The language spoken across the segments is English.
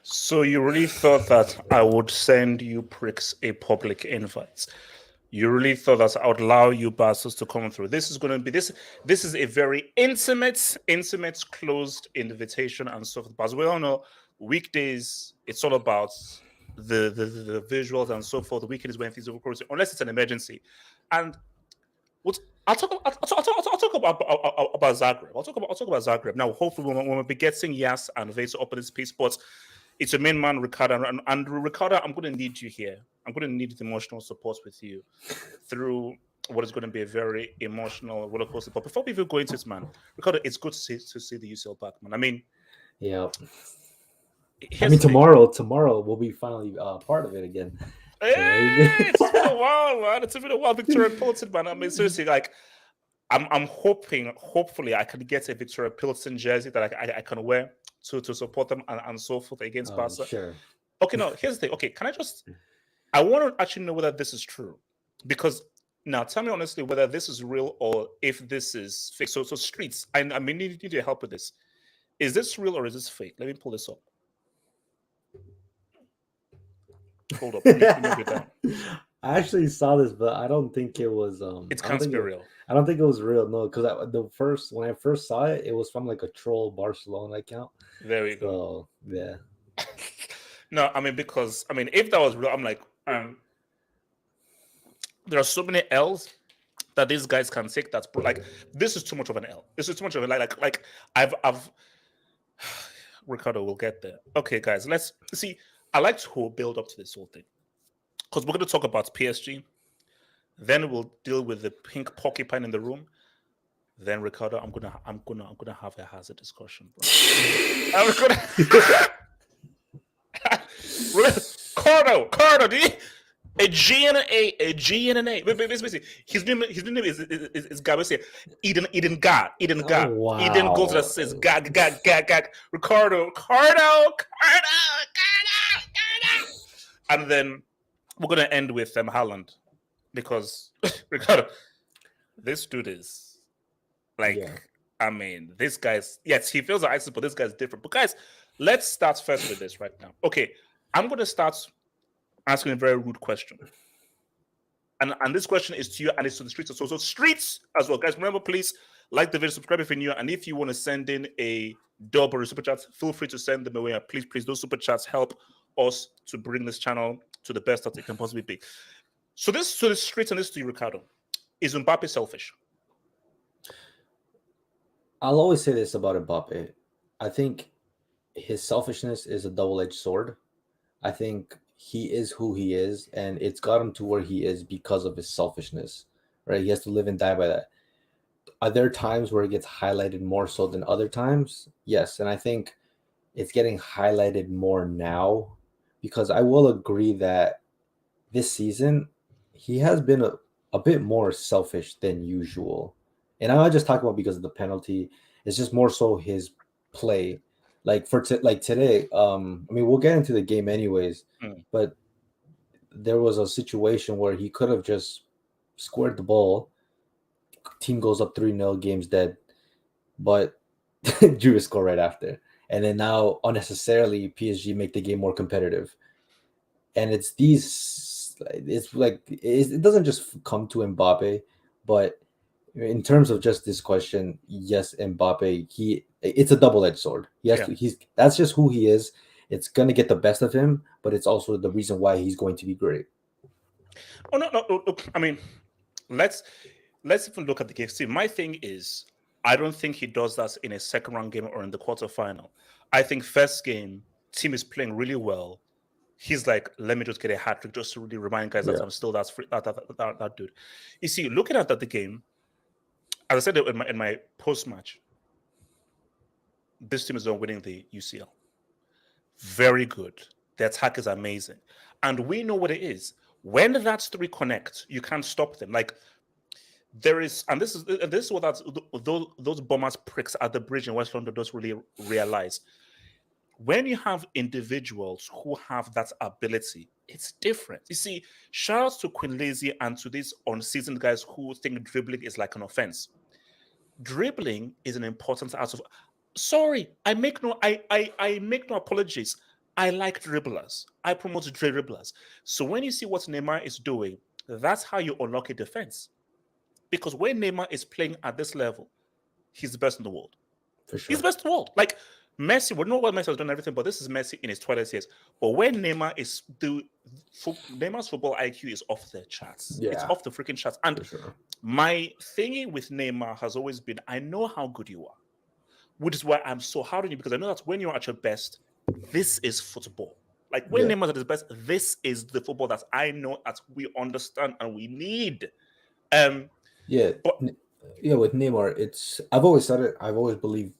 So you really thought that I would send you pricks a public invite? You really thought that I would allow you bastards to come through? This is going to be this. This is a very intimate, closed invitation and so forth. But as we all know, weekdays it's all about the visuals and so forth. The weekend is when things are closed, unless it's an emergency. And what I'll talk about Zagreb. I'll talk about Zagreb now. Hopefully, when we'll be getting Yas and Vase up in this piece, but it's your main man, Ricardo. And Ricardo, I'm going to need you here. I'm going to need the emotional support with you through what is going to be a very emotional roller coaster. But before we even go into this, man, Ricardo, it's good to see the UCL back, man. I mean, yeah. Tomorrow we'll be finally part of it again. It's been a while, man. It's been a while. Victoria Pilsen, man. I mean, seriously, like, I'm hopefully I can get a Victoria Pilsen jersey that I can wear to support them and so forth against Barca. Sure. Okay, no, here's the thing. Okay, I want to actually know whether this is true. Because now tell me honestly whether this is real or if this is fake. So Streets, I mean, need your help with this. Is this real or is this fake? Let me pull this up. Hold up. Let me get down. I actually saw this, but I don't think it was. It can't be real. I don't think it was real. No, because when I first saw it, it was from like a troll Barcelona account. There we go. So yeah. No, I mean because if that was real, I'm like, there are so many L's that these guys can take. That's like this is too much of an L. This is too much of a like I've Ricardo will get there. Okay, guys, let's see. I like to build up to this whole thing because we're going to talk about PSG. Then we'll deal with the pink porcupine in the room. Then Ricardo, I'm gonna have a hazard discussion, bro. I'm gonna Cardo, a G and an A. Basically, his name is Gabby. Eden God. Oh, wow. Eden goes that says God. Ricardo. And then we're gonna end with Haaland because Ricardo, this dude is like, yeah. I mean, this guy's he feels like ISIS, but this guy's different. But guys, let's start first with this right now. Okay, I'm gonna start asking a very rude question. And this question is to you and it's to the streets. So streets as well. Guys, remember, please like the video, subscribe if you're new. And if you want to send in a dub or a super chat, feel free to send them away. Please, those super chats help us to bring this channel to the best that it can possibly be. So this to the streets and this to you, Ricardo. Is Mbappe selfish? I'll always say this about Mbappe. I think his selfishness is a double-edged sword. I think he is who he is, and it's got him to where he is because of his selfishness, right? He has to live and die by that. Are there times where it gets highlighted more so than other times? Yes, and I think it's getting highlighted more now because I will agree that this season he has been a bit more selfish than usual. And I'm not just talking about because of the penalty. It's just more so his play. Like today, I mean, we'll get into the game anyways, but there was a situation where he could have just squared the ball. Team goes up 3-0, game's dead, but Juve score right after. And then now, unnecessarily, PSG make the game more competitive. And it doesn't just come to Mbappe, but In terms of just this question, yes, Mbappe, it's a double-edged sword. Yeah. That's just who he is. It's gonna get the best of him, but it's also the reason why he's going to be great. Oh no. Look, I mean, let's even look at the game. See, my thing is, I don't think he does that in a second round game or in the quarterfinal. I think first game, team is playing really well. He's like, let me just get a hat trick just to really remind guys that Yeah. I'm still that dude. You see, looking at the game, as I said in my post match, this team is not winning the UCL. Very good. The attack is amazing, and we know what it is. When that three connect, you can't stop them. Like there is, and this is what those bombers pricks at the bridge in West London don't really realize. When you have individuals who have that ability, it's different. You see, shout out to Queen Lazy and to these unseasoned guys who think dribbling is like an offense. Dribbling is an important out of. Sorry, I make no apologies. I like dribblers. I promote dribblers. So when you see what Neymar is doing, that's how you unlock a defense. Because when Neymar is playing at this level, he's the best in the world. For sure. He's the best in the world. Like Messi, we know what Messi has done everything, but this is Messi in his 20 years. But when Neymar is Neymar's football IQ is off the charts. Yeah. It's off the freaking charts. And For sure. my thingy with Neymar has always been, I know how good you are, which is why I'm so hard on you, because I know that when you're at your best, this is football. Like when Neymar's at his best, this is the football that I know that we understand and we need. With Neymar, I've always said it. I've always believed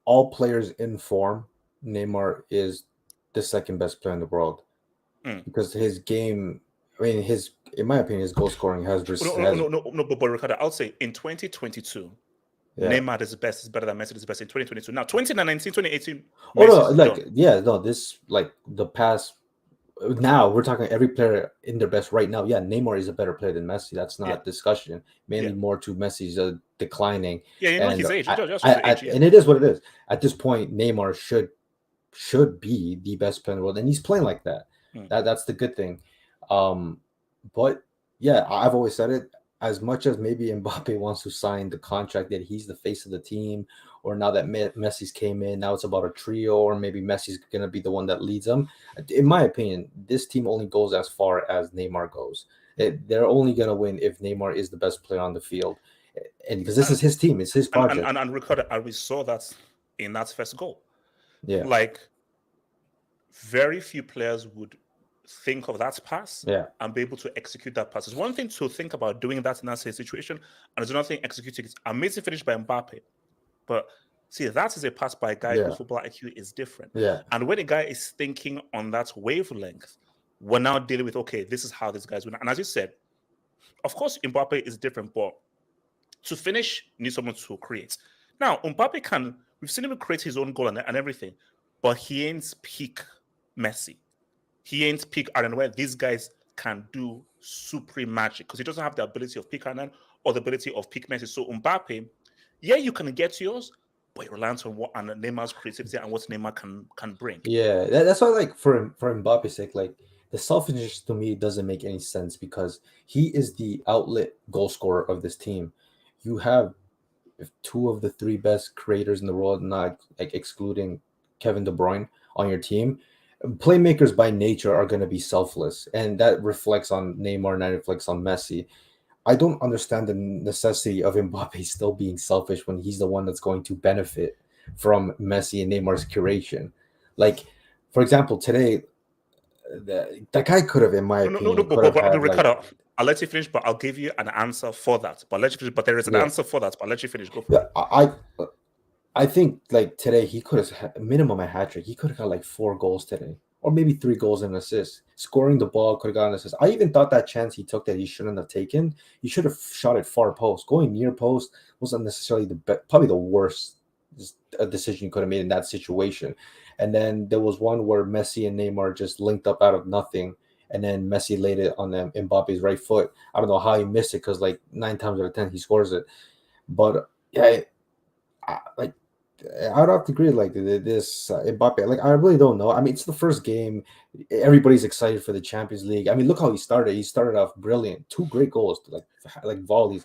all players in form, Neymar is the second best player in the world because his game. I mean, in my opinion, his goal scoring has. No, but Ricardo, I'll say in 2022, Neymar is best. Is better than Messi is best in 2022. Now, 2019, 2018. This the past. Now we're talking every player in their best right now. Yeah, Neymar is a better player than Messi. That's not discussion. Mainly more to Messi's declining. Yeah, his age. And it is what it is. At this point, Neymar should be the best player in the world, and he's playing like that. That's the good thing. But yeah, I've always said it. As much as maybe Mbappe wants to sign the contract that he's the face of the team, or now that Messi's came in, now it's about a trio, or maybe Messi's going to be the one that leads them. In my opinion, this team only goes as far as Neymar goes. They're only going to win if Neymar is the best player on the field. And because this is his team, it's his project. And Ricardo, we saw that in that first goal. Yeah. Like, very few players would think of that pass and be able to execute that pass. It's one thing to think about doing that in that situation, and it's another thing executing it. Amazing finish by Mbappe, but see, that is a pass by a guy whose football IQ is different. Yeah. And when a guy is thinking on that wavelength, we're now dealing with, okay, this is how this guy's win. And as you said, of course, Mbappe is different, but to finish, you need someone to create. Now, Mbappe we've seen him create his own goal and everything, but he ain't peak Messi. He ain't peak Aaron, where these guys can do supreme magic because he doesn't have the ability of peak Aaron or the ability of peak Messi. So Mbappe, you can get yours, but it relies on what and Neymar's creativity and what Neymar can bring. Yeah, that's why, like, for Mbappe's sake, like, the selfishness to me doesn't make any sense because he is the outlet goal scorer of this team. You have two of the three best creators in the world, not like excluding Kevin De Bruyne, on your team. Playmakers by nature are going to be selfless, and that reflects on Neymar and that reflects on Messi. I don't understand the necessity of Mbappe still being selfish when he's the one that's going to benefit from Messi and Neymar's curation. Like, for example, today, that guy could have, in my opinion, Ricardo, I'll let you finish, but I'll give you an answer for that. But let you finish. But there is an answer for that. But I'll let you finish. Go for it. I think, like, today he could have minimum a hat trick. He could have got like 4 goals today, or maybe 3 goals and an assist. Scoring the ball, could have gotten an assist. I even thought that chance he took that he shouldn't have taken. He should have shot it far post. Going near post wasn't necessarily probably the worst decision you could have made in that situation. And then there was one where Messi and Neymar just linked up out of nothing, and then Messi laid it on Mbappe's right foot. I don't know how he missed it because, like, 9 times out of 10 he scores it. But yeah, I would have to agree. Like, this Mbappe, like, I really don't know. I mean, it's the first game. Everybody's excited for the Champions League. I mean, look how he started. He started off brilliant. 2 great goals, like volleys.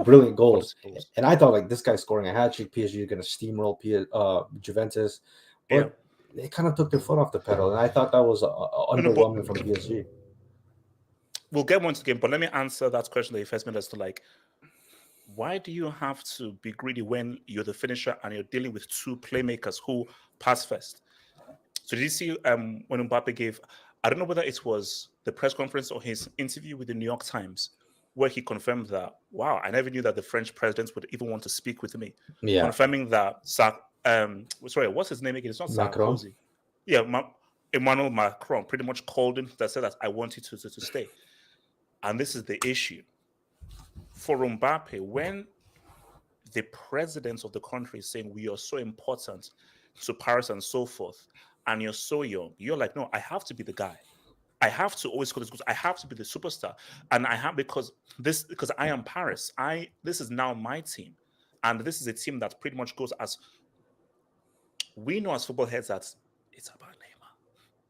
brilliant goals. Quality goals. And I thought like this guy's scoring a hat trick. PSG is going to steamroll Juventus, but they kind of took their foot off the pedal, and I thought that was underwhelming from PSG. We'll get more into the game, but let me answer that question that you first made as to like, why do you have to be greedy when you're the finisher and you're dealing with two playmakers who pass first? So did you see when Mbappe gave, I don't know whether it was the press conference or his interview with the New York Times, where he confirmed that, wow, I never knew that the French president would even want to speak with me. Yeah. Confirming that, sorry, what's his name again? It's not Macron. Sarkozy. Yeah, Emmanuel Macron pretty much called him that said that I want you to stay. And this is the issue. For Mbappe, when the president of the country is saying we are so important to Paris and so forth, and you're so young, you're like, no, I have to be the guy. I have to always score this goals. I have to be the superstar. And I have because I am Paris. This is now my team. And this is a team that pretty much goes as we know as football heads that it's about Neymar.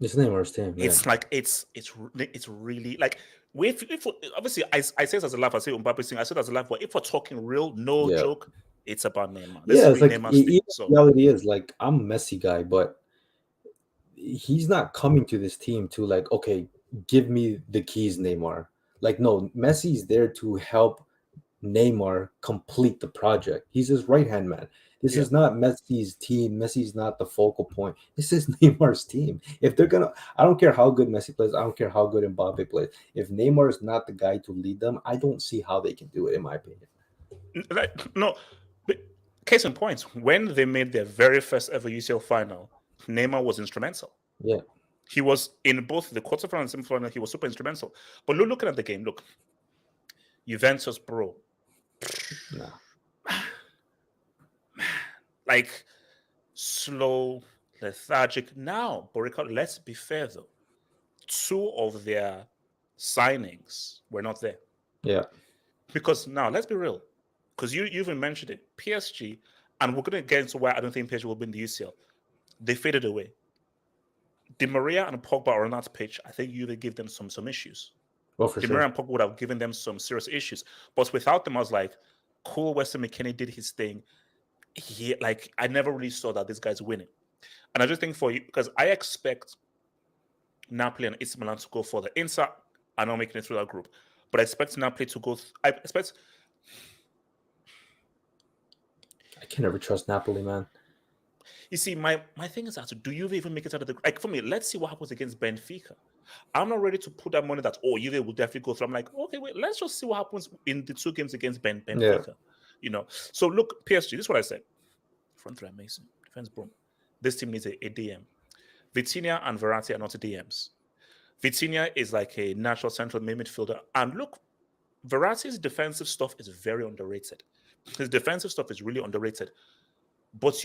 It's Neymar's team. Yeah. It's like it's really like if obviously I say it as a laugh, I say Mbappe thing, I say it as a laugh, but if we're talking real, no joke, it's about Neymar. This it's like so. reality is like I'm a Messi guy, but he's not coming to this team to like, okay, give me the keys, Neymar. Like, no, Messi's there to help Neymar complete the project. He's his right-hand man. This is not Messi's team. Messi's not the focal point. This is Neymar's team. If they're gonna, I don't care how good Messi plays. I don't care how good Mbappe plays. If Neymar is not the guy to lead them, I don't see how they can do it, in my opinion. No, case in point, when they made their very first ever UCL final, Neymar was instrumental. Yeah. He was in both the quarterfinal and semi-final. He was super instrumental. But looking at the game, look, Juventus, bro. Nah. Like, slow, lethargic. Now, Boricua, let's be fair, though. Two of their signings were not there. Yeah. Because now, let's be real. Because you even mentioned it. PSG, and we're going to get into why I don't think PSG will win the UCL. They faded away. Di Maria and Pogba are on that pitch. I think you would give them some issues. Well, for Di Maria and Pogba would have given them some serious issues. But without them, I was like, cool, Weston McKennie did his thing. I never really saw that this guy's winning. And I just think for you, because I expect Napoli and AC Milan to go further. Inter are not making it through that group. But I expect Napoli to go. I can never trust Napoli, man. You see, my thing is that do you even make it out of the like for me? Let's see what happens against Benfica. I'm not ready to put that money that Juve will definitely go through. I'm like, okay, wait, let's just see what happens in the two games against Benfica. Yeah. You know, so look, PSG. This is what I said: front three amazing, defense boom. This team needs a DM. Vitinha and Verratti are not DMs. Vitinha is like a natural central midfielder, and look, Verratti's defensive stuff is very underrated. His defensive stuff is really underrated, but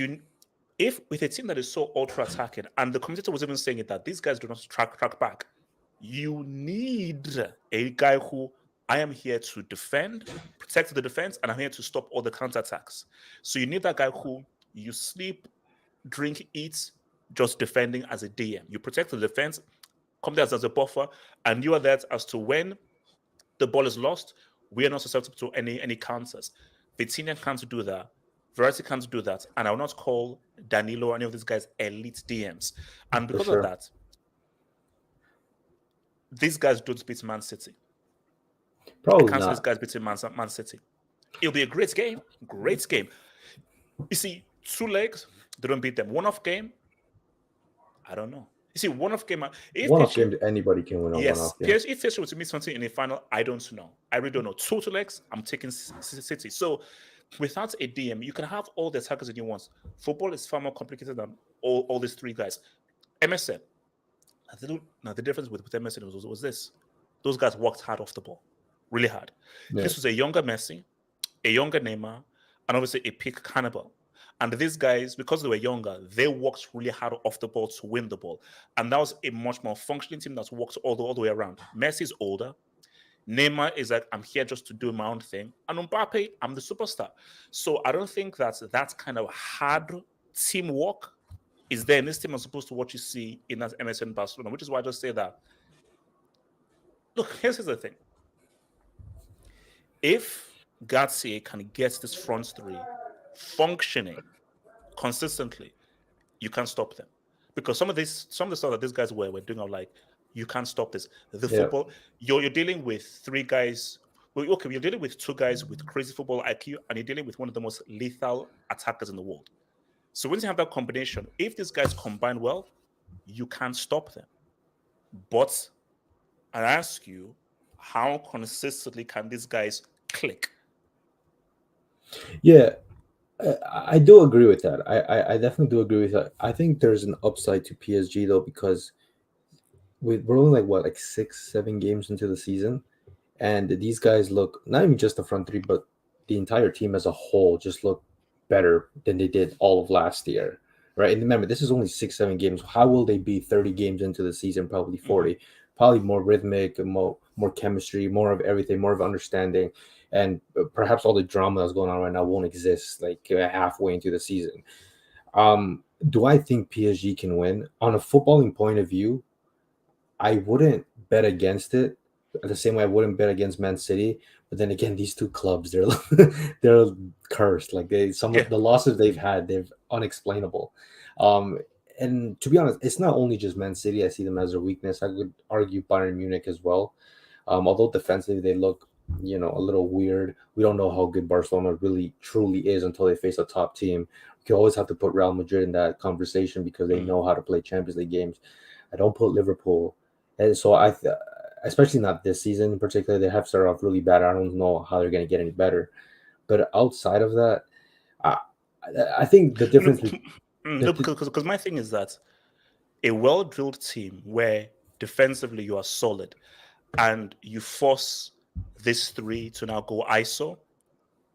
if with a team that is so ultra attacking, and the commentator was even saying it that these guys do not track back, you need a guy who I am here to defend, protect the defense, and I'm here to stop all the counterattacks. So you need that guy who you sleep, drink, eat, just defending as a DM. You protect the defense, come there as a buffer, and you are there as to when the ball is lost, we are not susceptible to any counters. Vitinha can't do that. Verratti can't do that. And I will not call Danilo or any of these guys elite DMs. And because of that, these guys don't beat Man City. Probably I can't not. see these guys beating Man City. It'll be a great game. Great game. You see, two legs, they don't beat them. One-off game, I don't know. You see, one-off game, anybody can win a one-off game. If PSG were to meet something in the final, I don't know. I really don't know. Two legs, I'm taking City. So without a DM, you can have all the attackers that you want. Football is far more complicated than all these three guys. MSN. Now, the difference with MSN was this. Those guys worked hard off the ball. Really hard. Yeah. This was a younger Messi, a younger Neymar, and obviously a peak Cannibal. And these guys, because they were younger, they worked really hard off the ball to win the ball. And that was a much more functioning team that works all the way around. Messi's older. Neymar is like, I'm here just to do my own thing. And Mbappe, I'm the superstar. So I don't think that kind of hard teamwork is there in this team as opposed to what you see in that MSN Barcelona, which is why I just say that. Look, here's the thing. If Gatsy can get this front three functioning consistently, you can't stop them. Because some of the stuff that these guys were doing are like, you can't stop this. The Yeah. football, you're dealing with three guys. Well, okay, you're dealing with two guys with crazy football IQ, and you're dealing with one of the most lethal attackers in the world. So once you have that combination, if these guys combine well, you can't stop them. But I ask you, how consistently can these guys click? Yeah, I do agree with that. I definitely do agree with that. I think there's an upside to PSG though, because we're only like what, like 6, 7 games into the season, and these guys look, not even just the front three, but the entire team as a whole just look better than they did all of last year, right? And remember, this is only 6, 7 games. How will they be 30 games into the season? Probably 40. Mm-hmm. Probably more rhythmic, more chemistry, more of everything, more of understanding, and perhaps all the drama that's going on right now won't exist like halfway into the season. Do I think PSG can win? On a footballing point of view, I wouldn't bet against it the same way I wouldn't bet against Man City. But then again, these two clubs, they're they're cursed. Like some Yeah. of the losses they've had, they're unexplainable. Um, and to be honest, it's not only just Man City. I see them as a weakness. I would argue Bayern Munich as well. Although defensively they look, a little weird. We don't know how good Barcelona really truly is until they face a top team. You always have to put Real Madrid in that conversation because they Mm. know how to play Champions League games. I don't put Liverpool, and so especially not this season in particular. They have started off really bad. I don't know how they're going to get any better. But outside of that, I, I think the No, difference between no, because my thing is that a well-drilled team where defensively you are solid and you force these three to now go ISO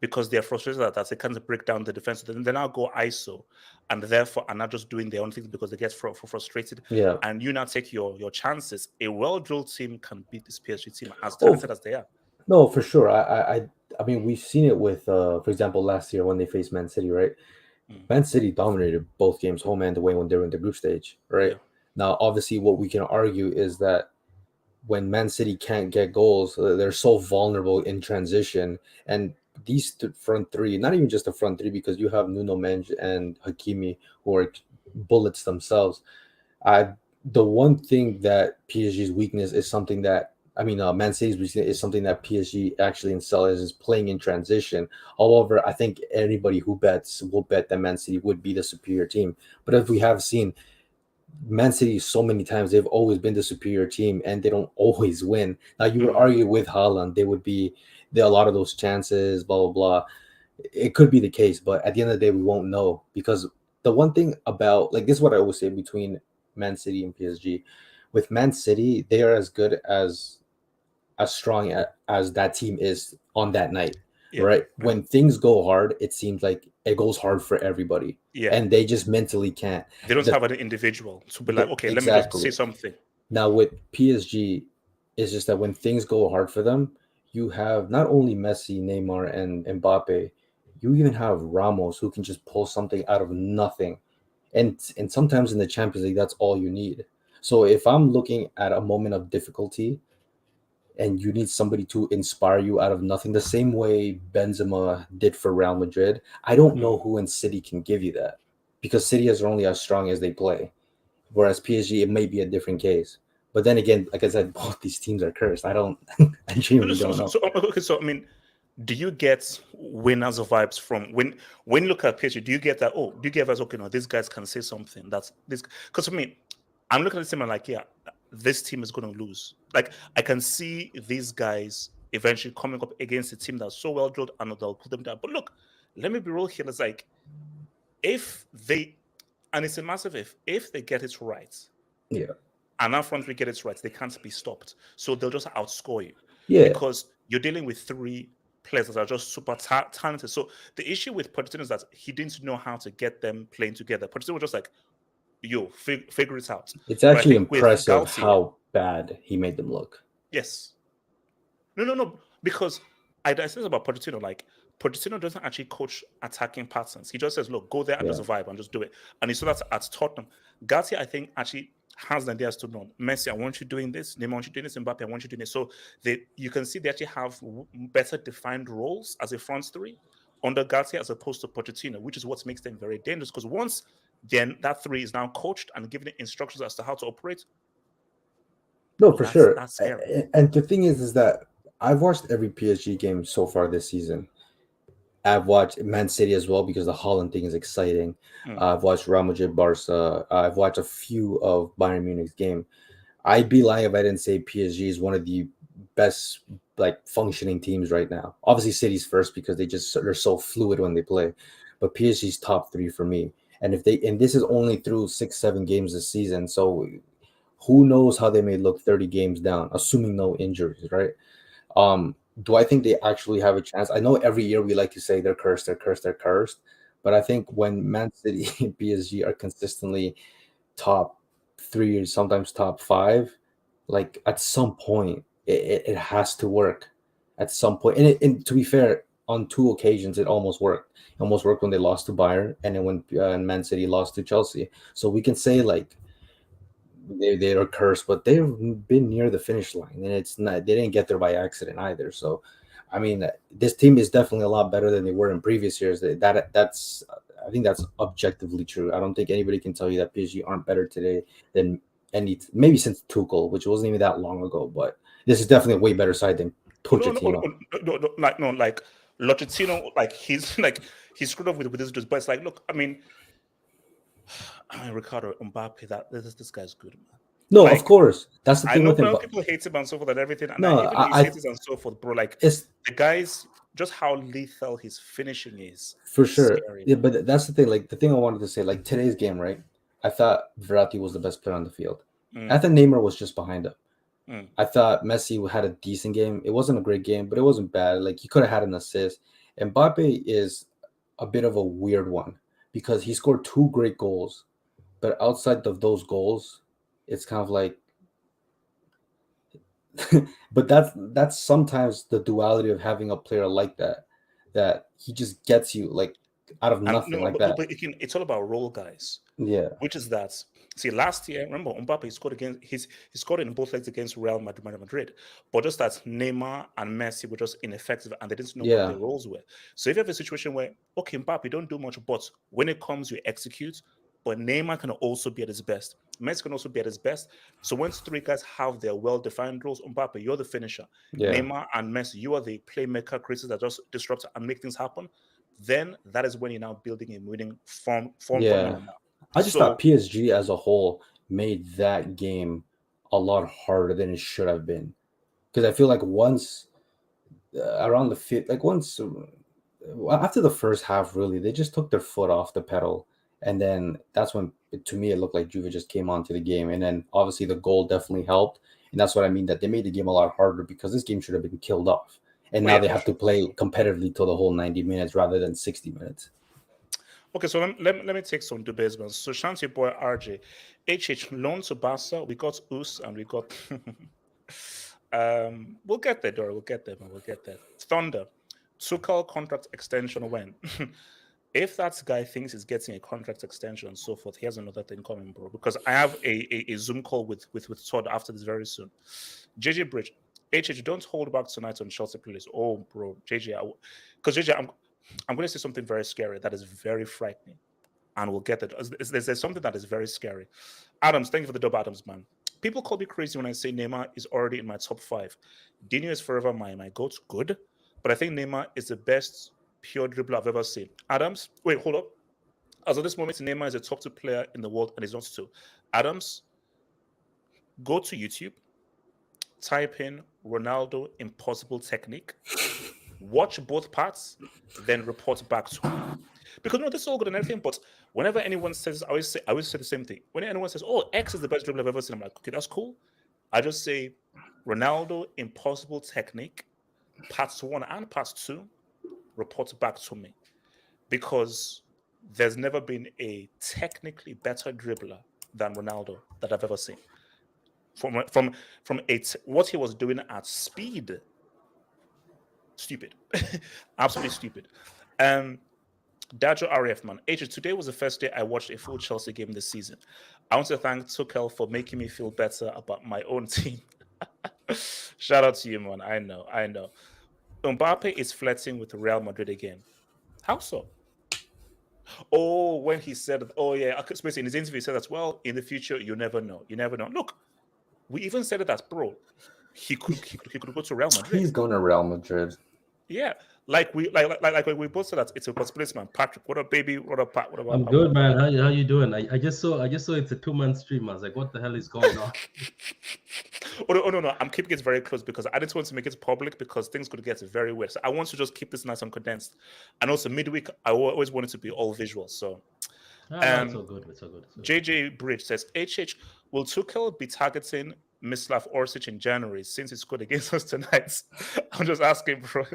because they're frustrated that they can't break down the defense. Then they now go ISO and therefore are not just doing their own things because they get frustrated. yeah. And you now take your chances. A well-drilled team can beat this PSG team as Oh talented as they are. no, for sure. I mean, we've seen it with, for example, last year when they faced Man City, right? Mm. Man City dominated both games, home and away, when they were in the group stage, right? Yeah. Now, obviously, what we can argue is that when Man City can't get goals, they're so vulnerable in transition. And these front three, not even just the front three, because you have Nuno Mendes and Hakimi who are bullets themselves. I The one thing that PSG's weakness is something that, Man City's weakness is something that PSG actually excels is playing in transition. However, I think anybody who bets will bet that Man City would be the superior team. But as we have seen, Man City so many times, they've always been the superior team and they don't always win. Now you would Mm. argue with Haaland, they would be there a lot of those chances, blah blah blah. It could be the case, but at the end of the day, we won't know, because the one thing about, like, this is what I always say between Man City and PSG. With Man City, they are as good as strong as that team is on that night, Yeah. right? Yeah. When things go hard, it seems like it goes hard for everybody, Yeah. and they just mentally can't. They don't The, have an individual to be like, okay, let me just say exactly. something. Now with PSG, it's just that when things go hard for them, you have not only Messi, Neymar, and Mbappe, you even have Ramos who can just pull something out of nothing. And sometimes in the Champions League, that's all you need. So if I'm looking at a moment of difficulty and you need somebody to inspire you out of nothing, the same way Benzema did for Real Madrid, I don't Mm. know who in City can give you that, because City is only as strong as they play. Whereas PSG, it may be a different case. But then again, like I said, both these teams are cursed. I don't, I genuinely don't know. Okay, so I mean, do you get winners vibes from when you look at PSG? Do you get that? Oh, do you get us? Okay, no, these guys can say something. That's this because for me, I'm looking at this team and like, yeah, this team is going to lose. Like I can see these guys eventually coming up against a team that's so well drilled and they'll put them down. But look, let me be real here. It's like if they, and it's a massive if they get it right, Yeah. and our front three get it right, they can't be stopped. So they'll just outscore you Yeah. because you're dealing with three players that are just super talented. So the issue with Pochettino is that he didn't know how to get them playing together. Pochettino was just like, yo, figure it out. It's But I actually think with impressive Galtier, how bad he made them look. yes. No, because I said about Pochettino, like Pochettino doesn't actually coach attacking patterns. He just says, look, go there and just vibe and just do it. And he saw that at Tottenham. Gatti, I think, actually has the ideas to know. Messi, I want you doing this. Neymar, I want you doing this. Mbappe, I want you doing this. So you can see they actually have better defined roles as a front three under Gatti as opposed to Pochettino, which is what makes them very dangerous. Because once then that three is now coached and given instructions as to how to operate. No, for sure. That's scary. And the thing is that I've watched every PSG game so far this season. I've watched Man City as well because the Haaland thing is exciting. I've watched Real Madrid, Barca. I've watched a few of Bayern Munich's game. I'd be lying if I didn't say PSG is one of the best functioning teams right now. Obviously, City's first because they're so fluid when they play, but PSG's top three for me. And this is only through 6-7 games this season, so who knows how they may look 30 games down, assuming no injuries, right? Do I think they actually have a chance? I know every year we like to say they're cursed, but I think when Man City and PSG are consistently top 3, sometimes top 5, at some point it has to work. At some point, and to be fair, on 2 occasions it almost worked. It almost worked when they lost to Bayern, and then when Man City lost to Chelsea. So we can say they are cursed, but they've been near the finish line, and it's not. They didn't get there by accident either. So, I mean, this team is definitely a lot better than they were in previous years. That's I think that's objectively true. I don't think anybody can tell you that PSG aren't better today than maybe since Tuchel, which wasn't even that long ago. But this is definitely a way better side than Pochettino. No, Pochettino, he's screwed up with this, but it's like, look, I mean, Ricardo Mbappe, this guy's good, man. No, of course, that's the thing with him. I know people hate him and so forth and everything, and no, even his haters and so forth, bro. The guy's just how lethal his finishing is. For sure, yeah, but that's the thing. The thing I wanted to say, today's game, right? I thought Verratti was the best player on the field. I thought Neymar was just behind him. I thought Messi had a decent game. It wasn't a great game, but it wasn't bad. He could have had an assist. And Mbappe is a bit of a weird one because he scored 2 great goals, but outside of those goals, it's kind of but that's sometimes the duality of having a player like that he just gets you out of nothing that. But it's all about role, guys. Yeah. Which is that. See, last year, remember, Mbappe he scored in both legs against Real Madrid. But just that Neymar and Messi were just ineffective and they didn't know what their roles were. So if you have a situation where, okay, Mbappe, don't do much, but when it comes, you execute. But Neymar can also be at his best. Messi can also be at his best. So once 3 guys have their well-defined roles, Mbappe, you're the finisher. Yeah. Neymar and Messi, you are the playmaker, creators that just disrupt and make things happen. Then that is when you're now building a winning form. Yeah. I just thought PSG as a whole made that game a lot harder than it should have been. Because I feel once around the fifth, after the first half, really, they just took their foot off the pedal. And then that's when, to me, it looked like Juve just came onto the game. And then obviously the goal definitely helped. And that's what I mean, that they made the game a lot harder because this game should have been killed off. And now they have to play competitively till the whole 90 minutes rather than 60 minutes. Okay, so let me take some debates, man. So Shanti boy RJ, HH loan to Barca. We got Us and we got. We'll get there, Dora. We'll get there, man. We'll get there. Thunder, Tuchel contract extension when? If that guy thinks he's getting a contract extension and so forth, he has another thing coming, bro. Because I have a Zoom call with Todd after this very soon. JJ Bridge, HH, don't hold back tonight on Chelsea, please. Oh, bro, JJ, because JJ, I'm going to say something very scary that is very frightening, and we'll get it. There's something that is very scary. Adams, thank you for the dub, Adams, man. People call me crazy when I say Neymar is already in my top 5. Dino is forever my GOAT, good, but I think Neymar is the best pure dribbler I've ever seen. Adams, wait, hold up. As of this moment, Neymar is a top 2 player in the world, and he's not 2. Adams, go to YouTube, type in Ronaldo impossible technique. Watch both parts, then report back to me. Because this is all good and everything, but whenever anyone says, I always say the same thing. When anyone says, "Oh, X is the best dribbler I've ever seen," I'm like, okay, that's cool. I just say Ronaldo impossible technique, parts 1 and part 2, report back to me. Because there's never been a technically better dribbler than Ronaldo that I've ever seen. From what he was doing at speed. Stupid. Absolutely stupid. Dajo RF, man. H, today was the first day I watched a full Chelsea game this season. I want to thank Tuchel for making me feel better about my own team. Shout out to you, man. I know. Mbappe is flirting with Real Madrid again. How so? Oh, when he said, oh yeah, especially in his interview, he said that, well, in the future, you never know. You never know. Look, we even said it as bro. He could go to Real Madrid. He's going to Real Madrid. Yeah, like we both said that it's a possibility, man. Patrick, what up, baby? What up, Pat? What about? I'm good, man. How you doing? I just saw it's a 2-month stream. I was like, what the hell is going on? Oh no! I'm keeping it very close because I didn't want to make it public because things could get very weird. So I want to just keep this nice and condensed. And also midweek, I always want it to be all visual. So, it's all good. It's all good. JJ Bridge says, HH, will Tuchel be targeting Mislav Orsic in January since he scored against us tonight? I'm just asking, bro.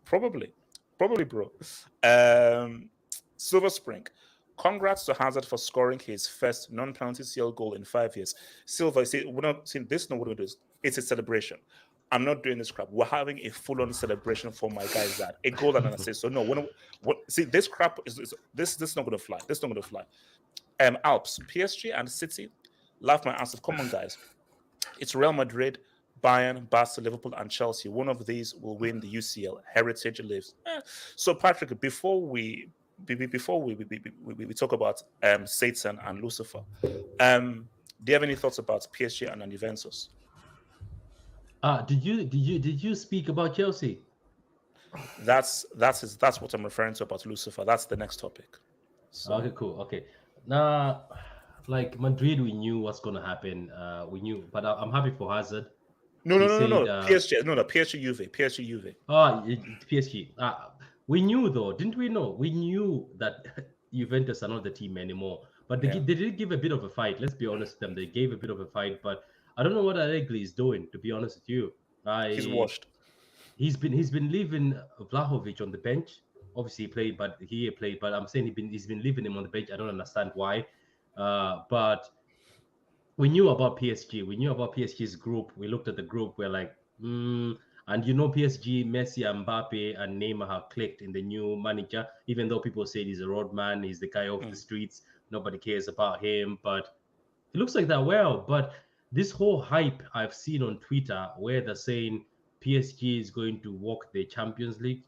Probably, bro. Silver Spring. Congrats to Hazard for scoring his first non-penalty CL goal in 5 years. Silver, see, we're not seeing this. No, what we're doing is it's a celebration. I'm not doing this crap. We're having a full-on celebration for my guys. That a goal and an assist. So no, see this crap is this not going to fly. This not going to fly. Alps, PSG, and City. Laugh my ass off. Come on, guys. It's Real Madrid, Bayern, Barcelona, Liverpool, and Chelsea. One of these will win the UCL. Heritage lives. So, Patrick, before we talk about Satan and Lucifer, do you have any thoughts about PSG and Juventus? Did you speak about Chelsea? That's what I'm referring to about Lucifer. That's the next topic. So. Okay, cool. Okay, now, like Madrid, we knew what's gonna happen. We knew, but I'm happy for Hazard. No. PSG, PSG, Juve. Oh, PSG. We knew though, didn't we know? We knew that Juventus are not the team anymore. But they did give a bit of a fight. Let's be honest with them. They gave a bit of a fight, but I don't know what Allegri is doing, to be honest with you. He's washed. He's been leaving Vlahovic on the bench. Obviously he played, but I'm saying he's been leaving him on the bench. I don't understand why. But we knew about PSG. We knew about PSG's group. We looked at the group. We're like, And PSG, Messi, Mbappe, and Neymar have clicked in the new manager, even though people say he's a roadman, he's the guy off the streets, nobody cares about him, but it looks like that well. But this whole hype I've seen on Twitter where they're saying PSG is going to walk the Champions League.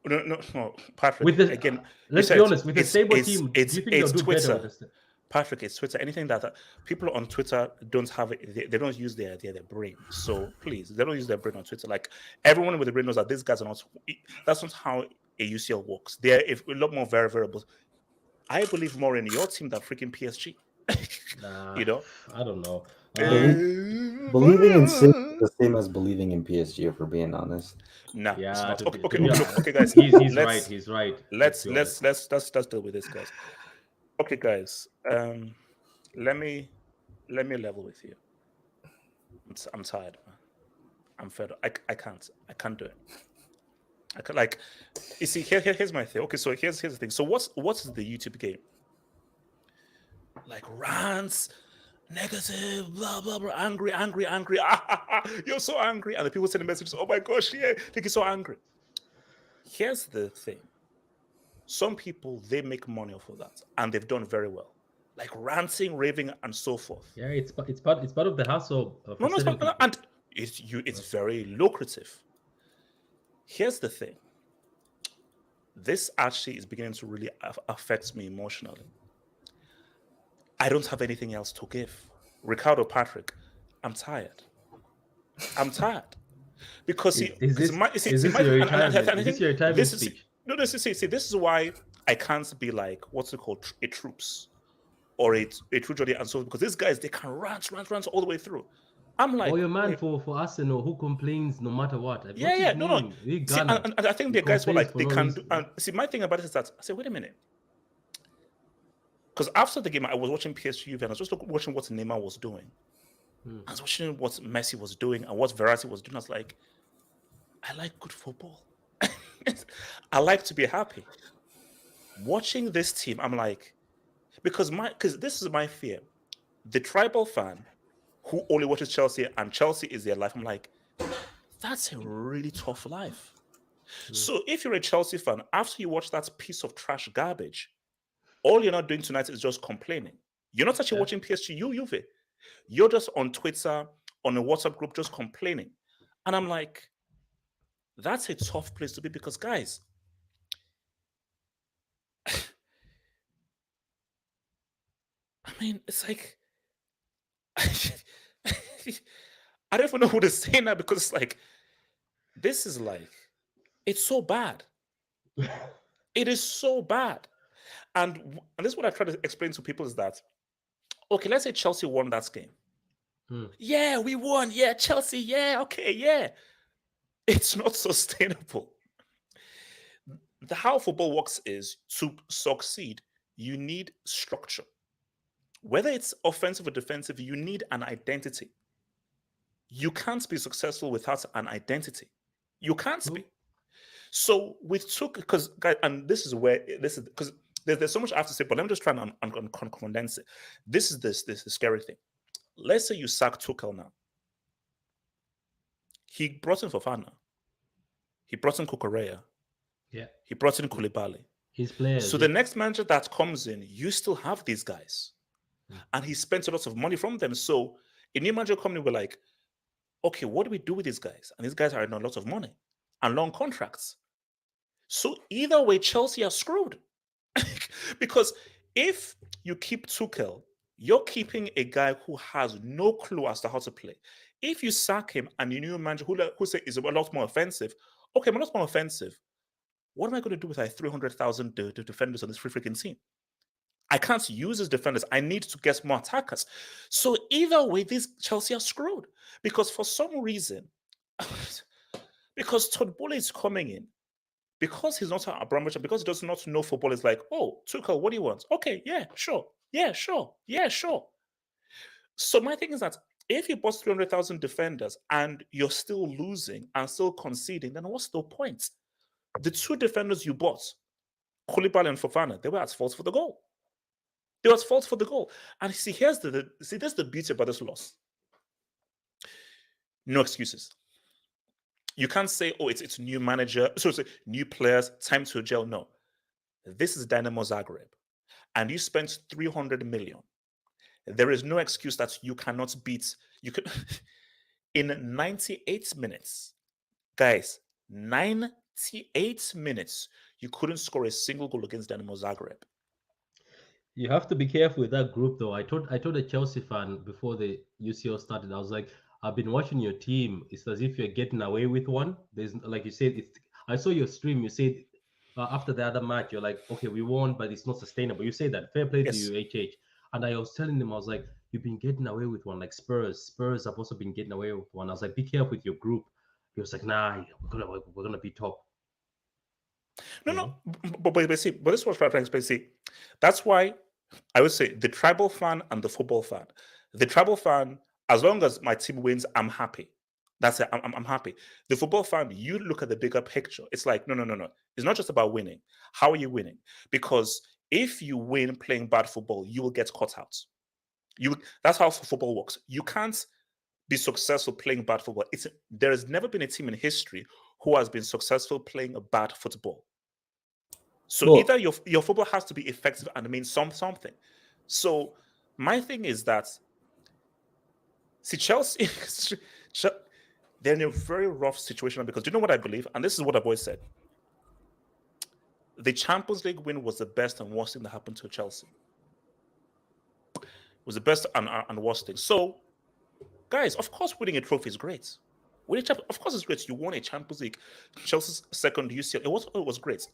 No, Patrick. With the, again, let's be honest, with a stable team, do you think they'll do Twitter. better with this? Patrick, it's Twitter. Anything that people on Twitter don't have, they don't use their brain. So please, they don't use their brain on Twitter. Like everyone with the brain knows that these guys are not. That's not how a UCL works. They're a lot more variables. I believe more in your team than freaking PSG. Nah, you know, I don't know. Believing in City is the same as believing in PSG, if we're being honest. Nah, yeah. it's not. Okay, guys. He's right. He's right. Let's deal with this, guys. Okay, guys. Let me level with you. I'm tired, man. I'm fed up. I can't do it. I can, like, you see, here's my thing. Okay, so here's the thing. So what's the YouTube game? Like rants, negative, blah blah blah, angry. You're so angry, and the people send the messages. Oh my gosh, yeah, think you're so angry. Here's the thing. Some people, they make money off of that, and they've done very well, like ranting, raving, and so forth. Yeah, it's part of the hustle. No, it's not, and it's very lucrative. Here's the thing. This actually is beginning to really affect me emotionally. I don't have anything else to give. Ricardo, Patrick, I'm tired. Because is this your retirement speech? No, this is why I can't be like what's it called, a troops or a true Jody and so, because these guys, they can rant all the way through. I'm like, your man for Arsenal who complains no matter what. No. See, and I think the guys were like, they can do. And see, my thing about it is that I said, wait a minute. Because after the game, I was watching PSG and I was just watching what Neymar was doing. I was watching what Messi was doing and what Verratti was doing. I was like, I like good football. I like to be happy. Watching this team, I'm like, because this is my fear. The tribal fan who only watches Chelsea and Chelsea is their life. I'm like, That's a really tough life. So if you're a Chelsea fan, after you watch that piece of trash garbage, all you're not doing tonight is just complaining. You're not actually watching PSG, Juve. You're just on Twitter, on a WhatsApp group, just complaining. And I'm like, that's a tough place to be because, guys, I mean, it's like, I don't even know who to say now because it's like, this is like, it's so bad. It is so bad. And this is what I try to explain to people is that, okay, let's say Chelsea won that game. Yeah, we won. Yeah, Chelsea. Yeah, okay, yeah. It's not sustainable. How football works is to succeed, you need structure. Whether it's offensive or defensive, you need an identity. You can't be successful without an identity. You can't be. So with because and this is where this is because there's so much I have to say, but let me just try and condense it. This is the scary thing. Let's say you sack Tuchel now. He brought in Fofana. He brought in Kukureya. Yeah. He brought in Koulibaly. His players. So the next manager that comes in, you still have these guys. And he spent a lot of money from them. So a new manager coming, we're like, okay, what do we do with these guys? And these guys are in a lot of money and long contracts. So either way, Chelsea are screwed. Because if you keep Tuchel, you're keeping a guy who has no clue as to how to play. If you sack him and you new manager who say is a lot more offensive, okay, I'm a lot more offensive. What am I going to do with 300,000 defenders on this free freaking team? I can't use his defenders. I need to get more attackers. So either way, these Chelsea are screwed. Because for some reason, because Todd Boehly is coming in, because he's not an Abramovich, because he does not know football, is like, oh, Tuchel, what do you want? Okay, yeah, sure. Yeah, sure. Yeah, sure. So my thing is that if you bought 300,000 defenders and you're still losing and still conceding, then what's the point? The two defenders you bought, Koulibaly and Fofana, they were at fault for the goal. They were at fault for the goal. And see, that's the beauty about this loss. No excuses. You can't say, oh, it's new manager, so it's new players, time to gel. No. This is Dinamo Zagreb. And you spent 300 million. There is no excuse that you cannot beat. You can in 98 minutes, guys, 98 minutes, you couldn't score a single goal against Dinamo Zagreb. You have to be careful with that group, though. I told a Chelsea fan before the UCL started, I was like, I've been watching your team. It's as if you're getting away with one. There's, like you said, I saw your stream. You said after the other match, you're like, okay, we won, but it's not sustainable. You say that. Fair play to you, HH. And I was telling them, I was like, you've been getting away with one, like Spurs. Spurs have also been getting away with one. I was like, be careful with your group. He was like, nah, we're gonna be top. No, but see, but this is what I'm trying to explain. See, that's why I would say the tribal fan and the football fan. The tribal fan, as long as my team wins, I'm happy. That's it. I'm happy. The football fan, you look at the bigger picture. It's like, no. It's not just about winning. How are you winning? Because if you win playing bad football, you will get caught out. That's how football works. You can't be successful playing bad football. There has never been a team in history who has been successful playing a bad football. So either your football has to be effective and mean something. So my thing is that, see, Chelsea, they're in a very rough situation because do you know what I believe? And this is what the boy said. The Champions League win was the best and worst thing that happened to Chelsea. It was the best and worst thing. So, guys, of course, winning a trophy is great. Of course, it's great. You won a Champions League. Chelsea's second UCL. It was great.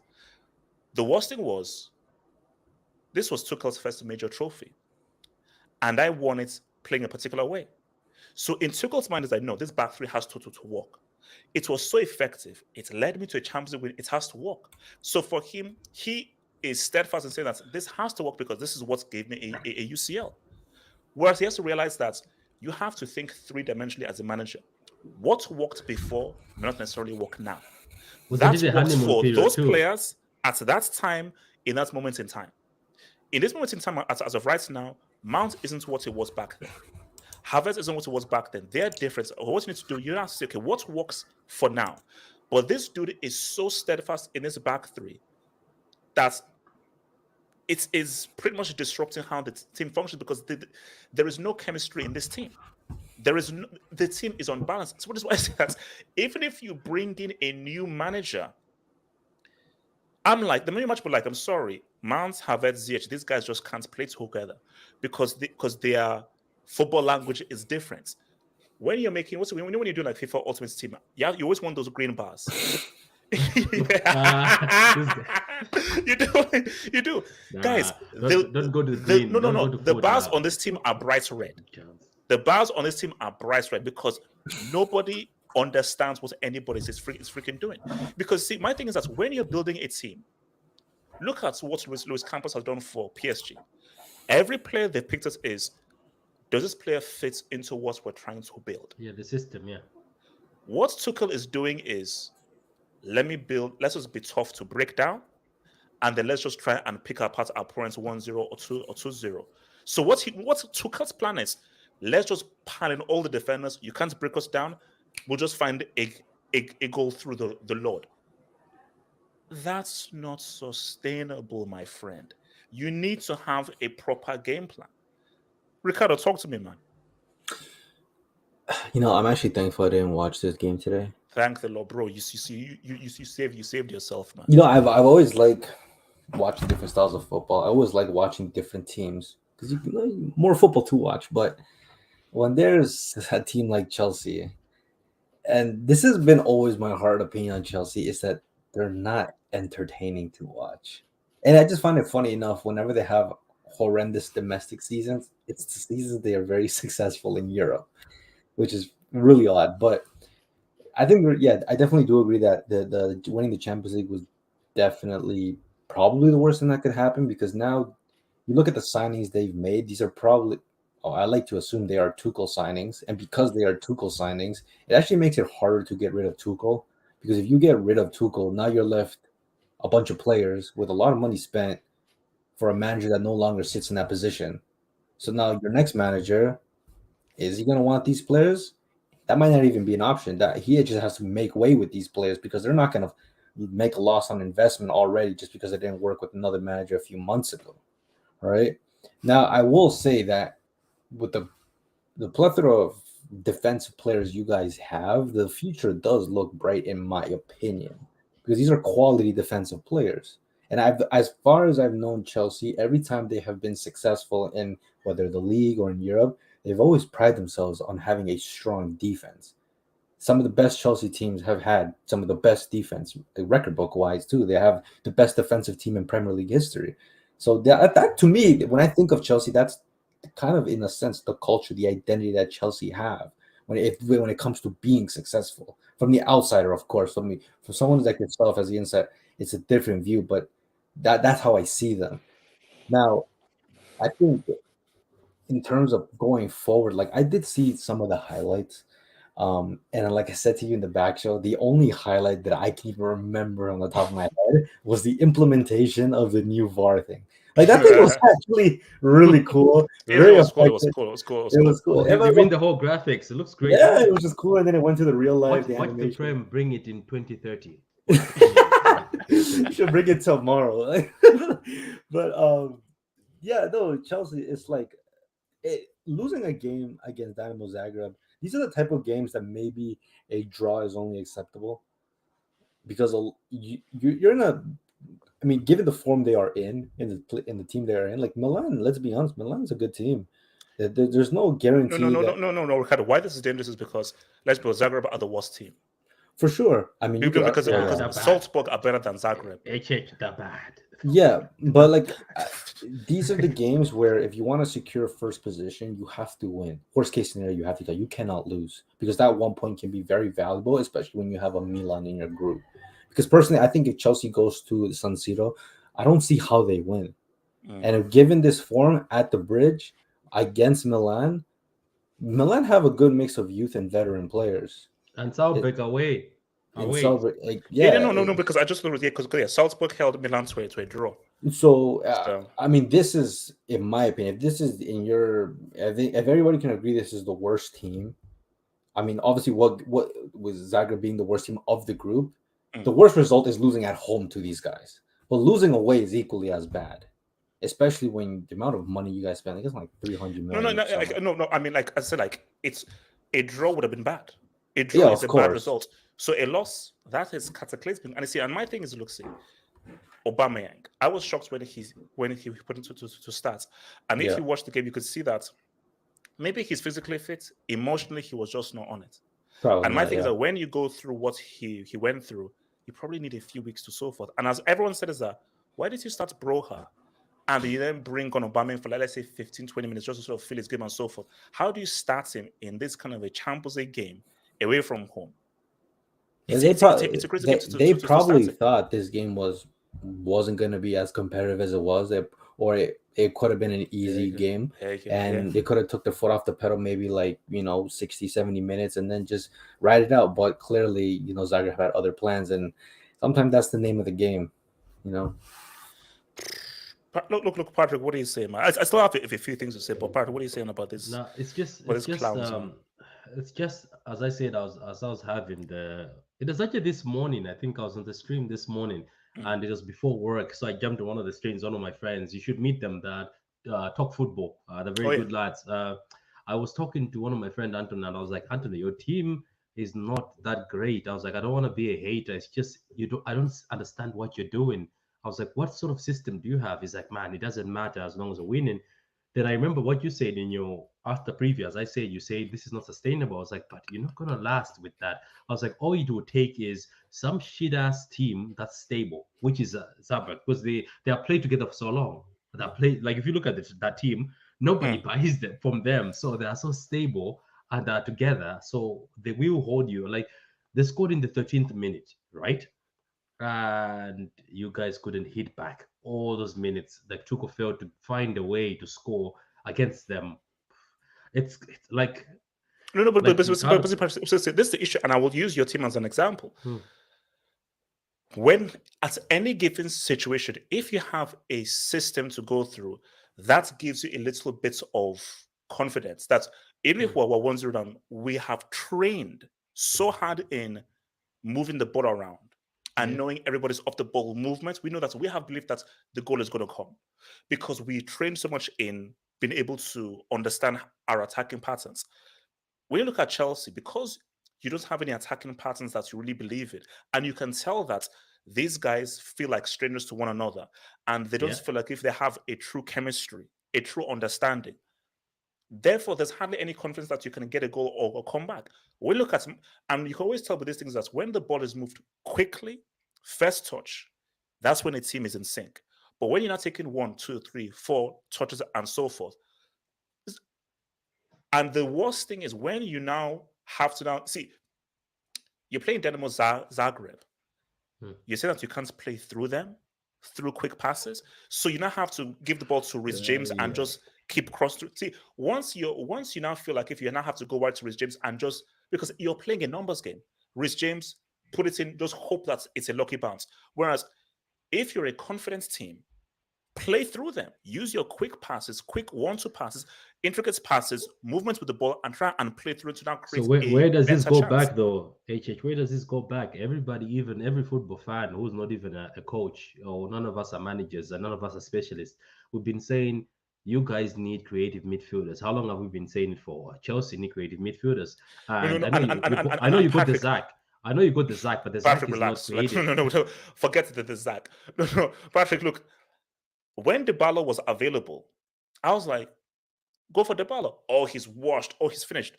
The worst thing was, this was Tuchel's first major trophy. And I won it playing a particular way. So in Tuchel's mind is like, no, this back three has to work. It was so effective. It led me to a Champions League win. It has to work. So for him, he is steadfast in saying that this has to work because this is what gave me a UCL. Whereas he has to realize that you have to think three-dimensionally as a manager. What worked before may not necessarily work now. That worked for those players at that time, in that moment in time. In this moment in time, as of right now, Mount isn't what it was back then. Havertz isn't what it was back then. They're different. What you need to do, you have to say, okay, what works for now? But this dude is so steadfast in his back three that it is pretty much disrupting how the team functions because there is no chemistry in this team. The team is unbalanced. So what is why I say that even if you bring in a new manager, I'm like the many much, but like I'm sorry, Mount, Havertz, Ziyech, these guys just can't play together because their football language is different. When you're making when you do like FIFA Ultimate Team, yeah, you always want those green bars. You do, guys. Don't go to the green. The bars on this team are bright red. The bars on this team are bright red because nobody understands what anybody is freaking doing. Because see, my thing is that when you're building a team, look at what Luis Campos has done for PSG. Every player they picked us is, does this player fit into what we're trying to build? Yeah, the system, yeah. What Tuchel is doing is, let's just be tough to break down, and then let's just try and pick apart our opponents 1-0 or 2-0. So what Tuchel's plan is, let's just pile in all the defenders. You can't break us down. We'll just find a goal through the Lord. That's not sustainable, my friend. You need to have a proper game plan. Ricardo, talk to me, man. I'm actually thankful I didn't watch this game today. Thank the Lord, bro. You saved yourself, man. I've always liked watching different styles of football. I always like watching different teams because more football to watch. But when there's a team like Chelsea, and this has been always my hard opinion on Chelsea, is that they're not entertaining to watch. And I just find it funny enough, whenever they have horrendous domestic seasons, it's the seasons they are very successful in Europe, which is really odd. But I think, I definitely do agree that the winning the Champions League was definitely probably the worst thing that could happen, because now you look at the signings they've made, these are probably, I like to assume they are Tuchel signings. And because they are Tuchel signings, it actually makes it harder to get rid of Tuchel, because if you get rid of Tuchel, now you're left a bunch of players with a lot of money spent for a manager that no longer sits in that position. So now your next manager, is he going to want these players? That might not even be an option. That he just has to make way with these players, because they're not going to make a loss on investment already just because it didn't work with another manager a few months ago. All right. Now, I will say that with the plethora of defensive players you guys have, the future does look bright, in my opinion, because these are quality defensive players. And as far as I've known Chelsea, every time they have been successful in whether the league or in Europe, they've always prided themselves on having a strong defense. Some of the best Chelsea teams have had some of the best defense, record book wise too. They have the best defensive team in Premier League history. So that to me, when I think of Chelsea, that's kind of, in a sense, the culture, the identity that Chelsea have when it comes to being successful. From the outsider, of course, for someone like yourself as the inside, it's a different view, but that's how I see them. Now, I think in terms of going forward, like I did see some of the highlights. And like I said to you in the back show, the only highlight that I can even remember on the top of my head was the implementation of the new VAR thing. Like that thing was actually really cool. It was cool. It was cool. Even the whole graphics, it looks great. Yeah, it was just cool. And then it went to the real life. Watch the Prem bring it in 2030. You should bring it tomorrow. But Chelsea, it's like losing a game against Dinamo Zagreb. These are the type of games that maybe a draw is only acceptable, because you're in a. I mean, given the form they are in the team they are in, like Milan. Let's be honest, Milan's a good team. There's no guarantee. No, Ricardo. Why this is dangerous is because let's be honest, Zagreb are the worst team. For sure. I mean, because Salzburg are better than Zagreb. Yeah, but like these are the games where if you want to secure first position, you have to win. Worst case scenario, you have to go. You cannot lose, because that 1 point can be very valuable, especially when you have a Milan in your group. Because personally, I think if Chelsea goes to San Siro, I don't see how they win. And if given this form at the Bridge against Milan have a good mix of youth and veteran players. And Salzburg away. Because I just looked at because Salzburg held Milan to a draw. So, So I mean, this is, in my opinion, if this is in your, I think if everybody can agree this is the worst team. I mean, obviously, what was Zagreb being the worst team of the group? Mm. The worst result is losing at home to these guys, but losing away is equally as bad, especially when the amount of money you guys spend. I guess like 300 no, million or something. no. I mean, like I said, like it's a draw would have been bad. A draw Yeah, is of a bad course. result. So a loss that is cataclysmic. And you see, and my thing is, look, see, Aubameyang. I was shocked when he put into to stats, and if Yeah. you watch the game, you could see that maybe he's physically fit, emotionally he was just not on it. Probably And my not. thing is Yeah. that when you go through what he went through, you probably need a few weeks to so forth. And as everyone said, is that why did you start Broha and you then bring on Aubameyang for, like, let's say 15, 20 minutes just to sort of feel his game and so forth? How do you start him in this kind of a Champions League game away from home? Yeah, It's a crazy game they to probably start it. thought this game wasn't going to be as competitive as it was, or it could have been an easy game, and they could have took the foot off the pedal maybe like 60, 70 minutes and then just ride it out. But clearly, Zagreb had other plans, and sometimes that's the name of the game. Look, Patrick, what are you saying, man? I still have a few things to say, but Patrick, what are you saying about this? No, it's just clowns, man? it's just as I said, as I was having it was actually this morning. I think I was on the stream this morning, and it was before work. So I jumped on one of the streams. One of my friends, you should meet them. That talk football. They're very good lads. I was talking to one of my friend Anton, and I was like, Anthony, your team is not that great. I was like, I don't want to be a hater. It's just I don't understand what you're doing. I was like, what sort of system do you have? He's like, man, it doesn't matter as long as we're winning. Then I remember what you said in your after preview. As I said, you say this is not sustainable. I was like, but you're not gonna last with that. I was like, all it would take is some shit ass team that's stable, which is Zagreb, because they are played together for so long. That play, like if you look at that team, nobody buys them from them, so they are so stable and are together, so they will hold you. Like they scored in the 13th minute, right? And you guys couldn't hit back all those minutes. Like Tuchel failed to find a way to score against them. It's like but like this is the issue, and I will use your team as an example. When at any given situation, if you have a system to go through, that gives you a little bit of confidence that even if we're 1-0 down, we have trained so hard in moving the ball around and knowing everybody's off the ball movement. We know that we have believed that the goal is going to come because we train so much in being able to understand our attacking patterns. When you look at Chelsea, because you don't have any attacking patterns that you really believe in, and you can tell that these guys feel like strangers to one another, and they don't feel like if they have a true chemistry, a true understanding. Therefore, there's hardly any confidence that you can get a goal or come back. We look at, and you can always tell with these things that when the ball is moved quickly, first touch, that's when a team is in sync. But when you're not taking 1, 2, 3, 4 touches and so forth, and the worst thing is when you now have to see, you're playing Dinamo Zagreb. You say that you can't play through them, through quick passes. So you now have to give the ball to Reece James and just keep cross through. See, once you now feel like if you now have to go wide to Reece James and just because you're playing a numbers game, Reece James, put it in, just hope that it's a lucky bounce. Whereas if you're a confidence team, play through them. Use your quick passes, quick 1-2 passes, intricate passes, movements with the ball, and try and play through to now create. So where does this go chance. back though, HH? Where does this go back? Everybody, even every football fan who's not even a coach, or none of us are managers and none of us are specialists, we've been saying you guys need creative midfielders. How long have we been saying it for? Chelsea need creative midfielders. And I know you got the Zach. I know you got the Zach, but the Zach is not creative. No, forget the Zach. No, Patrick, look. When Dybala was available, I was like, go for Dybala. Oh, he's washed. Oh, he's finished.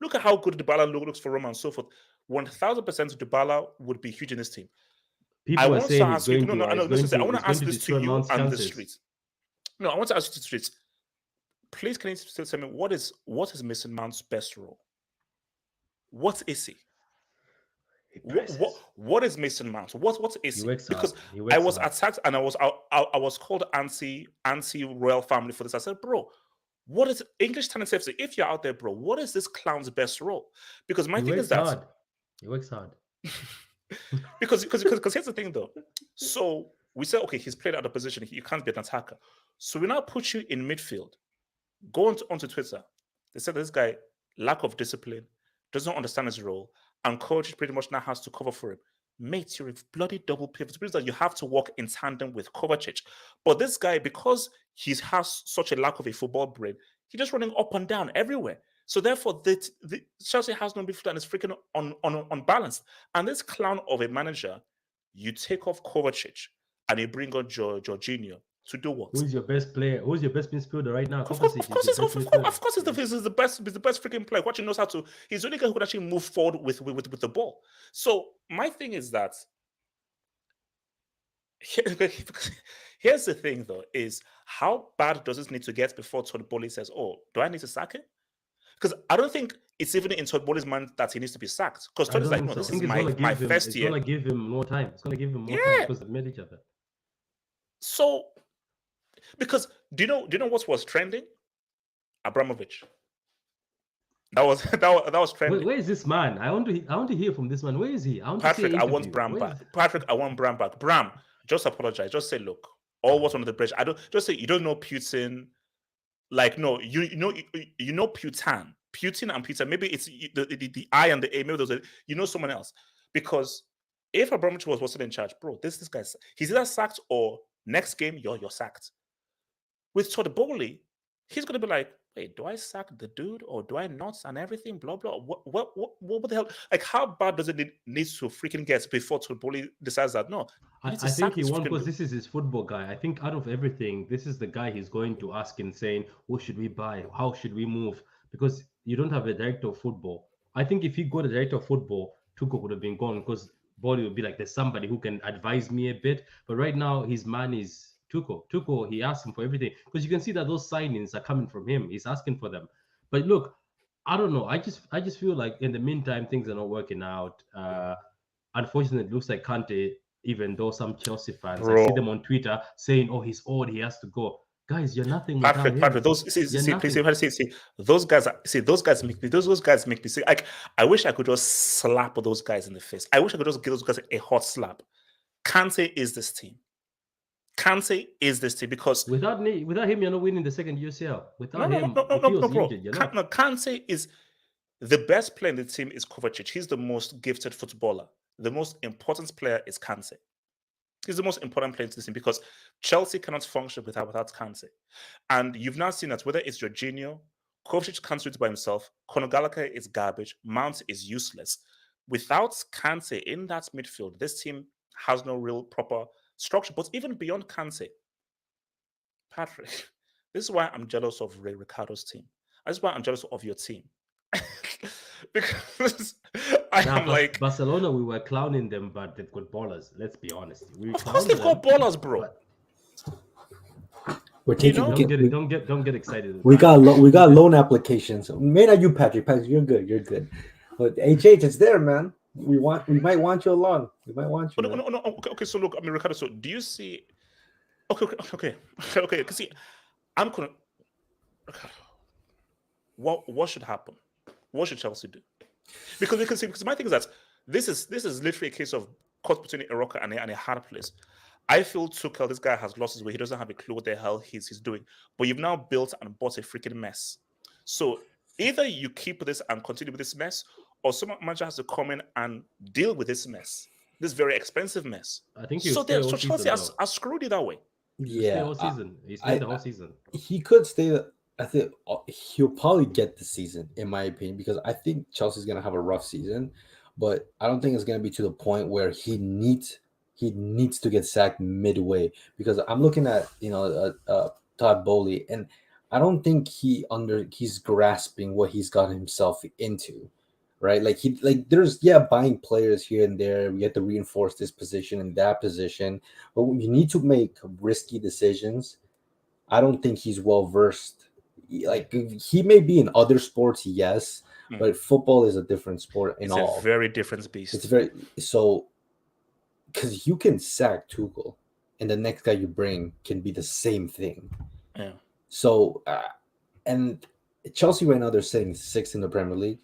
Look at how good Dybala looks for Roma and so forth. 1,000% Dybala would be huge in this team. People are saying he's going to. I want to ask this to you and the streets. No, I want to ask you to the streets. Please, can you still tell me what is Mason Mount's best role? What is he? What is Mason Mount? What is he? Because I was attacked and I was called anti royal family for this. I said, bro, what is English talent FC? If you're out there, bro, what is this clown's best role? Because my thing is that he works hard. because here's the thing though. So we said, okay, he's played out of position. You can't be an attacker. So we now put you in midfield. Go onto Twitter. They said this guy, lack of discipline, doesn't understand his role, and coach pretty much now has to cover for him. Mate, you're a bloody double pivot. It means that you have to work in tandem with Kovacic. But this guy, because he has such a lack of a football brain, he's just running up and down everywhere. So therefore, the Chelsea has no midfield and is freaking unbalanced. And this clown of a manager, you take off Kovacic and you bring on Jorginho to do what? Who's your best player? Who's your best midfielder right now? Of course, he's the best freaking player. What he knows how to. He's the only guy who can actually move forward with the ball. So my thing is that here's the thing, though: is how bad does this need to get before Todd Boehly says, "Oh, do I need to sack him?" Because I don't think it's even in Todd Boehly's mind that he needs to be sacked. Because Todd is like, "No, this is my first year." It's gonna give him more time. It's gonna give him more time because they've met each other. So. Because do you know what was trending? Abramovich. That was trending. Where is this man? I want to hear from this man. Where is he? Patrick, I want Bram back. Patrick, I want Bram back. Bram, just apologize. Just say, look, all what's under the bridge. I don't just say you don't know Putin. Like, no, you know Putin. Putin and Putin. Maybe it's the I and the A. Maybe those you know someone else. Because if Abramovich was still in charge, bro, this guy's he's either sacked or next game you're sacked. With Todd Boehly, he's going to be like, wait, do I sack the dude or do I not? And everything, blah, blah. What the hell? Like, how bad does it need to freaking get before Todd Boehly decides that? No. I think he won't, because this is his football guy. I think out of everything, this is the guy he's going to ask and saying, what should we buy? How should we move? Because you don't have a director of football. I think if he got a director of football, Tuchel would have been gone because Boehly would be like, there's somebody who can advise me a bit. But right now, his man is Tuchel, he asked him for everything because you can see that those signings are coming from him. He's asking for them. But look, I don't know. I just feel like in the meantime, things are not working out. Unfortunately, it looks like Kante, even though some Chelsea fans, I see them on Twitter saying, oh, he's old, he has to go. Guys, you're nothing. Patrick, those guys make me sick. Like, I wish I could just slap those guys in the face. I wish I could just give those guys a hot slap. Kante is this team. Kante is this team because without him, you're not winning the second UCL. Without him, bro. Kante is the best player in the team is Kovacic. He's the most gifted footballer. The most important player is Kante. He's the most important player to this team because Chelsea cannot function without Kante. And you've now seen that whether it's Jorginho, Kovacic can't do it by himself. Conor Gallagher is garbage. Mount is useless. Without Kante in that midfield, this team has no real proper structure. But even beyond Kante, Patrick, this is why I'm jealous of Ray Ricardo's team. This is why I'm jealous of your team. Because I'm like Barcelona, we were clowning them, but they've got ballers. Let's be honest. Of course they've got ballers, bro. We're taking. Don't get excited. We got loan applications. May not you, Patrick. Patrick, you're good. But HH, it's there, man. We might want you along. We might want you. No. Okay. So look, I mean, Ricardo. So do you see? Okay. See, I'm gonna. What should happen? What should Chelsea do? Because my thing is that this is literally a case of caught between a rock and a hard place. I feel Tuchel, this guy has lost his way. He doesn't have a clue what the hell he's doing. But you've now built and bought a freaking mess. So either you keep this and continue with this mess, or some manager has to come in and deal with this mess, this very expensive mess. I think so Chelsea has screwed it that way. Yeah, the whole season. He stayed the whole season. He could stay. I think he'll probably get the season, in my opinion, because I think Chelsea's gonna have a rough season, but I don't think it's gonna be to the point where he needs to get sacked midway. Because I'm looking at Todd Boehly, and I don't think he's grasping what he's got himself into, right? There's buying players here and there. We have to reinforce this position and that position, but when you need to make risky decisions, I don't think he's well versed. Like, he may be in other sports, yes, but football is a different sport. It's a very different beast. It's because you can sack Tuchel, and the next guy you bring can be the same thing. Yeah. So, and Chelsea right now, they're sitting 6th in the Premier League.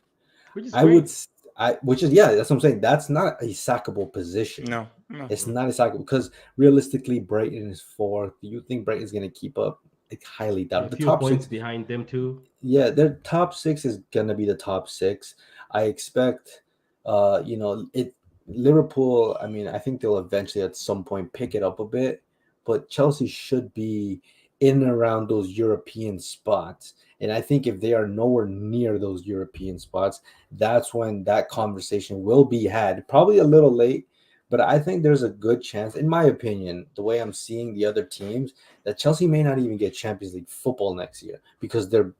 Which is that's what I'm saying. That's not a sackable position. No. No. It's not exactly because realistically, Brighton is fourth. Do you think Brighton's going to keep up? I highly doubt A it. The few top points six, behind them too. yeah, their top six is going to be the top six. I expect, it Liverpool. I mean, I think they'll eventually at some point pick it up a bit, but Chelsea should be in and around those European spots. And I think if they are nowhere near those European spots, that's when that conversation will be had. Probably a little late, but I think there's a good chance, in my opinion, the way I'm seeing the other teams, that Chelsea may not even get Champions League football next year because their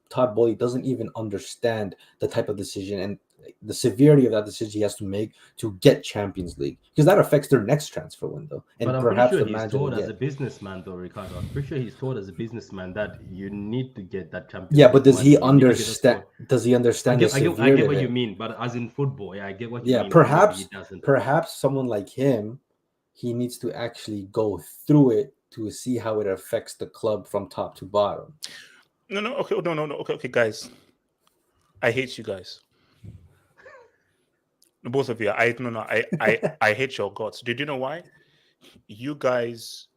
Todd Boehly doesn't even understand the type of decision and the severity of that decision he has to make to get Champions League because that affects their next transfer window and But I'm pretty perhaps sure the he's manager told they as a get. businessman, though, Ricardo. I'm pretty sure he's told as a businessman that you need to get that Champions Yeah, League but does money. he You need to get that understand? score. Does he understand the I severity get of what you it? mean, but as in football, yeah, I get what you Yeah, mean. But maybe he doesn't. perhaps someone like him, he needs to actually go through it to see how it affects the club from top to bottom. No. Okay, no. Okay, guys. I hate you guys. Both of you. I hate your guts. Did you know why? You guys,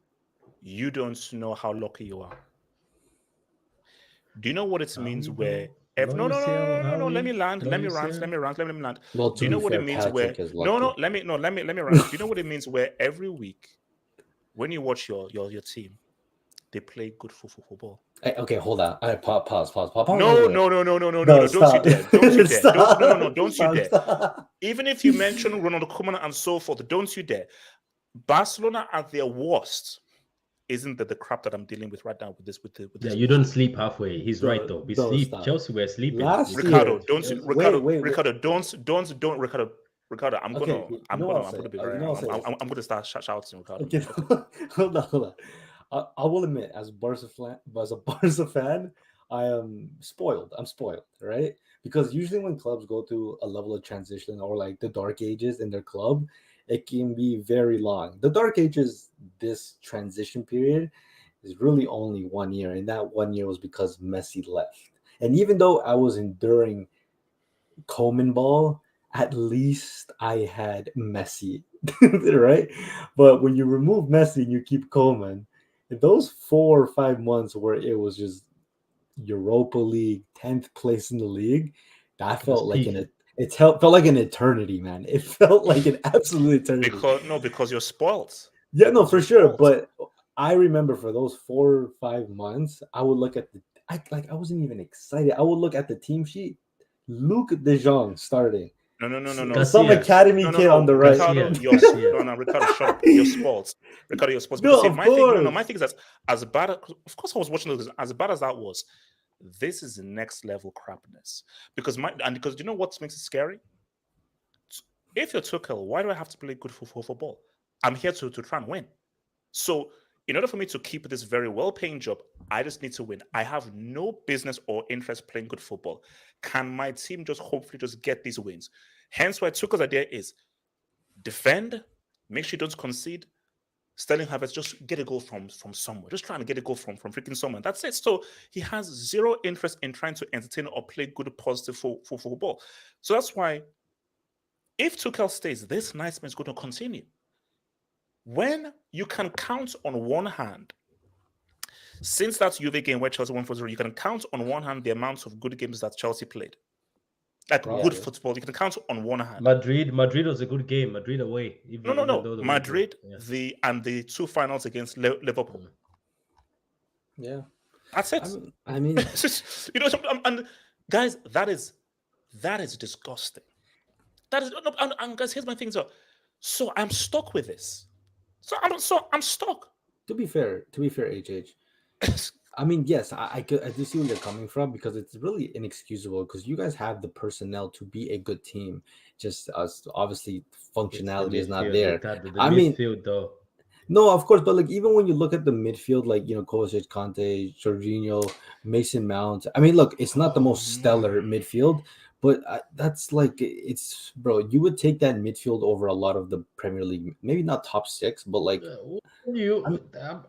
you don't know how lucky you are. Do you know what it Are means we where though? if No no no no UCL, no no no are no let me we? land, No let me rant, UCL. let me land. Well, Do to you know be what fair, it means where Patrick is no lucky. let me rant. Do you know what it means where every week when you watch your team, they play good football. Hey, okay, hold on. I pause. No, Wait. no. Don't you Stop. dare. Don't you dare. Don't no. Stop. Don't you dare. Stop. Even if you mention Ronald Koeman and so forth, don't you dare. Barcelona at their worst isn't the crap that I'm dealing with right now with this Yeah, this you don't bullshit. sleep halfway. He's right though. We No, sleep. stop. Chelsea were sleeping. Last Ricardo, year, wait. Ricardo, don't, Ricardo, Okay, you know what I'll I'm say. gonna be You very, know I'll say this. I'm gonna start shouting, Ricardo. Okay, Okay. hold on. I will admit, as a Barca fan, I am spoiled. I'm spoiled, right? Because usually when clubs go through a level of transition or like the dark ages in their club, it can be very long. The dark ages, this transition period, is really only 1 year, and that 1 year was because Messi left. And even though I was enduring Coleman ball, at least I had Messi, right? But when you remove Messi and you keep Coleman, those 4 or 5 months where it was just Europa League, 10th place in the league, that It was felt like peak. felt like an eternity, man. It felt like an absolute eternity. Because you're spoiled. Yeah, no, Because for you're sure. spoiled. But I remember for those 4 or 5 months, I would look at I wasn't even excited. I would look at the team sheet. Luke De Jong starting. No. Some Garcia. academy kid on the right. Ricardo, Garcia. no, Ricardo, shut up. You're spoiled. Ricardo, you're spoiled. Because No, see, of my thing, no, course. my thing is that as bad of course I was watching those as bad as that was, this is the next level crapness. Because you know what makes it scary? If you're Tuchel, why do I have to play good football? I'm here to try and win. So, in order for me to keep this very well paying job, I just need to win. I have no business or interest playing good football. Can my team just hopefully just get these wins? Hence, why Tuchel's idea is defend, make sure you don't concede. Sterling Havertz just get a goal from somewhere. Just trying to get a goal from freaking somewhere. That's it. So he has zero interest in trying to entertain or play good, positive football. So that's why if Tuchel stays, this nightmare is going to continue. When you can count on one hand, since that Juve game where Chelsea won 4-0, you can count on one hand the amount of good games that Chelsea played. Like good football, you can count on one hand. Madrid was a good game. Madrid away. Even though the Madrid, the two finals against Liverpool. Yeah, that's it. I mean, and guys, that is disgusting. That is and guys, here's my thing. So I'm stuck with this. I'm stuck. To be fair, HH. I mean, yes, I do see where you're coming from because it's really inexcusable because you guys have the personnel to be a good team. Just obviously functionality is not there. Midfield though. No, of course, but like even when you look at the midfield, like Kovacic, Conte, Jorginho, Mason Mount. I mean, look, it's not the most stellar midfield, But that's like it's bro. You would take that midfield over a lot of the Premier League. Maybe not top 6, but like You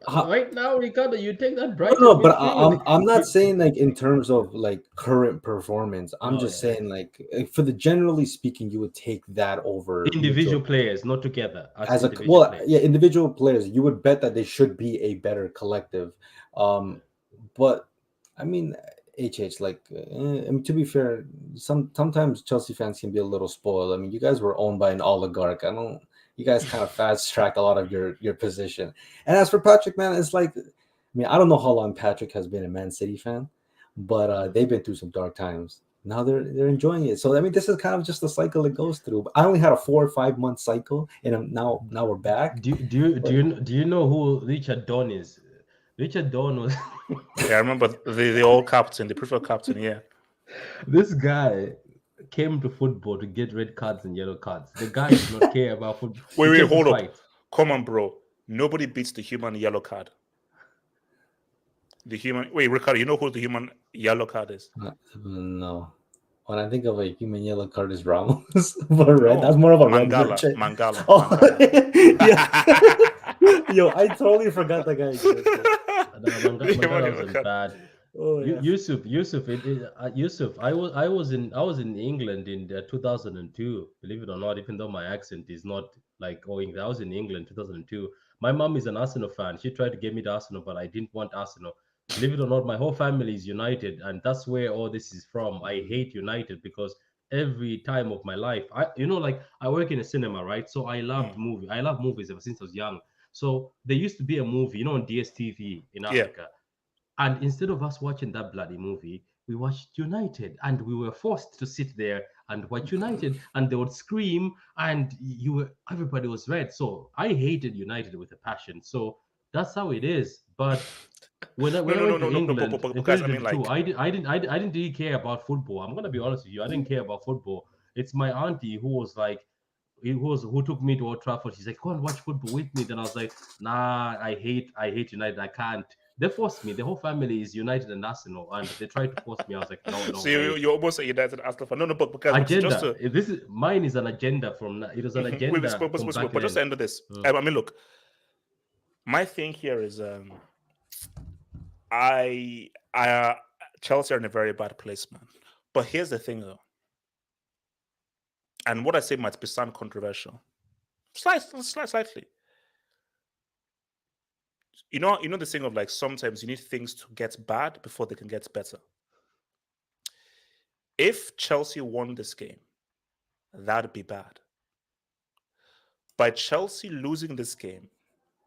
how, right now, Ricardo, you take that no, Brighton no. But midfield. I'm not saying like in terms of like current performance. I'm Oh just yeah, saying like for the generally speaking, you would take that over midfield individual players, not together as as a individual yeah, players. individual players. You would bet that they should be a better collective. But I mean, like I mean, to be fair, sometimes Chelsea fans can be a little spoiled. I mean, you guys were owned by an oligarch. I don't. You guys kind of fast tracked a lot of your position. And as for Patrick, man, it's like, I mean, I don't know how long Patrick has been a Man City fan, but they've been through some dark times. Now they're enjoying it. So I mean, this is kind of just a cycle it goes through. But I only had a 4 or 5 month cycle, and now we're back. Do you know who Richard Dawn is? Richard Dawn was Yeah, I remember the old captain, the preferred captain. Yeah. this guy came to football to get red cards and yellow cards. The guy did not care about football. He Wait, came to hold up. fight. Come on, bro. Nobody beats the human yellow card. The human. Wait, Ricardo, you know who the human yellow card is? No. When I think of a human yellow card is Ramos, but red, that's more of a red Mangala. merchant. Mangala. Oh, Mangala. yeah. Yo, I totally forgot the guy existed. Mangala wasn't bad. Oh, yeah. Yusuf, Yusuf. I was in England in 2002. Believe it or not, even though my accent is not like English, I was in England 2002. My mom is an Arsenal fan. She tried to get me to Arsenal, but I didn't want Arsenal. Believe it or not, my whole family is United, and that's where all this is from. I hate United because every time of my life, like I work in a cinema, right? So I loved movie. I love movies ever since I was young. So there used to be a movie, on DSTV in Yeah. Africa. And instead of us watching that bloody movie, we watched United, and we were forced to sit there and watch United, and they would scream, and everybody was red. So I hated United with a passion. So that's how it is. But when I went to England in guys, I mean, 2022, like, I didn't really care about football. I'm gonna be honest with you. I didn't care about football. It's my auntie who was like, who took me to Old Trafford. She's like, "Go and watch football with me." Then I was like, "Nah, I hate United. I can't." They forced me. The whole family is United and Arsenal, and they tried to force me. I was like, "No, so you're almost a United Arsenal fan. No, but because agenda. This is mine is an agenda from. It was an agenda from back but just to then. end this, I mean, look, my thing here is, Chelsea are in a very bad place, man. But here's the thing, though, and what I say might sound controversial, slightly. You know the thing of like sometimes you need things to get bad before they can get better. If Chelsea won this game, that'd be bad. By Chelsea losing this game,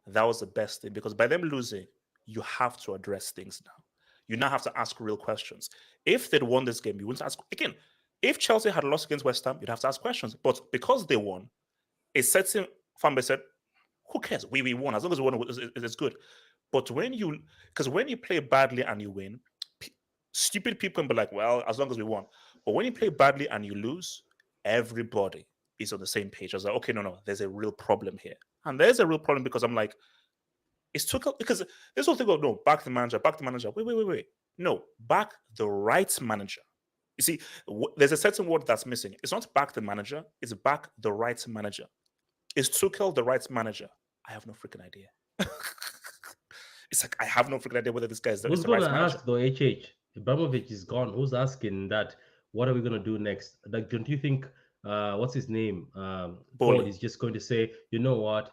that was the best thing, because by them losing, you have to address things now. You now have to ask real questions. If they'd won this game, you wouldn't ask again. If Chelsea had lost against West Ham, you'd have to ask questions. But because they won, a certain fan base said, "Who cares? We won. As long as we won, it's good." But when you play badly and you win, stupid people can be like, "Well, as long as we won." But when you play badly and you lose, everybody is on the same page. I was like, okay, no, there's a real problem here. And there's a real problem because I'm like, it's Tuchel, because this whole thing of, no, back the manager. Wait. No, back the right manager. You see, there's a certain word that's missing. It's not back the manager, it's back the right manager. Is Tuchel the right manager? I have no freaking idea. It's like, I have no freaking idea whether this guy is the right manager. Who's going to ask, though, HH? Ibrahimovic is gone. Who's asking that? What are we going to do next? Like, don't you think, what's his name? Paul is just going to say, you know what?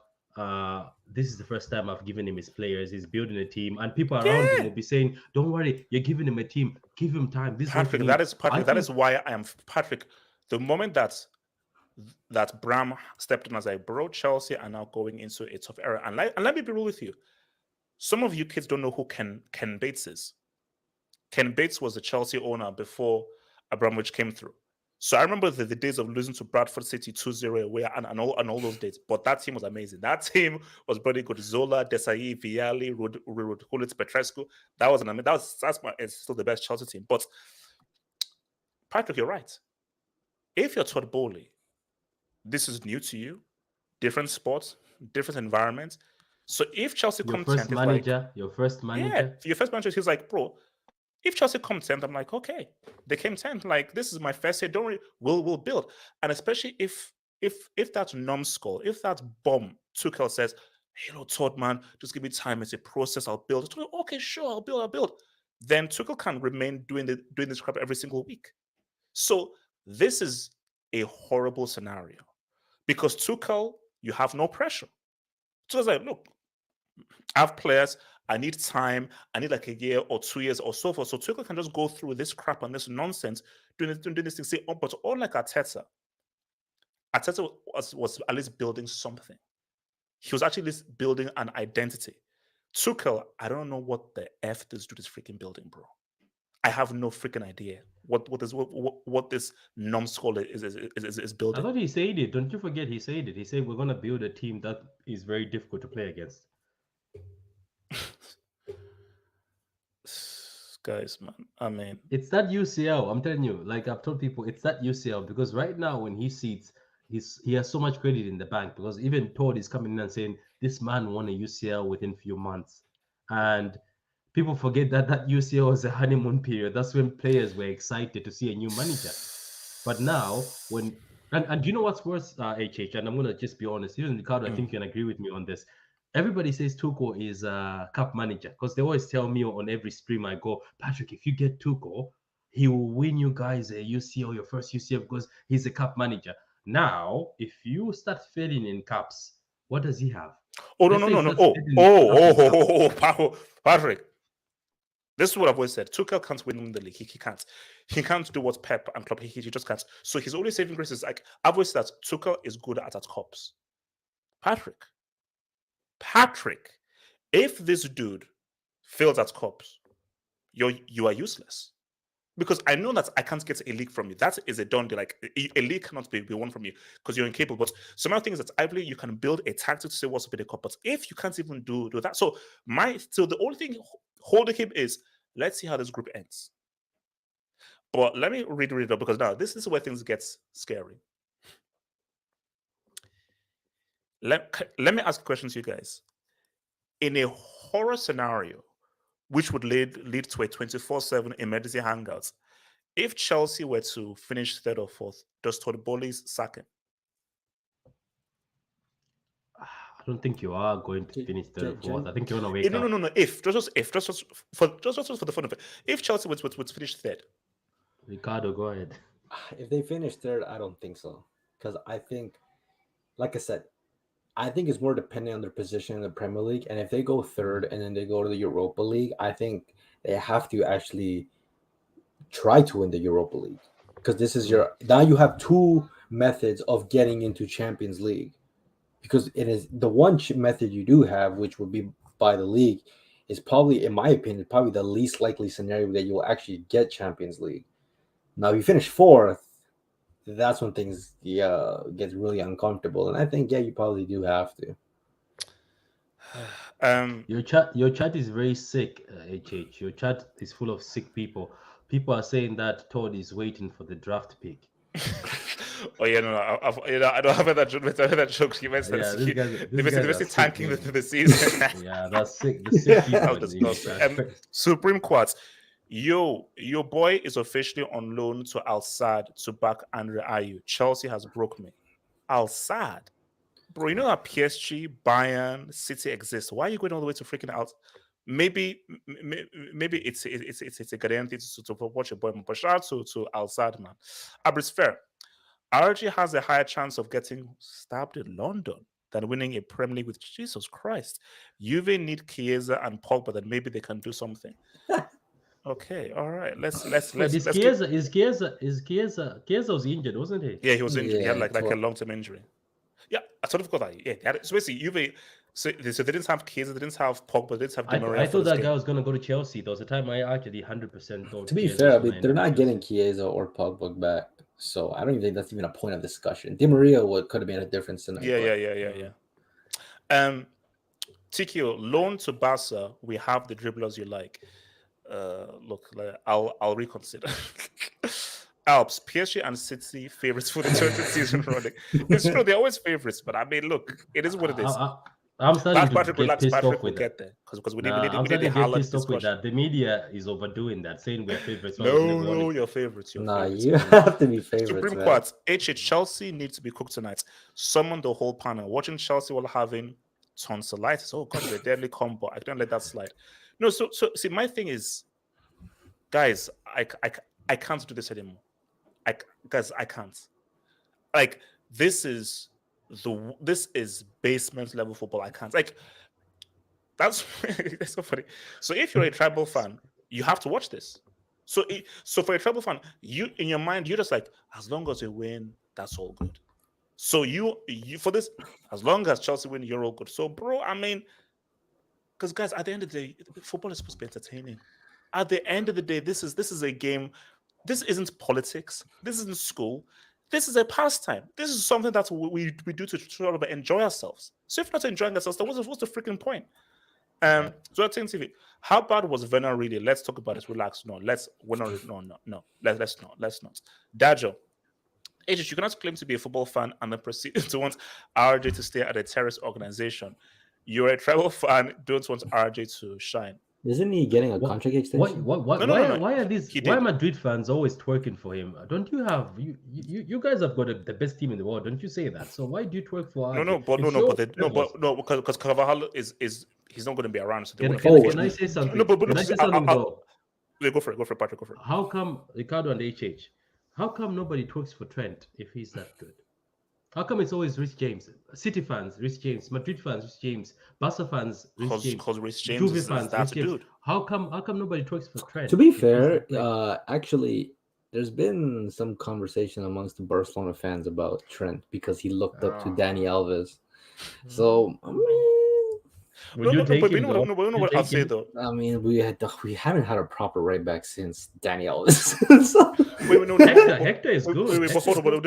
This is the first time I've given him his players. He's building a team, and people around him will be saying, "Don't worry, you're giving him a team. Give him time." This Patrick, that is why I am Patrick. The moment that Bram stepped in, as like, bro, Chelsea are now going into a tough era. And let me be real with you. Some of you kids don't know who Ken Bates is. Ken Bates was the Chelsea owner before Abramovich came through. So I remember the days of losing to Bradford City 2-0 away and all those days. But that team was amazing. That team was very good. Zola, Desailly, Vialli, Hulit, Petrescu. It's still the best Chelsea team. But Patrick, you're right. If you're Todd Boehly, this is new to you, different sports, different environments. So if Chelsea your first manager, he's like, bro, If Chelsea come 10th, I'm like, okay, they came 10th. Like, this is my first year. Don't worry, we'll build. And especially if that numbskull, if that bomb Tuchel says, hey, Todd, man, just give me time. It's a process. I'll build. Okay, sure, I'll build. Then Tuchel can remain doing this crap every single week. So this is a horrible scenario because Tuchel, you have no pressure. So it's like, look, I have players. I need time. I need like a year or 2 years or so forth. So Tuchel can just go through this crap and this nonsense, doing this thing. Say, but unlike Arteta was at least building something. He was actually building an identity. Tuchel, I don't know what the F this dude is freaking building, bro. I have no freaking idea what this numbskull is I building. thought he said it. Don't you forget he said it. He said we're gonna build a team that is very difficult to play against. Guys, man, I mean, It's that UCL. I'm telling you, like I've told people, it's that UCL because right now when he sees, he has so much credit in the bank because even Todd is coming in and saying this man won a UCL within few months, and people forget that that UCL was a honeymoon period. That's when players were excited to see a new manager. But now, when and do you know what's worse, HH? And I'm gonna just be honest. Even Ricardo, I think you can agree with me on this. Everybody says Tuchel is a cup manager because they always tell me on every stream I go, Patrick, if you get Tuchel, he will win you guys a UCL, your first UCL, because he's a cup manager. Now, if you start failing in cups, what does he have? oh Let's say he no. starts failing in cups. Patrick. This is what I've always said. Tuchel can't win the league. He can't. He can't do what Pep and Klopp. He just can't. So his only saving grace is like I've always said that Tuchel is good at cups. Patrick, if this dude fails at cups, you are useless. Because I know that I can't get a league from you. That is a done deal. Like a league cannot be won from you because you're incapable. But some other things that I believe you can build a tactic to say what's a bit of cup. But if you can't even do that, so the only thing holding him is let's see how this group ends. But let me read it up because now this is where things get scary. Let me ask a question to you guys. In a horror scenario, which would lead to a 24/7 emergency hangouts, if Chelsea were to finish third or fourth, does Todd Boehly's sack him? I don't think you are going to finish third or fourth. I think you're gonna wake up. No. If just for the fun of it, if Chelsea would finish third, Ricardo, go ahead. If they finish third, I don't think so. Because I think, like I said, I think it's more dependent on their position in the Premier League. And if they go third and then they go to the Europa League, I think they have to actually try to win the Europa League. Because this is now you have two methods of getting into Champions League. Because it is the one method you do have, which would be by the league, is probably, in my opinion, probably the least likely scenario that you'll actually get Champions League. Now, if you finish fourth, that's when things get really uncomfortable. And I think, you probably do have to. Your chat is very sick, HH. Your chat is full of sick people. People are saying that Todd is waiting for the draft pick. Oh yeah, no, I don't have that joke. I heard that joke. You mentioned basically tanking the season. Yeah, that's sick. The sick people. Supreme Court. Your boy is officially on loan to Al Sadd to back Andre Ayew. Chelsea has broke me. Al Sadd, bro, you know that PSG, Bayern, City exist. Why are you going all the way to freaking out? Maybe it's a Ghanaian thing to watch a boy, but shout out to Al Sadd, man. Abris fair. RG has a higher chance of getting stabbed in London than winning a Premier League with Jesus Christ. Juve need Chiesa and Pogba, then maybe they can do something. Okay, all right. Let's Chiesa was injured, wasn't he? Yeah, he was injured. He had like a long-term injury. Yeah, I sort of forgot that. Yeah, so basically Juve. So they didn't have Chiesa, they didn't have Pogba, they didn't have Di Maria. I thought that guy was gonna go to Chelsea. There was a time I actually 100% thought. To be fair, they're not getting Chiesa or Pogba back, so I don't even think that's even a point of discussion. Di Maria could have been a difference tonight. Yeah. TQ, loan to Barca. We have the dribblers you like. Look, I'll reconsider. Alps, PSG and City favorites for the 20th season running. It's true, they're always favorites, but I mean, look, it is what it is. I'm starting to Patrick, get relax. pissed Patrick off will with get that. there because we Nah, I'm need the starting to get Haaland pissed off with discussion. that. The media is overdoing that, saying we're favorites. No, your favorites. Nah, favorites. you have to be favorites, Supreme man. Court, Chelsea needs to be cooked tonight. Summon the whole panel. Watching Chelsea while having tonsillitis. Oh God, we're a deadly combo. I don't let that slide. No, so see, my thing is, guys, I can't do this anymore. I can't. Like this is basement level football. I can't. Like that's that's so funny. So if you're a tribal fan, you have to watch this. So for a tribal fan, you in your mind, you're just like, as long as we win, that's all good. So you for this, as long as Chelsea win, you're all good. So, bro, I mean, because guys, at the end of the day, football is supposed to be entertaining. At the end of the day, this is a game. This isn't politics. This isn't school. This is a pastime. This is something that we do to try to enjoy ourselves. So if we're not enjoying ourselves, then what's the freaking point? So that's TV. How bad was Werner really? Let's talk about it. Relax. No, we're not. No. Let's not. Dajo, Ages, you cannot claim to be a football fan and then proceed to want RJ to stay at a terrorist organization. You're a tribal fan, don't want RJ to shine. Isn't he getting a contract extension? Why are these? He Why are did. Madrid fans always twerking for him? Don't you have you guys have got the best team in the world? Don't you say that? So why do you twerk for? Because Carvajal is he's not going to be around. So can I say something? No, but can I say something though? Go for it, Patrick. Go for it. How come Ricardo and HH? How come nobody twerks for Trent if he's that good? How come it's always Rich James? City fans, Rich James. Madrid fans, Rich James. Barca fans, Rich James. Because Rich James Juve is fans, that Rich James. dude. How come nobody twerks for Trent? To be fair, actually, there's been some conversation amongst the Barcelona fans about Trent because he looked up to Dani Alves. So, I mean, what I'll say though. I mean, we haven't had a proper right back since Dani Alves. Hector is good.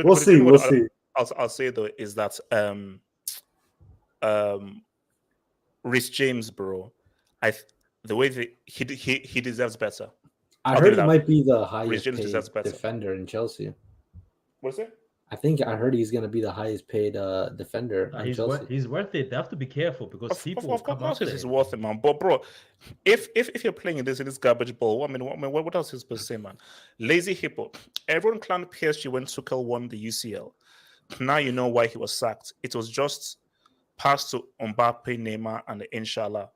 We'll see. I'll say though is that Rich James, bro, the way he deserves better. I heard he might be the highest paid defender in Chelsea. What's it? I heard he's going to be the highest paid defender in Chelsea. He's worth it. They have to be careful because people of course he's worth it, man. But bro, if you're playing in this garbage ball, I mean, what else is supposed to say, man? Lazy hippo. Everyone clowned PSG when Tuchel won the UCL. Now you know why he was sacked. It was just passed to Mbappe, Neymar, and Inshallah.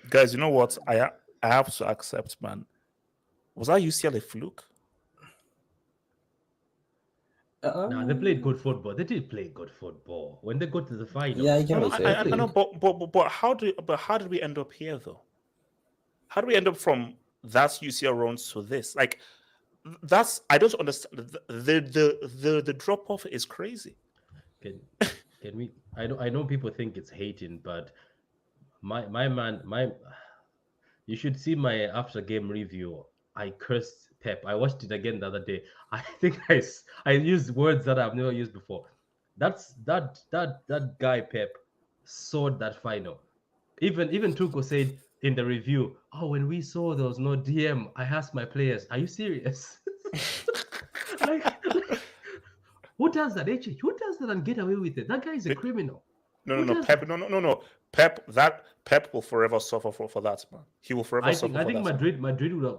Guys, you know what? I have to accept, man. Was that UCL a fluke? No, they played good football. They did play good football when they got to the final. Yeah, you can't say. I know, but how did we end up here though? How do we end up from that UCL run to this? Like, I don't understand. The drop off is crazy. Can we? I know people think it's hating, but my man, you should see my after game review. I cursed Pep. I watched it again the other day. I think I used words that I've never used before. That guy Pep soared that final. Even Tuchel said in the review, "Oh, when we saw there was no DM, I asked my players, are you serious?" like, who does that? HH? Who does that and get away with it? That guy is a criminal. No, Pep. No. Pep will forever suffer for that, man. He will forever suffer. I think Madrid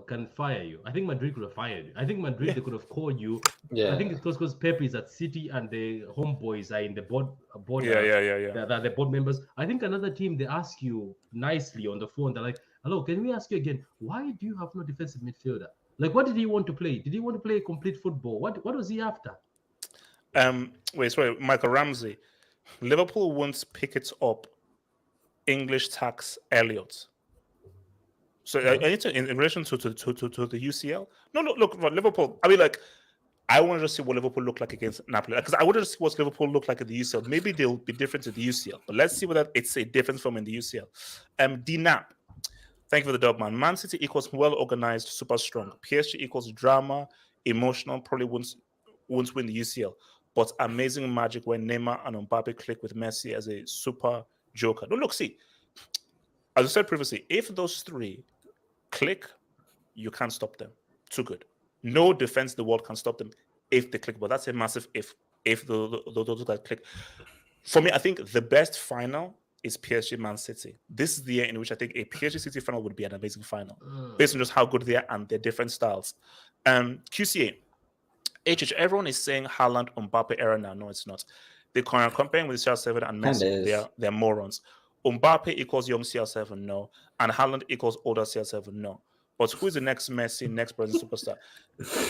can fire you. I think Madrid could have fired you. I think Madrid they could have called you. Yeah. I think it's because Pep is at City and the homeboys are in the board. Yeah. They're the board members. I think another team they ask you nicely on the phone. They're like, "Hello, can we ask you again? Why do you have no defensive midfielder? Like, what did he want to play? Did he want to play complete football? What was he after?" Sorry, Michael Ramsey. Liverpool won't pick it up. English tax Elliott. So in relation to the UCL. No, look, Liverpool. I mean, like, I wanted to see what Liverpool look like against Napoli because I wanted to see what Liverpool look like in the UCL. Maybe they'll be different to the UCL, but let's see whether it's a difference from in the UCL. DNAP. Thank you for the dub, man. Man City equals well organized, super strong. PSG equals drama, emotional. Probably won't win the UCL. But amazing magic when Neymar and Mbappe click with Messi as a super joker. No, look, see, as I said previously, if those three click, you can't stop them. Too good. No defense in the world can stop them if they click. But that's a massive if those guys click. For me, I think the best final is PSG Man City. This is the year in which I think a PSG City final would be an amazing final, based on just how good they are and their different styles. QCA, everyone is saying Haaland, Mbappe era now. No, it's not. They are comparing with CR7 and Messi. They're morons. Mbappe equals young CR7, no. And Haaland equals older CR7, no. But who is the next Messi, next Brazilian superstar?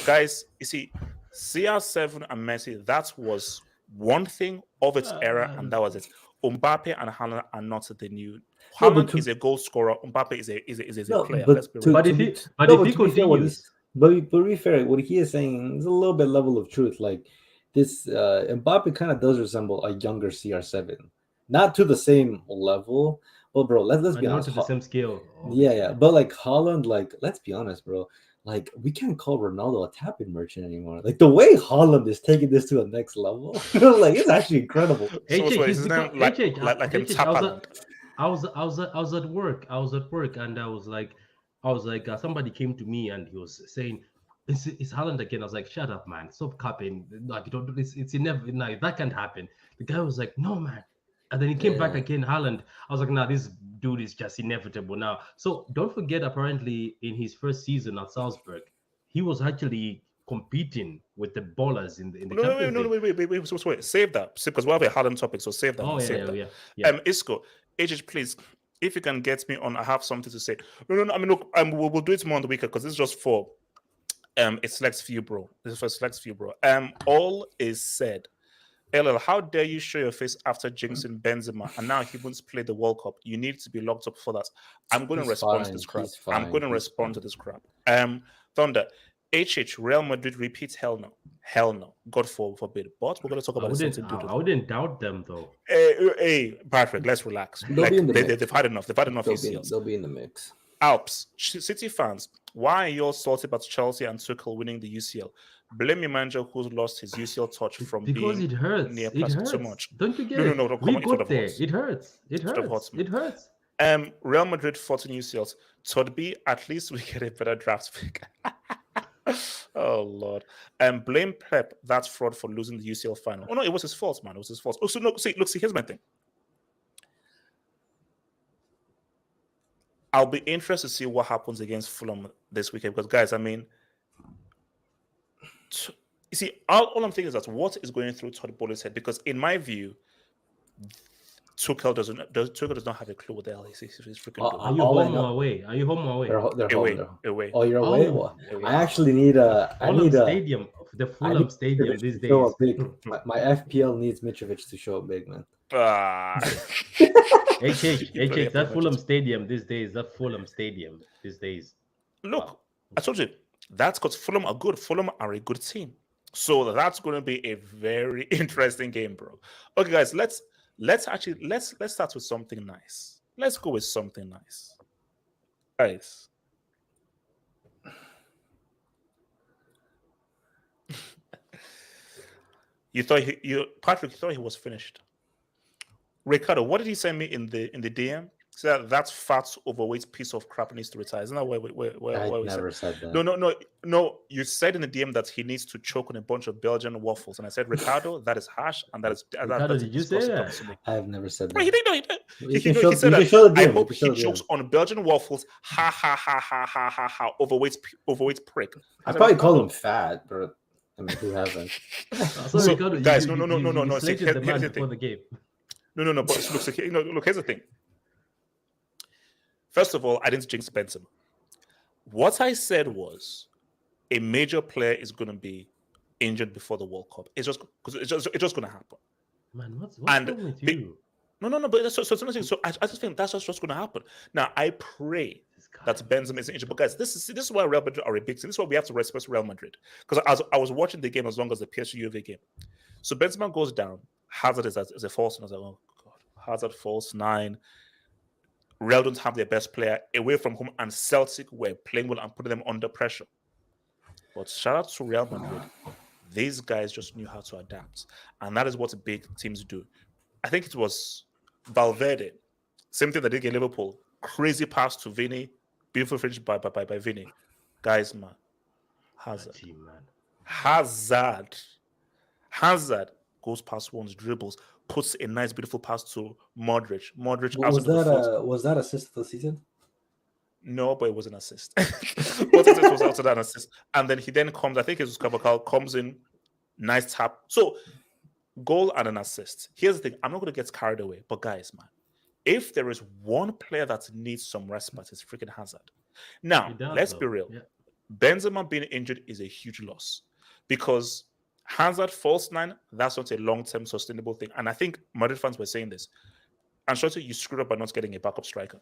Guys, you see, CR7 and Messi, that was one thing of its era, and that was it. Mbappe and Haaland are not the new. Haaland is a goal scorer. Mbappe is a player. But if he continues, but to be fair, what he is saying is a little bit level of truth. Like this, Mbappe kind of does resemble a younger CR7, not to the same level. Well, bro, let's be honest. Not to the same scale. Yeah. But like Haaland, like let's be honest, bro. Like we can't call Ronaldo a tapping merchant anymore. Like the way Haaland is taking this to the next level, like it's actually incredible. I was at work. And I was like, somebody came to me and he was saying, "It's Haaland again." I was like, "Shut up, man! Stop capping. Like you don't do this. It's never. No, that can't happen." The guy was like, "No, man." And then he came back again, Haaland. I was like, "Nah, this dude is just inevitable now." So don't forget, apparently, in his first season at Salzburg, he was actually competing with the ballers in the Champions League. Wait. Save that, because we have a Haaland topic, so save that. Yeah. Isco, please, if you can get me on, I have something to say. No. I mean, look, we'll do it more on the weekend because this is just for it selects few, bro. This is for selects few, bro. All is said. LL, how dare you show your face after jinxing Benzema and now he won't play the World Cup? You need to be locked up for that. I'm going to respond to this crap. I'm going to respond to this crap. Thunder, Real Madrid repeats, hell no. God forbid. But we're going to talk about I wouldn't doubt them though. Hey, Patrick, let's relax. They've had enough. They've had enough UCLs. They'll be in the mix. Alps, City fans, why are you all salty about Chelsea and Tuchel winning the UCL? Blame your manager who's lost his UCL touch from because being it hurts. near It hurts. too much. Don't you get it? No. We got there. It hurts. It hurts. Real Madrid 14 UCLs. Todd B, at least we get a better draft pick. Oh Lord. Blame Pep, that's fraud for losing the UCL final. Oh no, it was his fault, man. It was his fault. Oh, so no, see, here's my thing. I'll be interested to see what happens against Fulham this weekend because, guys, I mean, you see, all I'm thinking is that what is going through Todd Boehly's head? Because in my view, Tuchel does not have a clue what the hell he's freaking doing. Are you home or away? They're away. Oh, you're away. Away. I actually need a stadium. The Fulham stadium these days. My FPL needs Mitrovic to show up big, man. HH, that Fulham stadium these days. Look, wow. I told you that's because Fulham are good. Fulham are a good team, so that's going to be a very interesting game, bro. Okay, guys, let's start with something nice. Let's go with something nice, guys. Patrick, you thought he was finished. Ricardo, what did he send me in the DM? He said that fat, overweight piece of crap needs to retire. Isn't that where I never said that. No. You said in the DM that he needs to choke on a bunch of Belgian waffles, and I said, Ricardo, that is harsh, and that is. Ricardo, did you say that? I have never said that. He didn't. He said that. I hope he chokes on Belgian waffles. Ha ha ha ha ha ha ha. Overweight prick. I probably call him fat, but I mean, who hasn't? So, Ricardo, guys, no. Here's the game. No. But look, here's the thing. First of all, I didn't jinx Benzema. What I said was a major player is going to be injured before the World Cup. It's just going to happen. Man, what's wrong with you? No. But so I just think that's just going to happen. Now, I pray that Benzema is injured. But guys, this is why Real Madrid are a big team. This is why we have to respect Real Madrid. Because I was watching the game as long as the PSG game. So Benzema goes down. Hazard is a false 9. I was like, oh God, Hazard false 9. Real don't have their best player away from home, and Celtic were playing well and putting them under pressure. But shout out to Real Madrid. These guys just knew how to adapt. And that is what big teams do. I think it was Valverde. Same thing that did against Liverpool. Crazy pass to Vini. Beautiful finish by Vini. Guys, man. Hazard goes past one's dribbles, puts a nice, beautiful pass to Modric. Modric Was outside the foot. was that assist of the season? No, but it was an assist. But it was also an assist. And then he then comes, I think it was Cavaccal, comes in, nice tap. So goal and an assist. Here's the thing. I'm not going to get carried away. But guys, man, if there is one player that needs some respite, it's freaking Hazard. Now, let's be real. Yeah. Benzema being injured is a huge loss because Hazard false nine, that's not a long-term sustainable thing. And I think Madrid fans were saying this. And sure, you screwed up by not getting a backup striker.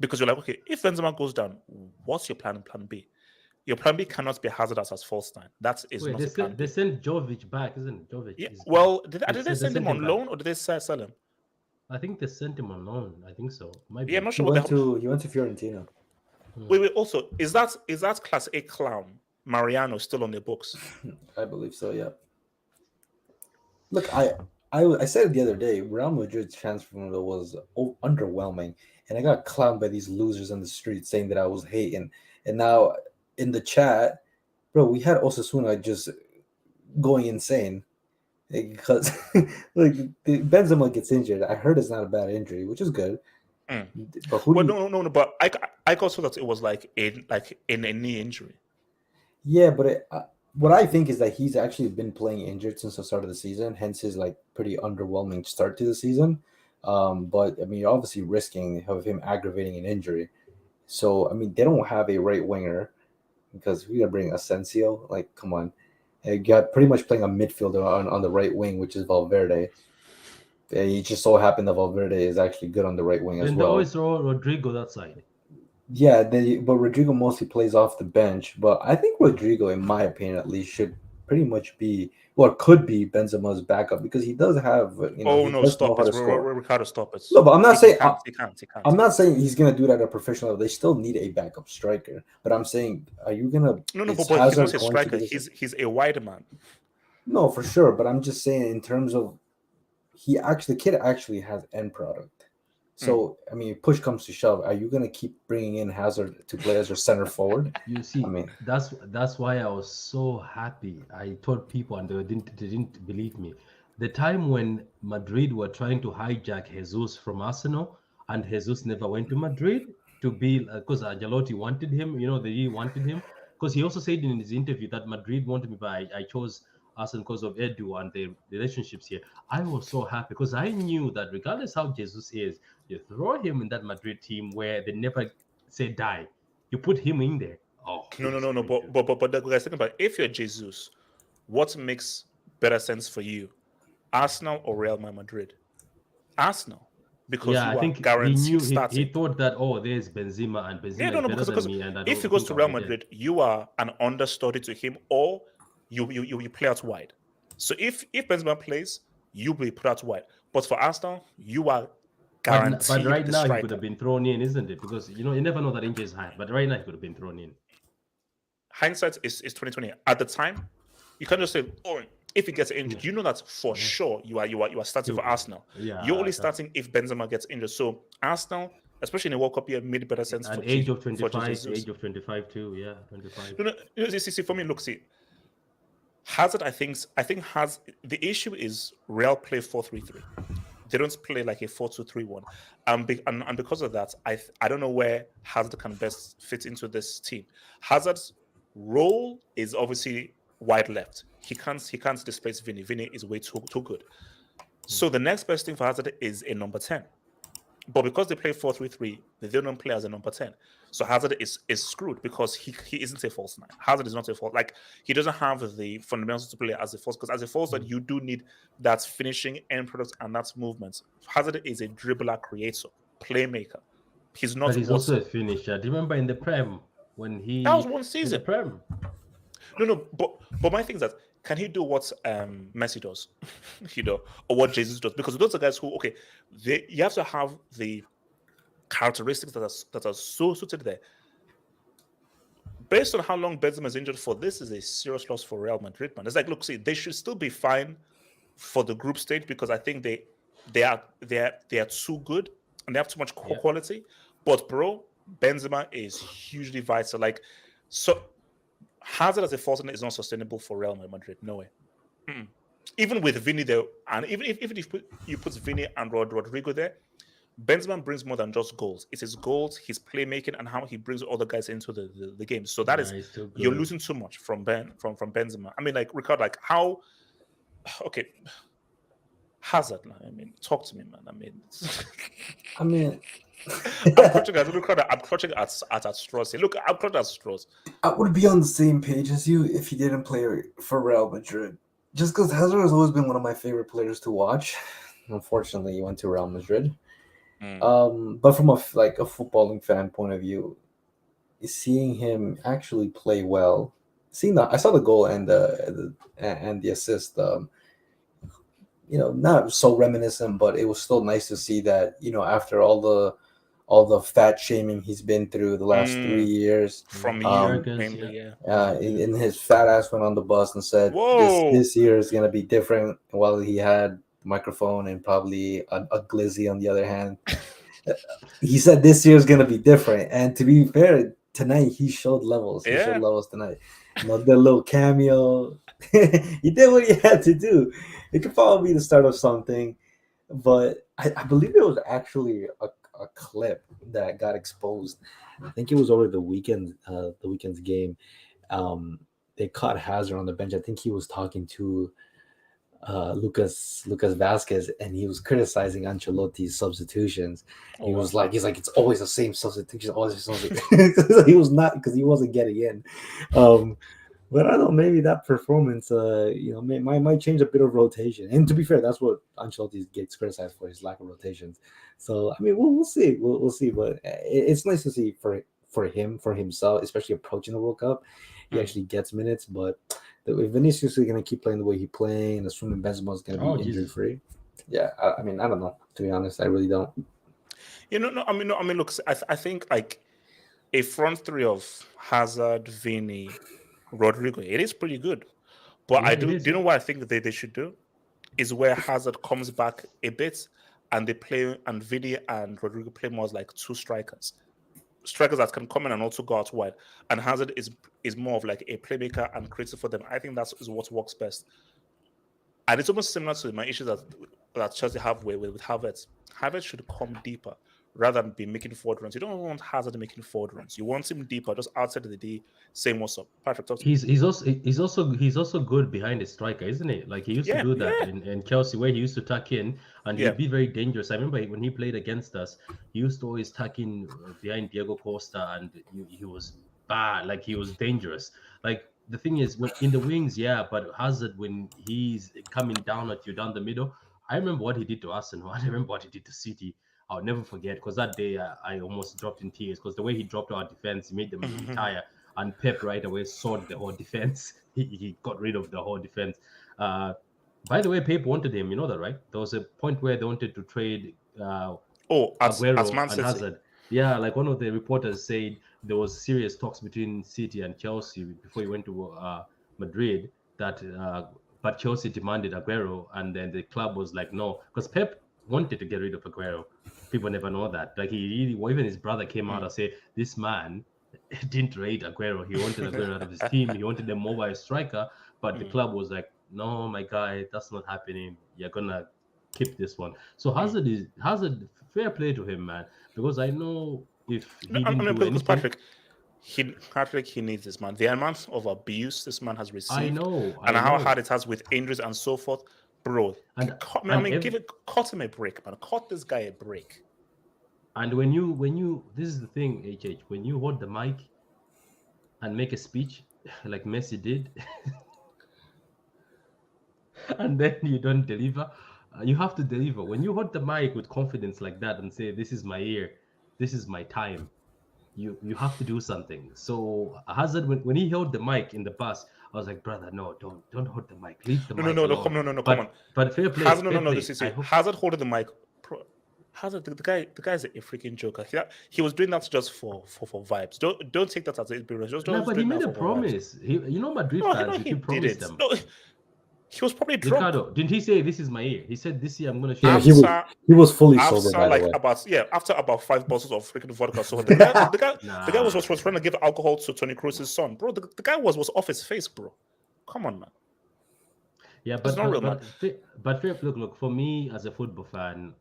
Because you're like, okay, if Benzema goes down, what's your plan B? Your plan B cannot be Hazard as false nine. That is not a plan B. They sent Jovic back, isn't it? Jovic. Yeah. Well, did they send him on back. loan or did they sell him? I think they sent him on loan. I think so. Might Yeah, I'm be. not sure. He went to Fiorentina. Wait. Also, is that Class A clown Mariano still on the books? I believe so. Yeah. Look, I said it the other day. Real Madrid's transfer window was underwhelming, and I got clowned by these losers on the street saying that I was hating. And now in the chat, bro, we had Osasuna just going insane because like Benzema gets injured. I heard it's not a bad injury, which is good. But no. But I also thought it was like in a knee injury. Yeah, but what I think is that he's actually been playing injured since the start of the season, hence his like pretty underwhelming start to the season. But I mean, you're obviously risking of him aggravating an injury. So I mean, they don't have a right winger because we gotta bring Asensio. Like, come on, you got pretty much playing a midfielder on the right wing, which is Valverde. And he just so happened that Valverde is actually good on the right wing as and well. they always throw Rodrigo that side. Yeah, but Rodrigo mostly plays off the bench. But I think Rodrigo, in my opinion at least, should pretty much be, or could be, Benzema's backup because he does have. Stop it, Ricardo, stop it. No, but I'm not saying he can't. I'm not saying he's gonna do that at a professional level. They still need a backup striker. But I'm saying, are you gonna? No, but he's not a striker. He's a wide man. No, for sure. But I'm just saying in terms of the kid actually has end product. So I mean, if push comes to shove, are you gonna keep bringing in Hazard to play as your center forward? You see, I mean, that's why I was so happy. I told people, and they didn't believe me. The time when Madrid were trying to hijack Jesus from Arsenal, and Jesus never went to Madrid to be because Ancelotti wanted him. They wanted him because he also said in his interview that Madrid wanted me, but I chose Arsenal because of Edu and the relationships here. I was so happy because I knew that regardless how Jesus is, you throw him in that Madrid team where they never say die. You put him in there. Oh no. But the guys, think about it. If you're Jesus, what makes better sense for you, Arsenal or Real Madrid? Arsenal, because I think guaranteed he thought that there's Benzema and Benzema is better than me. And if he goes to Real Madrid, you are an understudy to him, or you play out wide. So if Benzema plays, you will be put out wide. But for Arsenal, you are guaranteed. But right now striker. he could have been thrown in, isn't it? Because you never know that injury is high. But right now he could have been thrown in. Hindsight is 2020. At the time, you can't just say, if he gets injured, you know that for sure you are starting for Arsenal. Yeah, you're only starting if Benzema gets injured. So Arsenal, especially in a World Cup year, made better sense At for age of 25, age of 25 too. Yeah, 25. See, for me, look, Hazard, I think has the issue is Real play 4-3-3. They don't play like a 4-2-3-1, and because of that, I don't know where Hazard can best fit into this team. Hazard's role is obviously wide left. He can't displace Vinny. Vinny is way too good. So the next best thing for Hazard is a number 10. But because they play 4-3-3, they don't play as a number 10. So Hazard is screwed because he isn't a false nine. Hazard is not a false. Like, he doesn't have the fundamentals to play as a false, because as a false nine, you do need that finishing end product and that movement. Hazard is a dribbler, creator, playmaker. He's not. But he's also a finisher. Do you remember in the Prem when he? That was one season. In the Prem. No. But my thing is that, can he do what Messi does, or what Jesus does? Because those are guys who, you have to have the characteristics that are so suited there. Based on how long Benzema is injured for, this is a serious loss for Real Madrid, man. It's like, look, see, they should still be fine for the group stage because I think they are too good and they have too much quality. But bro, Benzema is hugely vital. Like, so Hazard as a false nine is not sustainable for Real Madrid. No way. even with Vinny there, and even if you put Vinny and Rodrigo there, Benzema brings more than just goals. It's his goals, his playmaking, and how he brings other guys into the game. So that is He's too you're good. losing too much from Benzema. I mean, like Ricardo, like how okay. Hazard, I mean, talk to me, man. I mean, I'm clutching at straws here. Look, I'm clutching at straws. I would be on the same page as you if he didn't play for Real Madrid. Just because Hazard has always been one of my favorite players to watch. unfortunately, he went to Real Madrid. Mm. But from a footballing fan point of view, seeing him actually play well, I saw the goal and the assist. Not so reminiscent, but it was still nice to see that, after all the fat shaming he's been through the last 3 years From Um, you, mainly, yeah. and his fat ass went on the bus and said, Whoa. this year is going to be different, while he had the microphone and probably a glizzy on the other hand. He said this year is going to be different, and to be fair, tonight he showed levels. He showed levels tonight. The little cameo. He did what he had to do. It could probably be the start of something, but I believe there was actually a clip that got exposed. I think it was over the weekend's game. They caught Hazard on the bench. I think he was talking to Lucas Vasquez, and he was criticizing Ancelotti's substitutions. He's like, it's always the same substitution, always the same substitution. He was not, because he wasn't getting in. But I don't know, maybe that performance, might change a bit of rotation. And to be fair, that's what Ancelotti gets criticized for, his lack of rotations. So I mean, we'll see, we'll see. But it's nice to see for himself, especially approaching the World Cup, he actually gets minutes. But if Vinicius is going to keep playing the way he's playing, and assuming Benzema is going to be injury free, I mean, I don't know. To be honest, I really don't. Look, I think like a front three of Hazard, Vini, Rodrigo, it is pretty good. But do you know what I think they should do? Is where Hazard comes back a bit and they play, and Vini and Rodrigo play more as like two strikers that can come in and also go out wide. And Hazard is more of like a playmaker and creative for them. I think that is what works best. And it's almost similar to my issues that Chelsea have with Havertz. Havertz should come deeper rather than be making forward runs. You don't want Hazard making forward runs. You want him deeper, just outside of the D, saying what's up. Patrick, talk to me. He's also good behind the striker, isn't he? Like he used to do that in Chelsea, where he used to tuck in and he'd be very dangerous. I remember when he played against us, he used to always tuck in behind Diego Costa, and he was bad. Like he was dangerous. Like the thing is, when in the wings, but Hazard, when he's coming down at you down the middle, I remember what he did to Arsenal. I remember what he did to City. I'll never forget, because that day I almost dropped in tears, because the way he dropped our defense, he made them retire, and Pep right away sorted the whole defense. He got rid of the whole defense. By the way, Pep wanted him, you know that, right? There was a point where they wanted to trade Aguero and Hazard. Yeah, like one of the reporters said there was serious talks between City and Chelsea before he went to Madrid, but Chelsea demanded Aguero, and then the club was like, no, because Pep wanted to get rid of Aguero. People never know that. Like even his brother came out and said, this man didn't rate Aguero. He wanted Aguero out of his team. He wanted a mobile striker, but the club was like, no, my guy, that's not happening. You're gonna keep this one. So Hazard, fair play to him, man, because I know if he didn't do anything. Patrick, he needs this, man. The amount of abuse this man has received, I know, and how hard it has with injuries and so forth, bro. Cut him a break, man. Cut this guy a break. And when you, this is the thing, HH, when you hold the mic and make a speech like Messi did, and then you don't deliver, you have to deliver. When you hold the mic with confidence like that and say, this is my year, this is my time, you have to do something. So Hazard, when he held the mic in the bus, I was like, brother, no, don't hold the mic. Leave the mic alone. Come on. But fair play. Hazard holding the mic. Hazard, the guy's a freaking joker. He was doing that just for vibes. Don't take that as a experience. But he made a promise. Madrid fans, he promised them. No, he was probably drunk. Ricardo, didn't he say this is my year? He said this year I'm gonna show. Yeah, he was fully sober, by the way. After about 5 bottles of freaking vodka. So the guy was trying to give alcohol to Tony Kroos's son, bro. The guy was off his face, bro. Come on, man. Yeah, It's not real, man. look, for me as a football fan,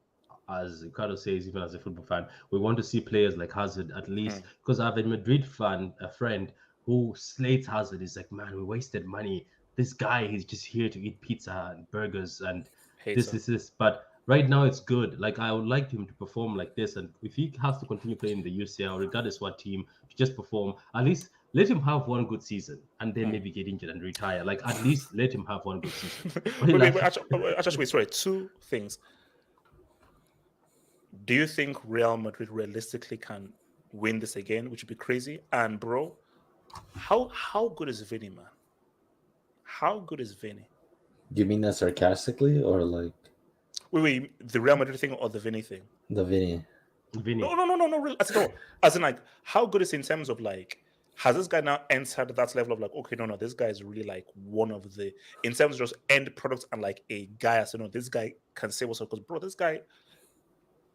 as Ricardo says, even as a football fan, we want to see players like Hazard at least. Because I have a Madrid fan, a friend who slates Hazard. He's like, man, we wasted money. This guy, he's just here to eat pizza and burgers and Hater. this. But right now it's good. Like I would like him to perform like this, and if he has to continue playing the UCL, regardless what team, to just perform. At least let him have one good season, and then maybe get injured and retire. Like at least let him have one good season. Wait, sorry. Two things. Do you think Real Madrid realistically can win this again, which would be crazy? And bro, how good is Vinny, man? How good is Vinny? Do you mean that sarcastically or like Wait, the Real Madrid thing or the Vinny thing? the Vinny? No. As in, like, how good is he in terms of like, has this guy now entered that level of like, okay, no, this guy is really like one of the, in terms of just end products and like a guy, as you know, this guy can say what's up. Because bro, this guy,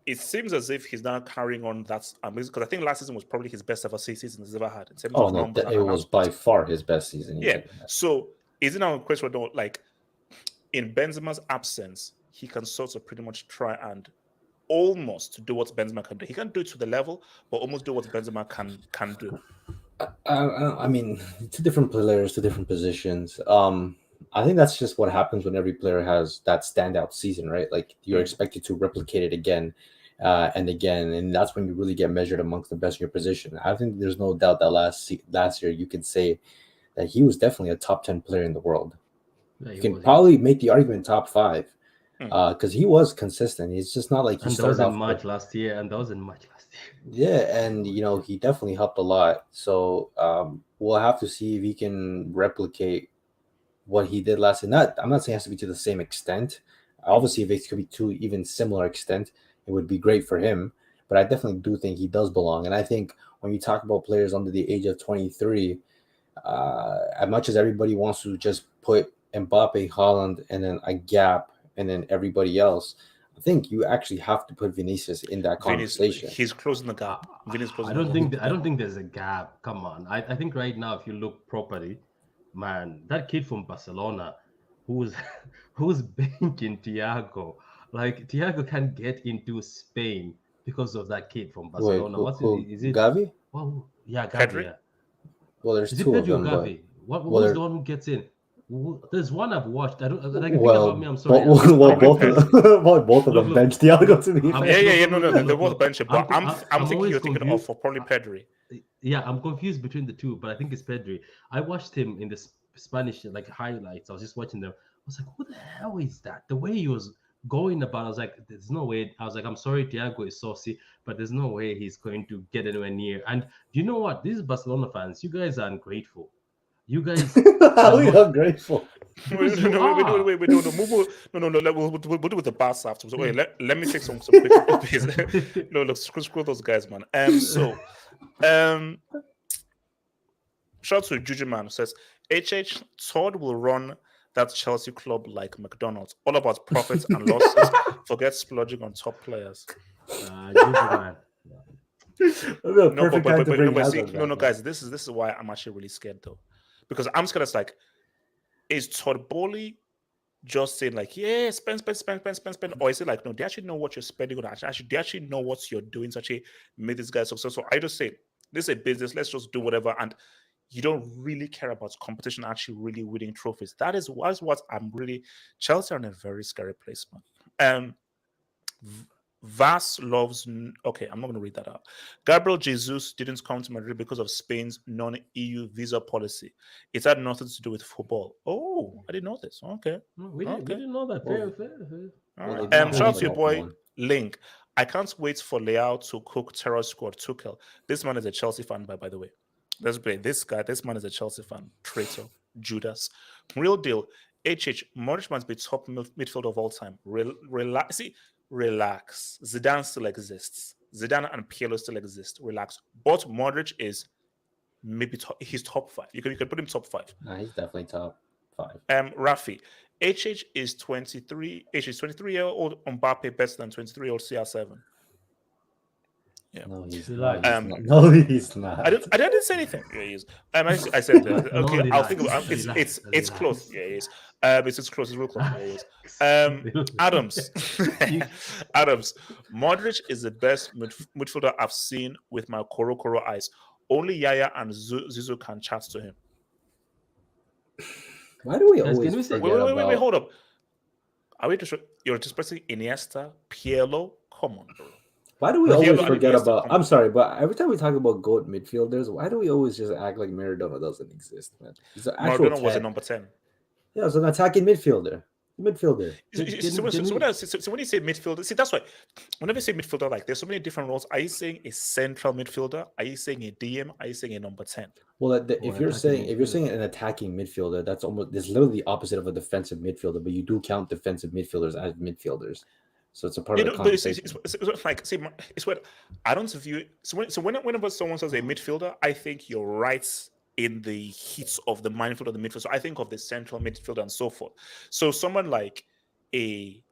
it seems as if he's now carrying on that amazing. Because I think last season was probably his best ever season he's ever had in terms of numbers. It was by far his best season. Yeah. So is it now a question where like in Benzema's absence, he can sort of pretty much try and almost do what Benzema can do. He can't do it to the level, but almost do what Benzema can do. I mean, two different players, two different positions. I think that's just what happens when every player has that standout season, right? Like you're expected to replicate it again and again, and that's when you really get measured amongst the best in your position. I think there's no doubt that last year you could say that he was definitely a top 10 player in the world. Yeah, you can probably make the argument top 5 because he was consistent. It's just not like he started off much last year, and that wasn't much last year. Yeah, and he definitely helped a lot. So we'll have to see if he can replicate what he did last year. I'm not saying it has to be to the same extent. Obviously, if it could be to even similar extent, it would be great for him. But I definitely do think he does belong. And I think when you talk about players under the age of 23, as much as everybody wants to just put Mbappe, Haaland, and then a gap, and then everybody else, I think you actually have to put Vinicius in that conversation. He's closing the gap. I don't think there's a gap. Come on. I think right now, if you look properly, man, that kid from Barcelona who's benching Thiago, like Thiago can't get into Spain because of that kid from Barcelona. Is it Gavi? Well, yeah, Gavi. Yeah. Well, there's two of them. Gavi? Who's the one who gets in? There's one I've watched. I can think about me. I'm sorry. Both of them bench Thiago to me. No, they're both bench. But I'm thinking you're thinking of for probably Pedri. Yeah, I'm confused between the two, but I think it's Pedri. I watched him in the Spanish like highlights. I was just watching them. I was like, who the hell is that? The way he was going about, I was like, there's no way. I was like, I'm sorry, Thiago is saucy, but there's no way he's going to get anywhere near. And you know what? These Barcelona fans, you guys are ungrateful. You guys we are grateful. We'll do with the Barca afterwards. Wait, let me take some quick copies. No, look, screw those guys, man. Shout out to Juju Man who says HH Todd will run that Chelsea club like McDonald's, all about profits and losses. Forget splurging on top players. Juju Man. Guys, this is why I'm actually really scared though. Because I'm scared it's like, is Todd Boehly just saying like, yeah, spend, or is it like, no, they actually know what you're spending on? They actually know what you're doing to actually make this guy successful. I just say, this is a business, let's just do whatever, and you don't really care about competition actually really winning trophies. That's what I'm really. Chelsea are in a very scary place, man. Vas loves. Okay, I'm not going to read that out. Gabriel Jesus didn't come to Madrid because of Spain's non-EU visa policy. It had nothing to do with football. Oh, I didn't know this. Okay, we didn't know that. Fair. All right. Shout out to your boy Link. I can't wait for Leao to cook terror squad Tuchel. This man is a Chelsea fan, by the way. Let's play this guy. This man is a Chelsea fan. Traitor, Judas. Real deal. Modric must be top midfield of all time. Relax. Zidane still exists. Zidane and Pirlo still exist. Relax. But Modric is maybe he's top 5. You can put him top 5. Nah, he's definitely top 5. Rafi. HH is 23. HH is 23-year-old Mbappe better than 23-year-old CR7. Yeah. No, he's not. No, he's not. I didn't say anything. Yeah, he is. I said, okay, I'll think about it. It's close. Yeah, he is. It's close. It's real close always. Adams. Adams. Modric is the best midfielder I've seen with my Koro eyes. Only Yaya and Zizou can chat to him. Why do we Guys, always can we say- forget Wait, hold up. Are we just you're just pressing Iniesta, Pirlo? Come on, bro. Why do we But always Pirlo and forget Iniesta, about? come I'm on. sorry, but every time we talk about GOAT midfielders, why do we always just act like Maradona doesn't exist, man? He's an actual Maradona was a 10. number 10. Yeah, it's an attacking midfielder. Midfielder. So when you say midfielder, see, that's why whenever you say midfielder, like there's so many different roles. Are you saying a central midfielder? Are you saying a DM? Are you saying a number 10? Well, if you're attacking saying an attacking midfielder, that's literally the opposite of a defensive midfielder. But you do count defensive midfielders as midfielders, so it's a part of the conversation. It's like, see, it's what I don't view. Whenever someone says a midfielder, I think you're right in the heat of the mindfield of the midfield. So I think of the central midfielder and so forth. So someone like a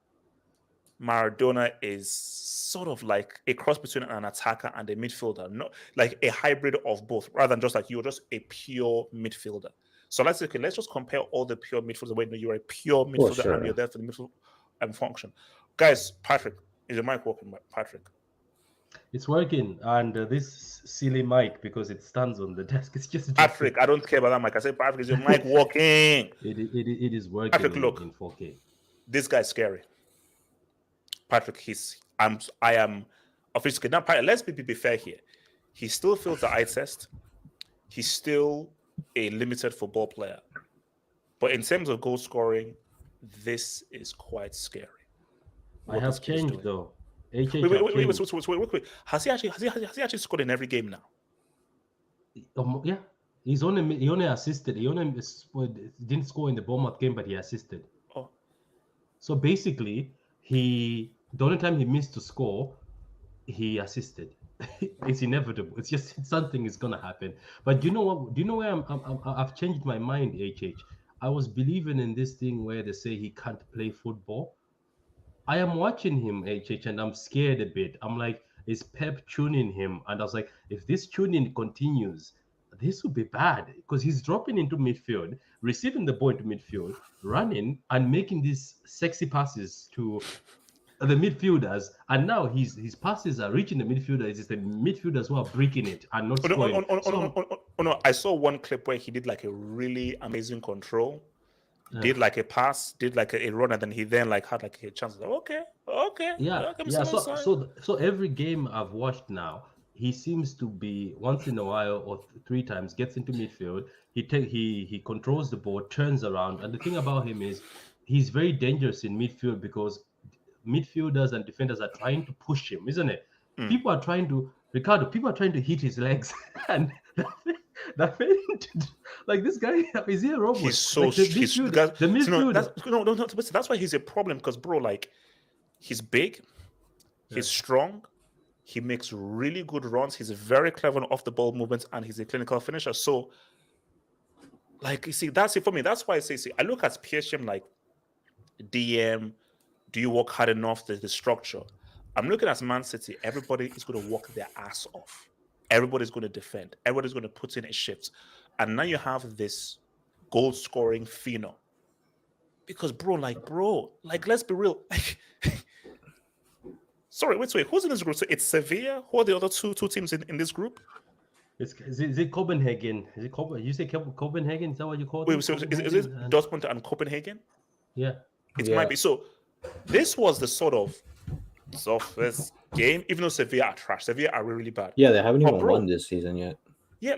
Maradona is sort of like a cross between an attacker and a midfielder, not like a hybrid of both, rather than just like you're just a pure midfielder. So let's just compare all the pure midfielders. Wait, no, you're a pure midfielder and you're there for the midfield function. Guys, Patrick, is your mic working, Patrick? It's working, and this silly mic, because it stands on the desk, it's just Patrick. I don't care about that mic. I said, Patrick, is your mic working? It is working. Patrick, look, in 4K. This guy's scary. Patrick, I am officially now. Let's be fair here. He still fails the eye test. He's still a limited football player, but in terms of goal scoring, this is quite scary. I have changed though. Wait. Has he actually scored in every game now? Yeah, he only assisted. He only didn't score in the Bournemouth game, but he assisted. Oh, so basically, the only time he missed to score, he assisted. It's inevitable. It's just something is gonna happen. But you know what? Do you know where I've changed my mind, HH? I was believing in this thing where they say he can't play football. I am watching him, HH, and I'm scared a bit. I'm like, is Pep tuning him? And I was like, if this tuning continues, this will be bad because he's dropping into midfield, receiving the ball into midfield, running and making these sexy passes to the midfielders, and now his passes are reaching the midfielders. It's the midfielders who are breaking it and not scoring. No! I saw one clip where he did like a really amazing control, did like a pass, did like a run, and then he had like a chance. Okay. So every game I've watched now, he seems to be once in a while or 3 times gets into midfield. He controls the ball, turns around, and the thing about him is he's very dangerous in midfield because midfielders and defenders are trying to push him, isn't it? People are trying to hit his legs, and like this guy is he a robot? He's so like the midfielder. That's why he's a problem because, bro, like he's big, he's strong, he makes really good runs, he's very clever on off the ball movements, and he's a clinical finisher. So, like you see, that's it for me. That's why I say, I look at PSG like DM. Do you work hard enough? The structure. I'm looking at Man City. Everybody is going to work their ass off. Everybody's going to defend. Everybody's going to put in a shift. And now you have this goal scoring phenom. Because bro, let's be real. Sorry, wait. Who's in this group? So it's Sevilla. Who are the other two teams in this group? Is it Copenhagen? Is it Copenhagen? You say Copenhagen? Is that what you call it? Wait, so is it Dortmund and Copenhagen? Yeah. It might be. So this was the sort of first game, even though Sevilla are trash. Sevilla are really bad. Yeah, they haven't even won this season yet. Yeah,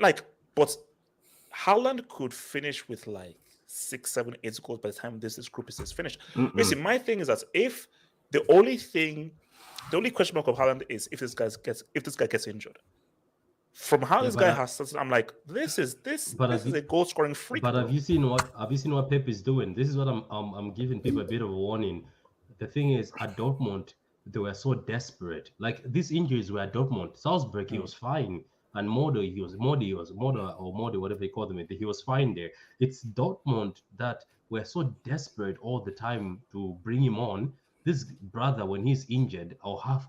but Haaland could finish with 6, 7, 8 goals by the time this group is finished. Basically, my thing is that if the only question mark of Haaland is if this guy gets injured. From how this guy has started, I'm like, this is a goal scoring freak. But have you seen what Pep is doing? This is what I'm giving people a bit of a warning. The thing is, at Dortmund, they were so desperate. Like these injuries were at Dortmund. Salzburg, he was fine. And Modi, whatever they call them, he was fine there. It's Dortmund that were so desperate all the time to bring him on. This brother, when he's injured or half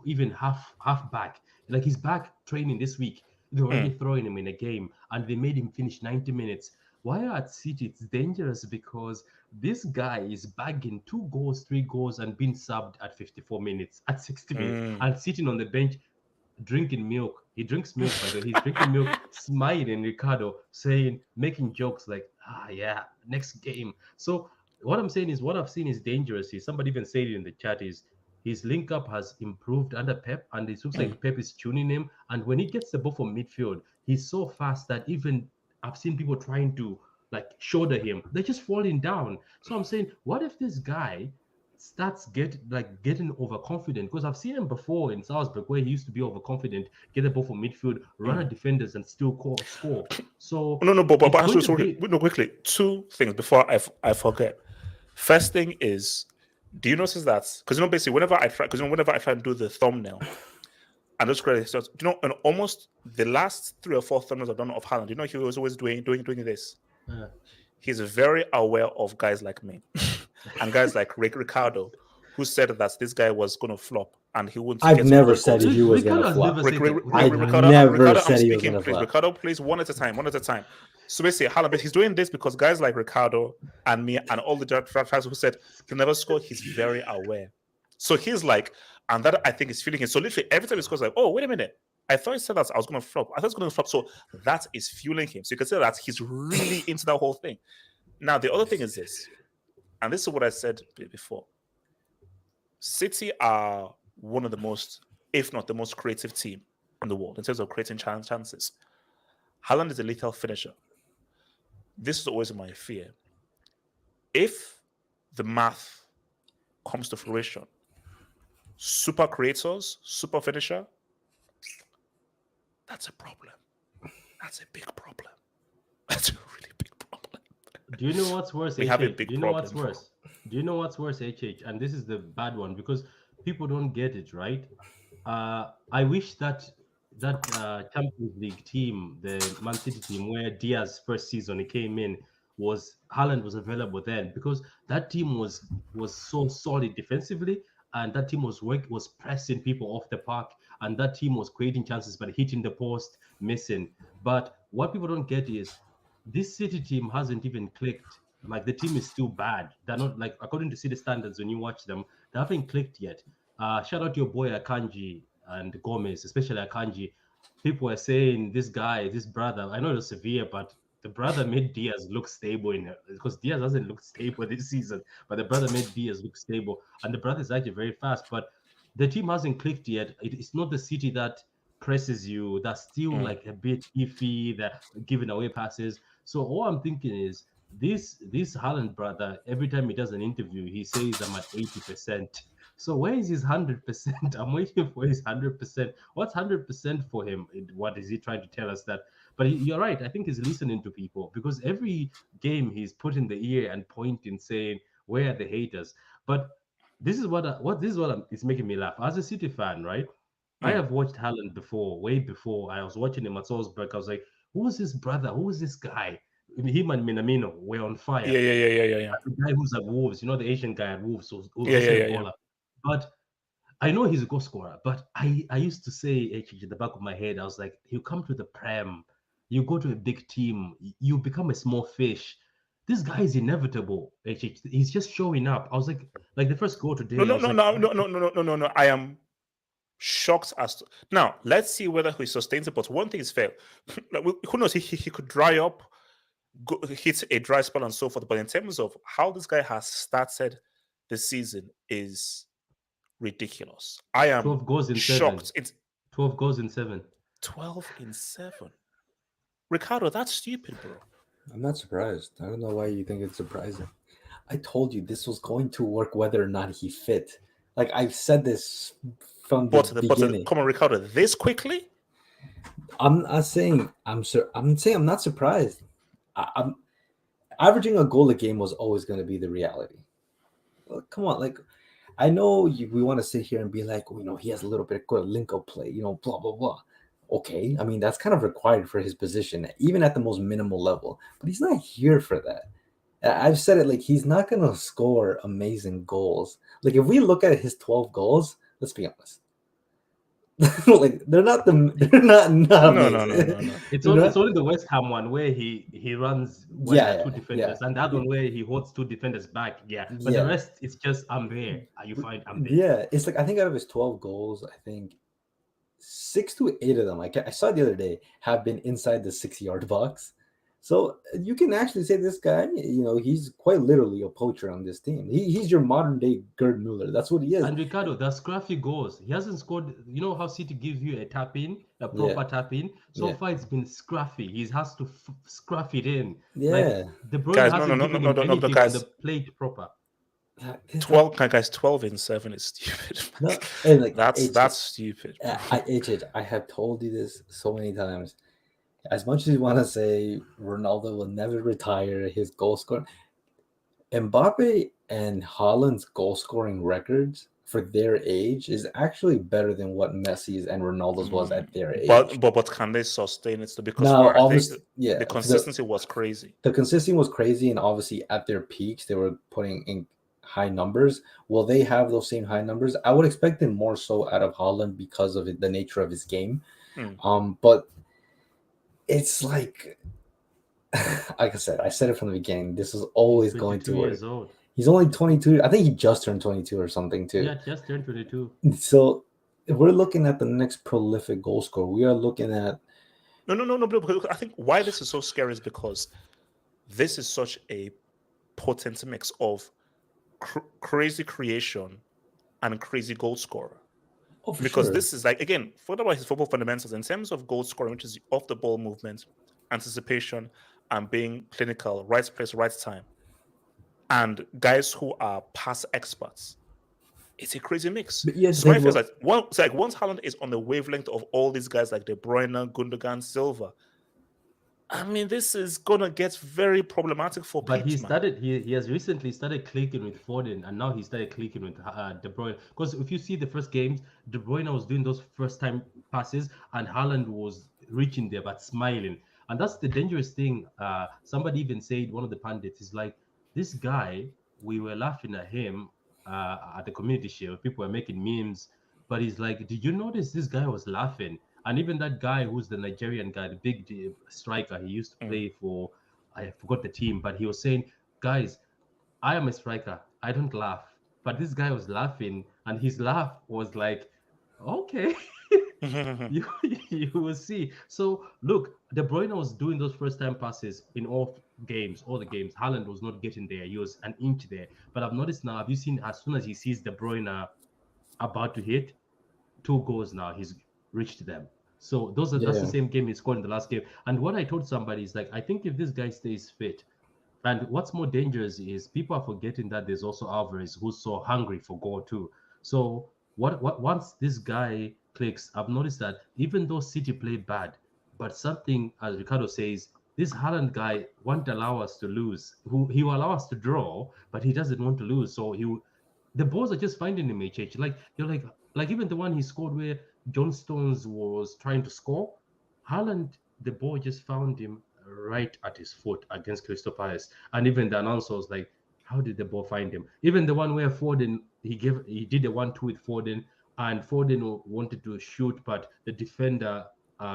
back, like he's back training this week, they're already throwing him in a game, and they made him finish 90 minutes. Why at City it's dangerous because This guy is bagging 2 goals, 3 goals, and being subbed at 54 minutes, at 60 minutes, and sitting on the bench drinking milk. He drinks milk, by the way. He's drinking milk, smiling, Ricardo, saying, making jokes like, yeah, next game. So what I'm saying is, what I've seen is dangerous. Somebody even said it in the chat, is his link up has improved under Pep, and it looks like Pep is tuning him. And when he gets the ball from midfield, he's so fast that even I've seen people trying to like shoulder him, they're just falling down. So I'm saying, what if this guy starts getting overconfident? Because I've seen him before in Salzburg where he used to be overconfident, get the ball from midfield, run at defenders, and still score. So but it's going to sorry, be- no, quickly. 2 things before I forget. First thing is, do you notice that? Because basically, whenever I try to do the thumbnail, and those credits, in almost the last 3 or 4 thumbnails I've done of Haaland, he was always doing this. He's very aware of guys like me and guys like Ricardo, who said that this guy was going to flop and he wouldn't. I've never said he was going to flop. I've never said he was going to flop. Ricardo, please, one at a time. So basically, Haaland, he's doing this because guys like Ricardo and me and all the drivers who said he'll never score, he's very aware. So he's like, and that I think is feeling it. So literally every time he scores, like, oh, wait a minute. I thought he said that I was going to flop. I thought he was going to flop. So that is fueling him. So you can say that he's really into that whole thing. Now, the other thing is this, and this is what I said before. City are one of the most, if not the most creative team in the world in terms of creating chances. Haaland is a lethal finisher. This is always my fear. If the math comes to fruition, super creators, super finisher, that's a problem. That's a big problem. That's a really big problem. Do you know what's worse? We have a big Do you know what's problem, worse? Do you know what's worse, HH? And this is the bad one because people don't get it, right? I wish that Champions League team, the Man City team, where Diaz first season he came in, Haaland was available then, because that team was so solid defensively, and that team was pressing people off the park, and that team was creating chances but hitting the post, missing. But what people don't get is this City team hasn't even clicked. Like, the team is still bad. They're not, like, according to City standards, when you watch them, they haven't clicked yet. Shout out to your boy Akanji and Gomez, especially Akanji. People were saying this brother, I know it was Sevilla, but the brother made Diaz look stable because Diaz hasn't looked stable this season, but the brother made Diaz look stable, and the brother is actually very fast. But the team hasn't clicked yet. It's not the City that presses you. That's still like a bit iffy. They're giving away passes. So all I'm thinking is this Haaland brother, every time he does an interview, he says I'm at 80%. So where is his 100%? I'm waiting for his 100%. What's 100% for him? What is he trying to tell us that? But you're right. I think he's listening to people, because every game he's putting the ear and pointing, saying, "Where are the haters?" But this is it's making me laugh. As a City fan, right? I have watched Haaland before, way before. I was watching him at Salzburg. I was like, "Who is this brother? Who is this guy?" I mean, him and Minamino were on fire. Yeah. The guy who's at Wolves, the Asian guy at Wolves, who's also Yeah. a baller. But I know he's a goal scorer, but I used to say, in the back of my head, I was like, you come to the Prem, you go to a big team, you become a small fish. This guy is inevitable. He's just showing up. I was like the first goal today. No. I am shocked as to now. Let's see whether he sustains it. But one thing is fair. Who knows? He could dry up, hit a dry spell, and so forth. But in terms of how this guy has started the season is ridiculous. I am 12 goals in shocked. 7. It's 12 goals in 7. 12 in 7. Ricardo, that's stupid, bro. I'm not surprised. I don't know why you think it's surprising. I told you this was going to work whether or not he fit. Like, I've said this from the beginning. Come on, Ricardo, this quickly? I'm not saying I'm saying I'm not surprised. I'm averaging a goal a game was always going to be the reality. Well, come on, like, I know we want to sit here and be like, he has a little bit of good link-up play, blah, blah, blah. Okay, I mean, that's kind of required for his position, even at the most minimal level. But he's not here for that. I've said it, like, he's not going to score amazing goals. Like, if we look at his 12 goals, let's be honest. Like they're not not No, amazing. no. It's You only, know? it's only the West Ham one where he runs when Yeah, there are two yeah, defenders, and the other one where he holds two defenders back. Yeah, but the yeah, rest it's just I'm there. You find I'm there. yeah. It's like I think out of his 12 goals, I think 6 to 8 of them, I saw the other day, have been inside the 6 yard box. So you can actually say this guy, he's quite literally a poacher on this team. He's your modern day Gerd Muller. That's what he is. And Ricardo, the scruffy goals. He hasn't scored. You know how City gives you a tap in, a proper Yeah, tap in. So yeah, far, it's been scruffy. He has to scruff it in. Like yeah. De Bruyne Guys, no, hasn't given no, him no, anything on the guys. plate proper. 12 in 7 is stupid. No, and like That's stupid. I have told you this so many times. As much as you want to say Ronaldo will never retire his goal scoring, Mbappe and Haaland's goal scoring records for their age is actually better than what Messi's and Ronaldo's was at their age. But can they sustain it? So because Now, I think obviously, yeah, the consistency was crazy. the consistency was crazy, and obviously at their peaks they were putting in high numbers. Will they have those same high numbers? I would expect them more so out of Haaland because of the nature of his game. But it's like I said it from the beginning. This is always going to work. Years old. He's only 22. I think he just turned 22 or something too. Yeah, just turned 22. So if we're looking at the next prolific goal scorer, we are looking at No. Because I think why this is so scary is because this is such a potent mix of crazy creation and crazy goal scorer. Because sure. this is like, again, forget about his football fundamentals in terms of goal scoring, which is off the ball movement, anticipation, and being clinical, right place, right time, and guys who are pass experts. It's a crazy mix. But yes, So my feels like once Haaland is on the wavelength of all these guys like De Bruyne, Gundogan, Silva, I mean, this is gonna get very problematic for But Pete, he has recently started clicking with Foden, and now he started clicking with De Bruyne. Because if you see the first games, De Bruyne was doing those first time passes, and Haaland was reaching there but smiling. And that's the dangerous thing. Somebody even said, one of the pundits is like, this guy, we were laughing at him at the community shield. People were making memes, but he's like, did you notice this guy was laughing? And even that guy who's the Nigerian guy, the big striker, he used to play for, I forgot the team, but he was saying, guys, I am a striker. I don't laugh. But this guy was laughing, and his laugh was like, okay, you will see. So look, De Bruyne was doing those first time passes in all the games. Haaland was not getting there. He was an inch there. But I've noticed now, have you seen as soon as he sees De Bruyne about to hit, 2 goals now, he's reached them. So that's the same game he scored in the last game. And what I told somebody is like, I think if this guy stays fit, and what's more dangerous is people are forgetting that there's also Alvarez who's so hungry for goal too. So what once this guy clicks, I've noticed that even though City played bad, but something, as Ricardo says, this Haaland guy won't allow us to lose. He will allow us to draw, but he doesn't want to lose. So the balls are just finding him, HH. Like you're like even the one he scored where John Stones was trying to score, Haaland, the ball just found him right at his foot against Crystal Palace. And even the announcer was like, how did the ball find him? Even the one where Foden, he did a 1-2 with Foden, and Foden wanted to shoot, but the defender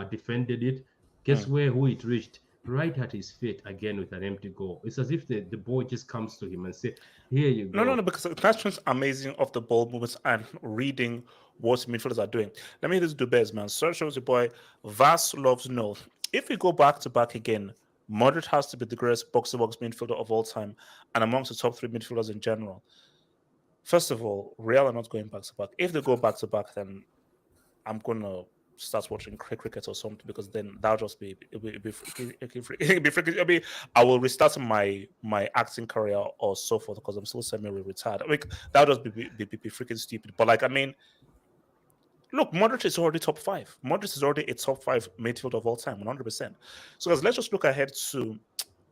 defended it. Guess who it reached? Right at his feet again with an empty goal. It's as if the ball just comes to him and say, here you go. No, because that's amazing of the ball movements and reading what midfielders are doing. Let me just do best, man. Search shows your boy. Vas loves no. If we go back to back again, Modric has to be the greatest box-to-box midfielder of all time and amongst the top 3 midfielders in general. First of all, Real are not going back to back. If they go back to back, then I'm gonna start watching cricket or something, because then that'll just be freaking. I will restart my acting career or so forth, because I'm still semi-retired. Like, that'll just be freaking stupid. But like, I mean, look, Modric is already top 5. Modric is already a top 5 midfielder of all time, 100%. So guys, let's just look ahead to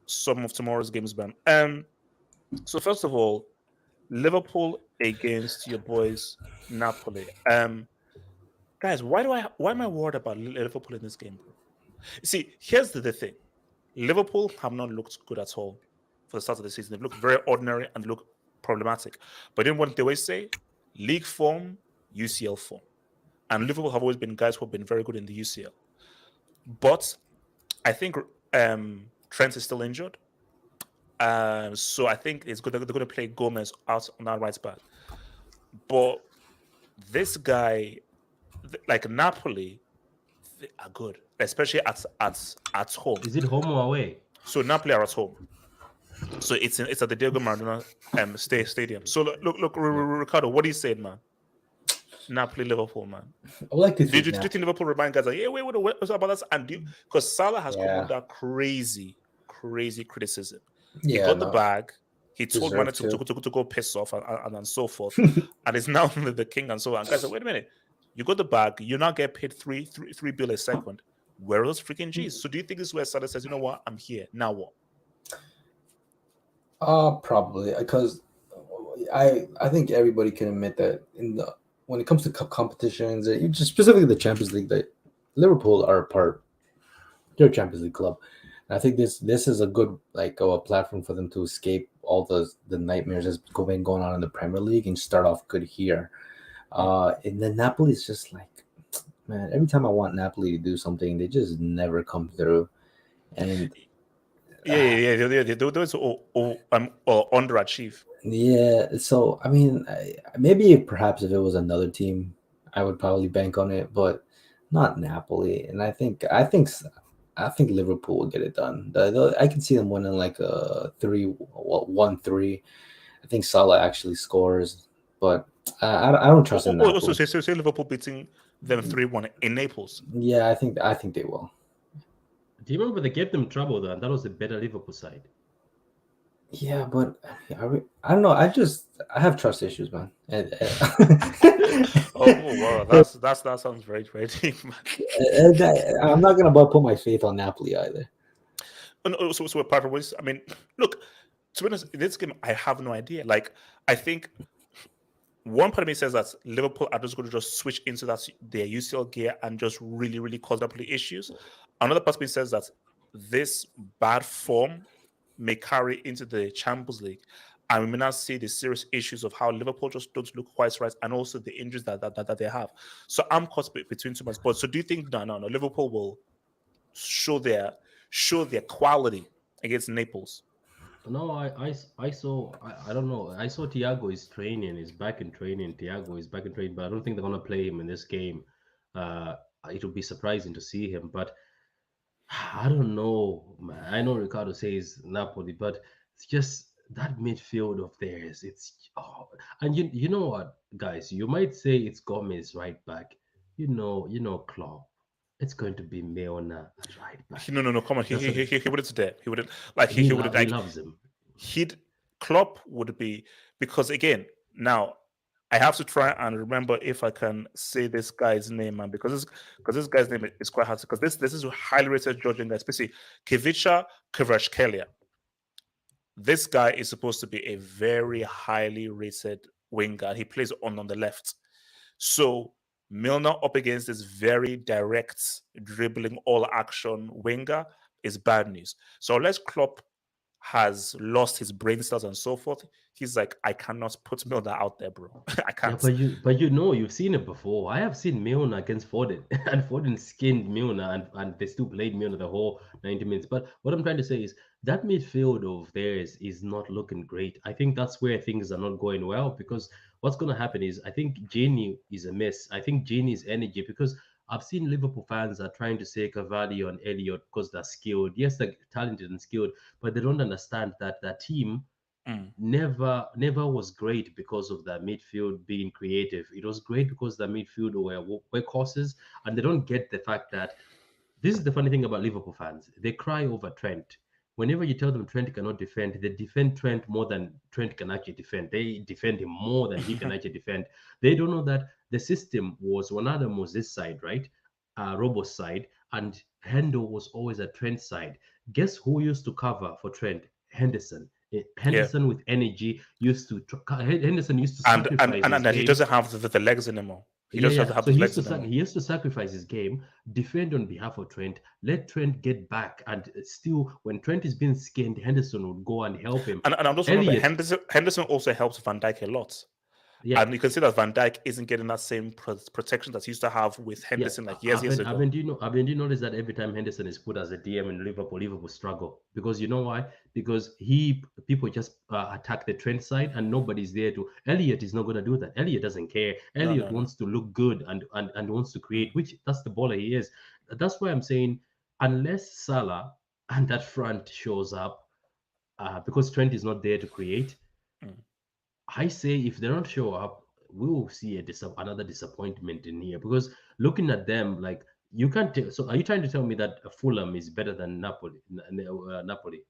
some of tomorrow's games, man. So first of all, Liverpool against your boys Napoli. Guys, why am I worried about Liverpool in this game, bro? You see, here's the thing. Liverpool have not looked good at all for the start of the season. They've looked very ordinary and look problematic. But then what they always say, league form, UCL form. and Liverpool have always been guys who have been very good in the UCL. But I think Trent is still injured. So I think they're going to play Gomez out on that right back. But this guy, like Napoli, they are good, especially at home. Is it home or away? So Napoli are at home. So it's at the Diego Maradona stadium. So look, Ricardo, what do you say, man? Napoli, Liverpool, man. I would like to Do you think think Liverpool remind guys like, yeah, wait, what's about us? And because Salah has come Yeah. under crazy criticism. Yeah, He got the no. bag. He told Mane Deserved to go piss off and so forth, and is now the king and so on. Guys, wait a minute, you got the bag. You now get paid $3 billion a second. Where are those freaking G's? So do you think this is where Salah says, you know what, I'm here now? What? Probably because I think everybody can admit that when it comes to cup competitions, just specifically the Champions League, that Liverpool are they're a Champions League club. And I think this is a good a platform for them to escape all the nightmares that's been going on in the Premier League and start off good here. And then Napoli is just like, man, every time I want Napoli to do something, they just never come through. And yeah. Those underachieve. yeah, so I mean, maybe perhaps if it was another team, I would probably bank on it, but not Napoli. And I think Liverpool will get it done. I can see them winning like a 1-3. I think Salah actually scores, but I don't trust in Napoli. So say Liverpool beating them 3-1 in Naples. Yeah, I think they will. Do you remember they gave them trouble though, and that was the better Liverpool side? Yeah, but I don't know. I have trust issues, man. Wow, that sounds very, very deep. I'm not gonna put my faith on Napoli either. So apart from this, I mean, look, to be honest, in this game, I have no idea. Like, I think one part of me says that Liverpool are just going to just switch into their UCL gear and just really, really cause Napoli issues. Another part of me says that this bad form may carry into the Champions League, and we may not see the serious issues of how Liverpool just don't look quite right, and also the injuries that they have. So I'm caught between two spots. So do you think no, Liverpool will show their quality against Naples? No, I saw I don't know. I saw Thiago is training. He's back in training. Thiago is back in training, but I don't think they're gonna play him in this game. It would be surprising to see him, but I don't know, man. I know Ricardo says Napoli, but it's just that midfield of theirs. And you know what, guys? You might say it's Gomez right back. You know, Klopp. It's going to be Milner at right back. No. Come on, he wouldn't dare. He wouldn't like he wouldn't like. He loves him. Klopp would be, because again, now I have to try and remember if I can say this guy's name, man, because this guy's name is quite hard. Because this is a highly rated judging guy, especially Kivica Kvaratskhelia. This guy is supposed to be a very highly rated winger. He plays on the left. So Milner up against this very direct, dribbling, all action winger is bad news. So unless Klopp has lost his brain cells and so forth, he's like, I cannot put Milner out there, bro. I can't. Yeah, but you've seen it before. I have seen Milner against Foden, and Foden skinned Milner, and they still played Milner the whole 90 minutes. But what I'm trying to say is that midfield of theirs is not looking great. I think that's where things are not going well, because what's going to happen is I think Gini is a miss. I think Gini's energy, because I've seen Liverpool fans are trying to say Cavalli and Elliott because they're skilled. Yes, they're talented and skilled, but they don't understand that that team never was great because of their midfield being creative. It was great because their midfield were workhorses, and they don't get the fact that this is the funny thing about Liverpool fans. They cry over Trent. Whenever you tell them Trent cannot defend, they defend Trent more than Trent can actually defend. They defend him more than he can actually defend. They don't know that the system was Wijnaldum was this side, right? Robo's side, and Hendo was always at Trent's side. Guess who used to cover for Trent? Henderson. Henderson with energy Henderson used to sacrifice and he doesn't have the legs anymore. He doesn't have the legs anymore. He used to sacrifice his game, defend on behalf of Trent, let Trent get back, and still when Trent is being skinned, Henderson would go and help him. And I'm just remember Henderson also helps Van Dijk a lot. Yeah. And you can see that Van Dijk isn't getting that same protection that he used to have with Henderson years ago. Do you notice that every time Henderson is put as a DM in Liverpool struggle? Because you know why? Because people just attack the Trent side and nobody's there to. Elliot is not going to do that. Elliot doesn't care. Elliot wants to look good and wants to create, which that's the baller he is. That's why I'm saying, unless Salah and that front shows up, because Trent is not there to create, I say if they don't show up, we will see another disappointment in here. Because looking at them, like you can't tell. So, are you trying to tell me that Fulham is better than Napoli? Napoli.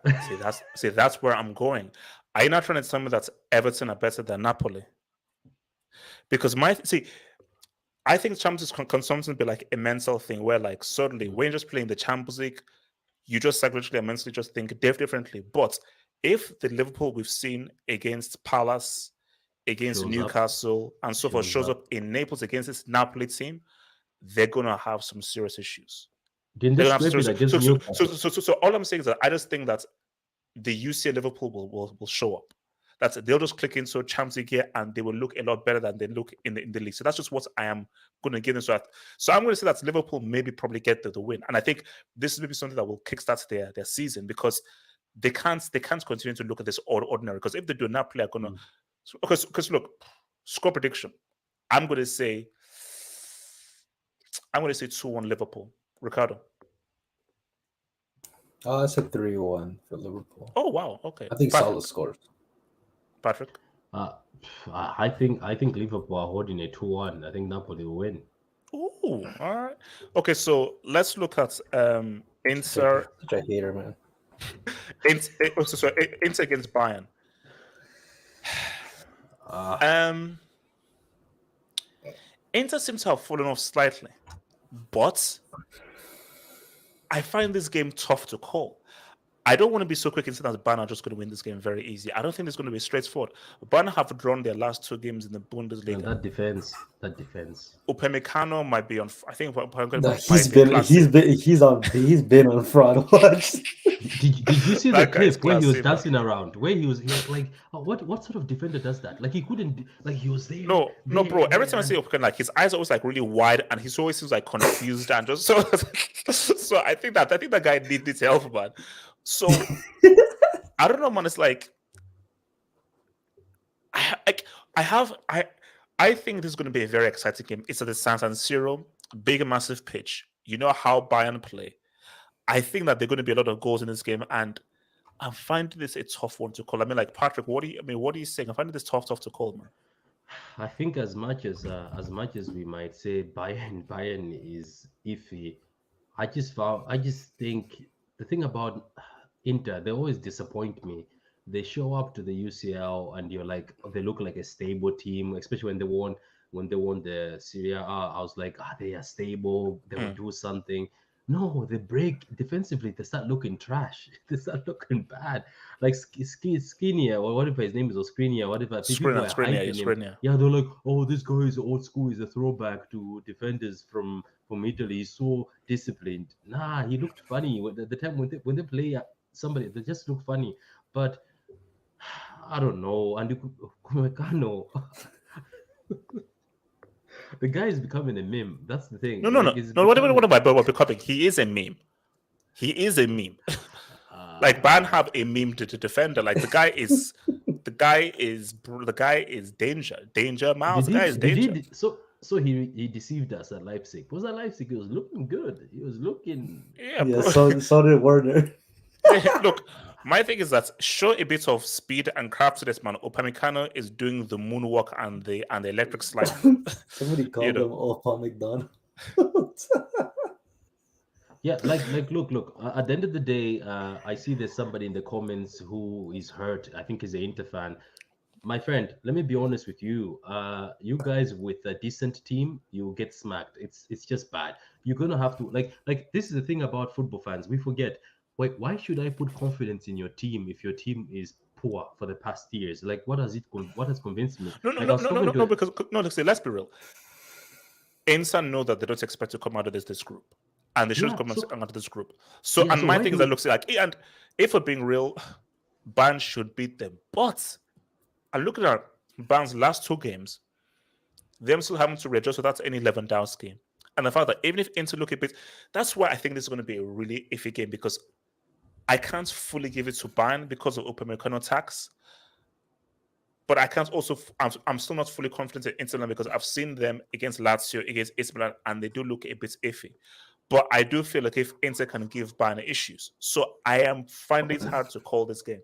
That's where I'm going. Are you not trying to tell me that Everton are better than Napoli? Because I think Champions League can sometimes be like a mental thing where, like, suddenly when you're just playing the Champions League, you just psychologically and mentally just think differently. But if the Liverpool we've seen against Palace, against Newcastle, and so forth shows up in Naples against this Napoli team, they're gonna have some serious issues. So all I'm saying is that I just think that the UCL Liverpool will show up. They'll just click into Champions League gear and they will look a lot better than they look in the league. So that's just what I am going to give them. So I'm going to say that Liverpool probably get the win, and I think this is maybe something that will kickstart their season, because they can't continue to look at this ordinary. Because if they do not play, are going to because look, score prediction. I'm going to say 2-1 Liverpool. Ricardo. I said 3-1 for Liverpool. Oh wow, okay. I think Salah scores. Patrick? I think Liverpool are holding a 2-1. I think Napoli will win. Ooh, all right. Okay, so let's look at Inter. Such a hater, man. Inter against Bayern. Inter seems to have fallen off slightly, but I find this game tough to call. I don't want to be so quick in saying that Bayern are just going to win this game very easy. I don't think it's going to be straightforward. Bayern have drawn their last 2 games in the Bundesliga. And that defense. Upamecano might be on. I think he's been on fraud watch. Did you see the clip where he was dancing around? Where he was like, what sort of defender does that? Like he couldn't. Like he was there. No, bro. Every time I see Upamecano, like his eyes are always like really wide, and he always seems like confused and just so. So I think that guy needs help, man. So I don't know, man. It's like I think this is going to be a very exciting game. It's at the San Siro, big, massive pitch. You know how Bayern play. I think that there are going to be a lot of goals in this game, and I'm finding this a tough one to call. I mean, like Patrick, what are you saying? I'm finding this tough to call, man. I think as much as we might say Bayern is iffy, I just think the thing about Inter, they always disappoint me. They show up to the UCL and you're like, they look like a stable team, especially when they won the Serie. I was like, they are stable, they will do something. No, they break defensively. They start looking trash. They start looking bad. Like Skriniar or whatever his name is, or Skriniar, whatever. Skriniar. Yeah, they're like, oh, this guy is old school. He's a throwback to defenders from Italy. He's so disciplined. Nah, he looked funny the time when they play somebody. They just look funny. But I don't know. And Kumekano. The guy is becoming a meme. That's the thing. No. What about becoming? He is a meme. He is a meme. Like Bayern have a meme to defender. Like the guy is danger. Miles. The guy is danger. So he deceived us at Leipzig. Was at Leipzig? He was looking good. He was looking. Yeah. So did Werner. Look. My thing is that show a bit of speed and craft to this man. Upamecano is doing the moonwalk and the electric slide. Somebody called him Paul McDonald. Yeah, like look. At the end of the day, I see there's somebody in the comments who is hurt. I think he's an Inter fan. My friend, let me be honest with you. You guys with a decent team, you get smacked. It's just bad. You're gonna have to like this is the thing about football fans. We forget. Wait, why should I put confidence in your team if your team is poor for the past years? Like, what has convinced me? No, because let's be real. Inter know that they don't expect to come out of this group, and they shouldn't come out of this group. So, and my thing is that looks like, and if we're being real, Bayern should beat them. But I'm looking at Bayern's last 2 games, them still having to readjust without any Lewandowski. And the fact that even if Inter look a bit, that's why I think this is going to be a really iffy game, because I can't fully give it to Bayern because of Upamecano tax. But I can't also, I'm still not fully confident in Inter Milan because I've seen them against Lazio, against AC Milan, and they do look a bit iffy. But I do feel like if Inter can give Bayern issues. So I am finding it hard to call this game.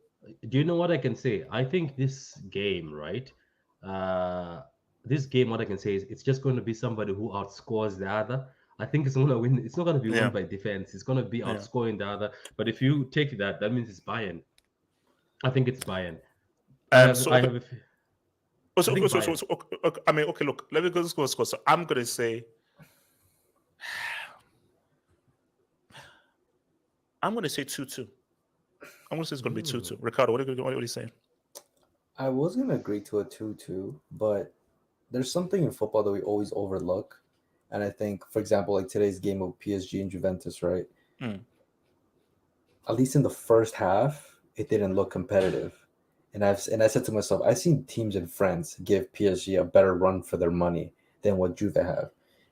Do you know what I can say? I think this game, right? This game, what I can say is it's just going to be somebody who outscores the other. I think it's going to win. It's not going to be Yeah. won by defense. It's going to be Yeah. outscoring the other. But if you take that, that means it's Bayern. I think it's Bayern. Okay, look, let me go score. So I'm going to say, I'm going to say 2-2. I'm going to say it's going to be 2-2. Ricardo, what are you saying? I was going to agree to a 2-2, but there's something in football that we always overlook. And I think, for example, like today's game of PSG and Juventus, right? At least in the first half, it didn't look competitive. And I said to myself, I've seen teams in France give PSG a better run for their money than what Juve have.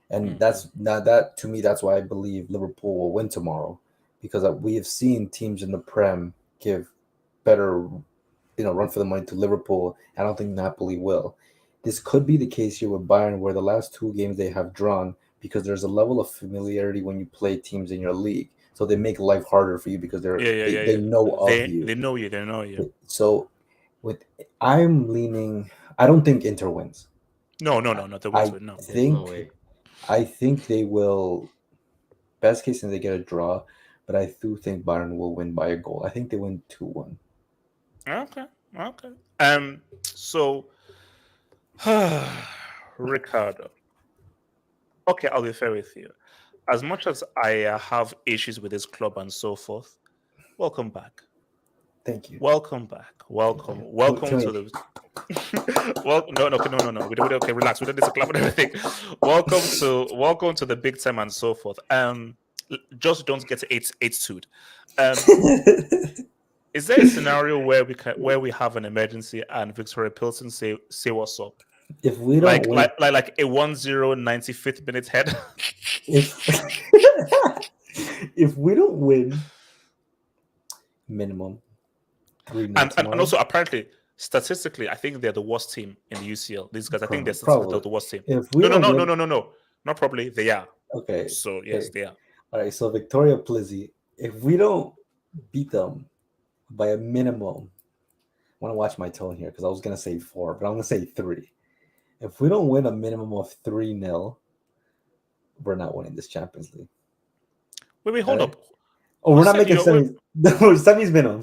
And that's to me, that's why I believe Liverpool will win tomorrow, because we have seen teams in the Prem give better, run for the money to Liverpool. I don't think Napoli will. This could be the case here with Bayern, where the last 2 games they have drawn, because there's a level of familiarity when you play teams in your league. So they make life harder for you because they know of you. They know you. So I'm leaning. I don't think Inter wins. No. The wins win. No. I think they will. Best case, they get a draw, but I do think Bayern will win by a goal. I think they win 2-1. Okay. So, Ricardo. Okay, I'll be fair with you. As much as I have issues with this club and so forth, welcome back. Thank you. Welcome back. Welcome to the. No. We don't. Okay, relax. We don't need to clap and everything. Welcome to the big time and so forth. Just don't get 8-2'd. Is there a scenario where we have an emergency and Victoria Pilsen say what's up? If we don't win, like a 1-0 95th minute head. If we don't win, minimum 3-0. And also apparently statistically, I think they're the worst team in the UCL. These guys, I think they're statistically the worst team. No. Not probably. They are. Okay. So yes, they are. All right. So Victoria Plizzi, if we don't beat them by a minimum, I want to watch my tone here because I was gonna say 4, but I'm gonna say 3. If we don't win a minimum of 3-0, we're not winning this Champions League. Wait, hold up. Oh, we're not making semis. Semis minimum.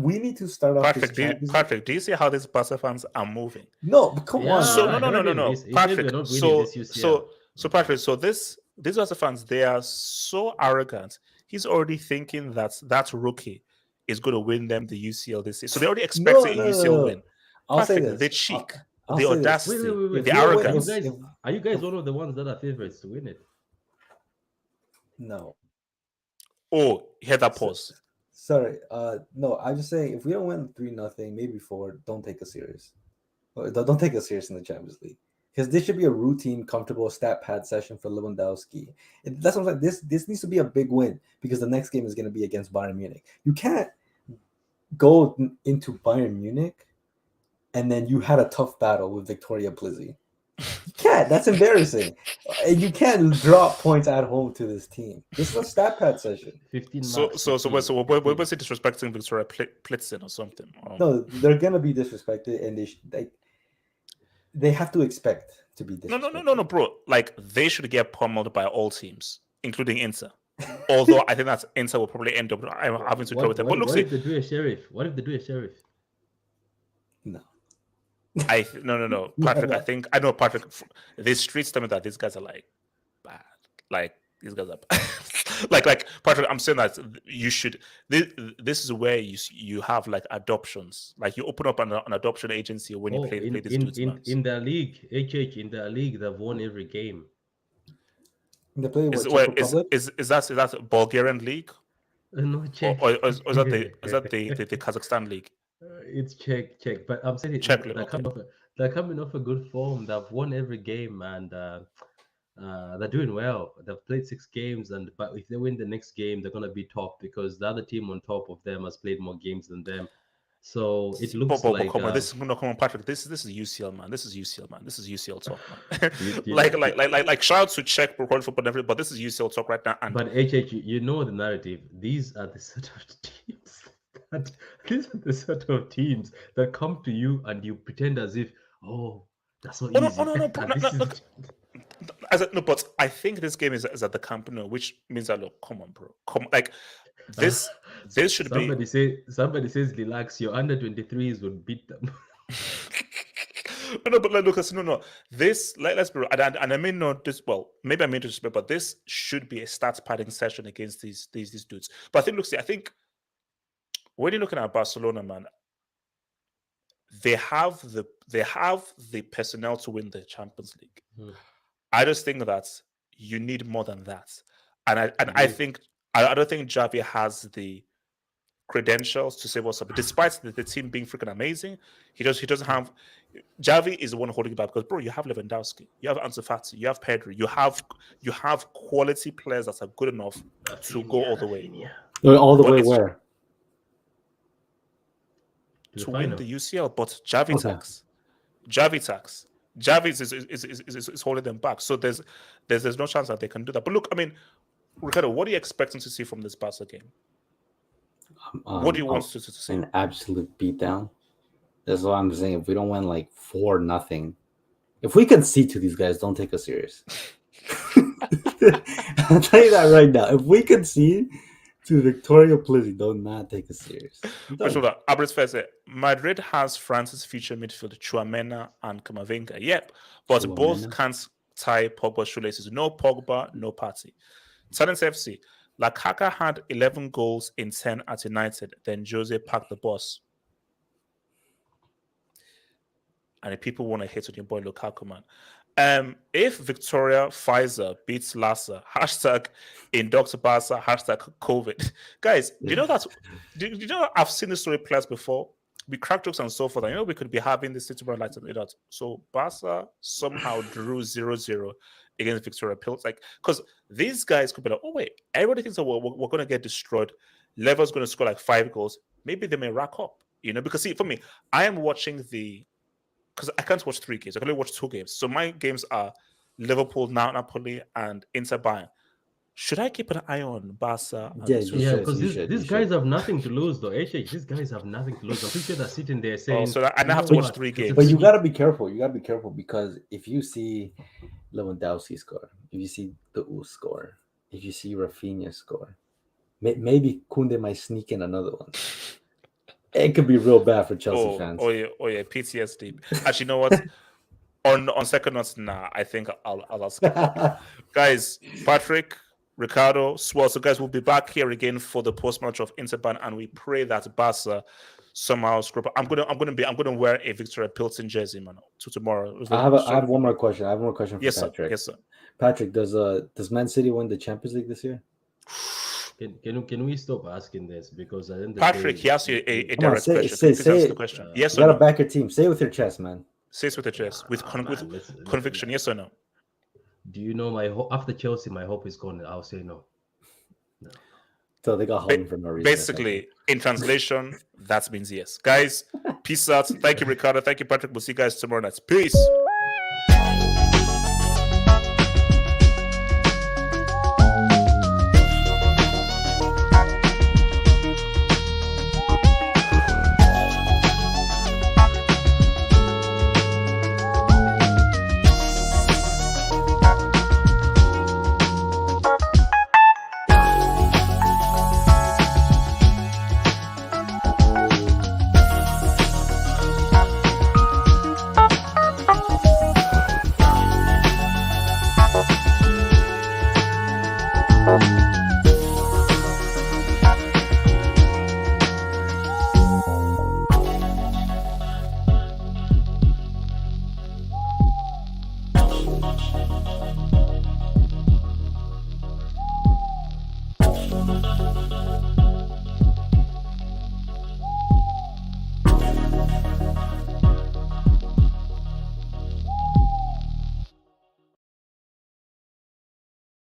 We need to start off. Patrick, do you see how these Barca fans are moving? No, but come on. So no. Patrick, so Patrick, so these Barca fans, they are so arrogant. He's already thinking that rookie is going to win them the UCL this year. So they already expect a UCL win. I'll say this. The cheek, the audacity, wait. the arrogance. Are you guys one of the ones that are favorites to win it? No. Oh, hear that pause. Sorry. No, I'm just saying if we don't win 3-0, maybe 4, don't take us serious. Don't take us serious in the Champions League. Because this should be a routine, comfortable stat pad session for Lewandowski. That's what I'm saying. This needs to be a big win because the next game is going to be against Bayern Munich. You can't go into Bayern Munich and then you had a tough battle with Victoria Plizzi. You can't. That's embarrassing. And you can't drop points at home to this team. This is a stat pad session. 15 So what was it disrespecting Victoria Plitzen or something? No, they're gonna be disrespected, and they have to expect to be disrespected. No, bro. Like they should get pummeled by all teams, including Inter. Although I think that Inter will probably end up having to go with them. But look, what if they do a sheriff? No. No, Patrick. I know Patrick. The streets tell me that these guys are like bad. Like these guys are bad. like Patrick. I'm saying that you should. This is where you have like adoptions. Like you open up an adoption agency when you play this dude's match. In the league, in the league, they've won every game. They play is that Bulgarian league? No, Czech. Or is that the Kazakhstan league? It's Czech. But I'm saying Czech they're league. Okay. they're coming off a good form. They've won every game, and they're doing well. They've played 6 games, but if they win the next game, they're gonna be top because the other team on top of them has played more games than them. So it looks But like come on, come on, Patrick. This is UCL, man. This is UCL, man. This is UCL talk, man. you like shout out to Czech pro football and everything, but this is UCL talk right now. And But HH, you know the narrative. These are the sort of teams that come to you and you pretend as if, oh, that's so easy. no, And this is- but I think this game is at the Camp Nou, which means that look, come on, bro, like this should somebody says relax. Your under 23s would beat them. No, but like, Lucas, no. This, let's be real, and I mean not this. Well, maybe I mean to disrespect, but this should be a stats padding session against these dudes. But I think, look, I think when you're looking at Barcelona, man, they have the personnel to win the Champions League. Hmm. I just think that you need more than that, and I think I don't think Xavi has the credentials to say what's up. Despite the team being freaking amazing, he doesn't have. Xavi is the one holding it back because, bro, you have Lewandowski, you have Ansu Fati, you have Pedri, you have quality players that are good enough to go all the way. All the But way it's- where? To win the UCL, but Xavi tax. Xavi is holding them back. So there's no chance that they can do that. But look, I mean, Ricardo, what are you expecting to see from this Barca game? What do you want to see? An absolute beatdown. That's what I'm saying. If we don't win like 4-0, if we concede to these guys, don't take us serious. I'll tell you that right now. If we concede to Victoria Plizzi, do not take us serious. Abris Fese, Madrid has France's future midfielder Tchouameni and Camavinga. Yep, but both can't tie Pogba's shoelaces. No Pogba, no Partey. Silence FC. Lakaka had 11 goals in 10 at United. Then Jose packed the bus. And if people want to hit on your boy Lukaku, man. If Victoria Pfizer beats Lassa, hashtag induct Barca, hashtag COVID. Guys, do you know that? Do you know I've seen this story players before? We crack jokes and so forth. And, we could be having this situation like that. So Barca somehow drew 0-0 against Victoria Pills. Like, because these guys could be like, oh, wait, everybody thinks that we're going to get destroyed. Lever's going to score like 5 goals. Maybe they may rack up, because see, for me, I am watching because I can't watch 3 games. I can only watch 2 games. So my games are Liverpool, Napoli, and Inter Bayern. Should I keep an eye on Barca? Yeah, because these guys have nothing to lose, though. These guys have nothing to lose. I'm pretty sure they're sitting there saying... I have to watch 3 games. But you got to be careful. You got to be careful because if you see Lewandowski score, if you see the U score, if you see Rafinha score, maybe Kunde might sneak in another one. It could be real bad for Chelsea fans. Oh yeah, PTSD. Actually, you know what? on second notes, I think I'll ask. Guys, Patrick, Ricardo, Swell. So guys, we'll be back here again for the post-match of Interban, and we pray that Barca somehow screw up. I'm gonna wear a Victoria Pilsen jersey, man, to tomorrow. I have one more question. I have one more question for Patrick. Yes, sir. Patrick, does Man City win the Champions League this year? Can we stop asking this? Because Patrick, he asked you a direct question. Say the question. Yes you or no? Gotta back your team. Say it with your chest, man. Say it with your chest, with conviction. Yes or no? Do you know my hope after Chelsea? My hope is gone. I'll say no. So they got Haaland for no reason. Basically, in translation, that means yes. Guys, peace out. Thank you, Ricardo. Thank you, Patrick. We'll see you guys tomorrow night. Peace.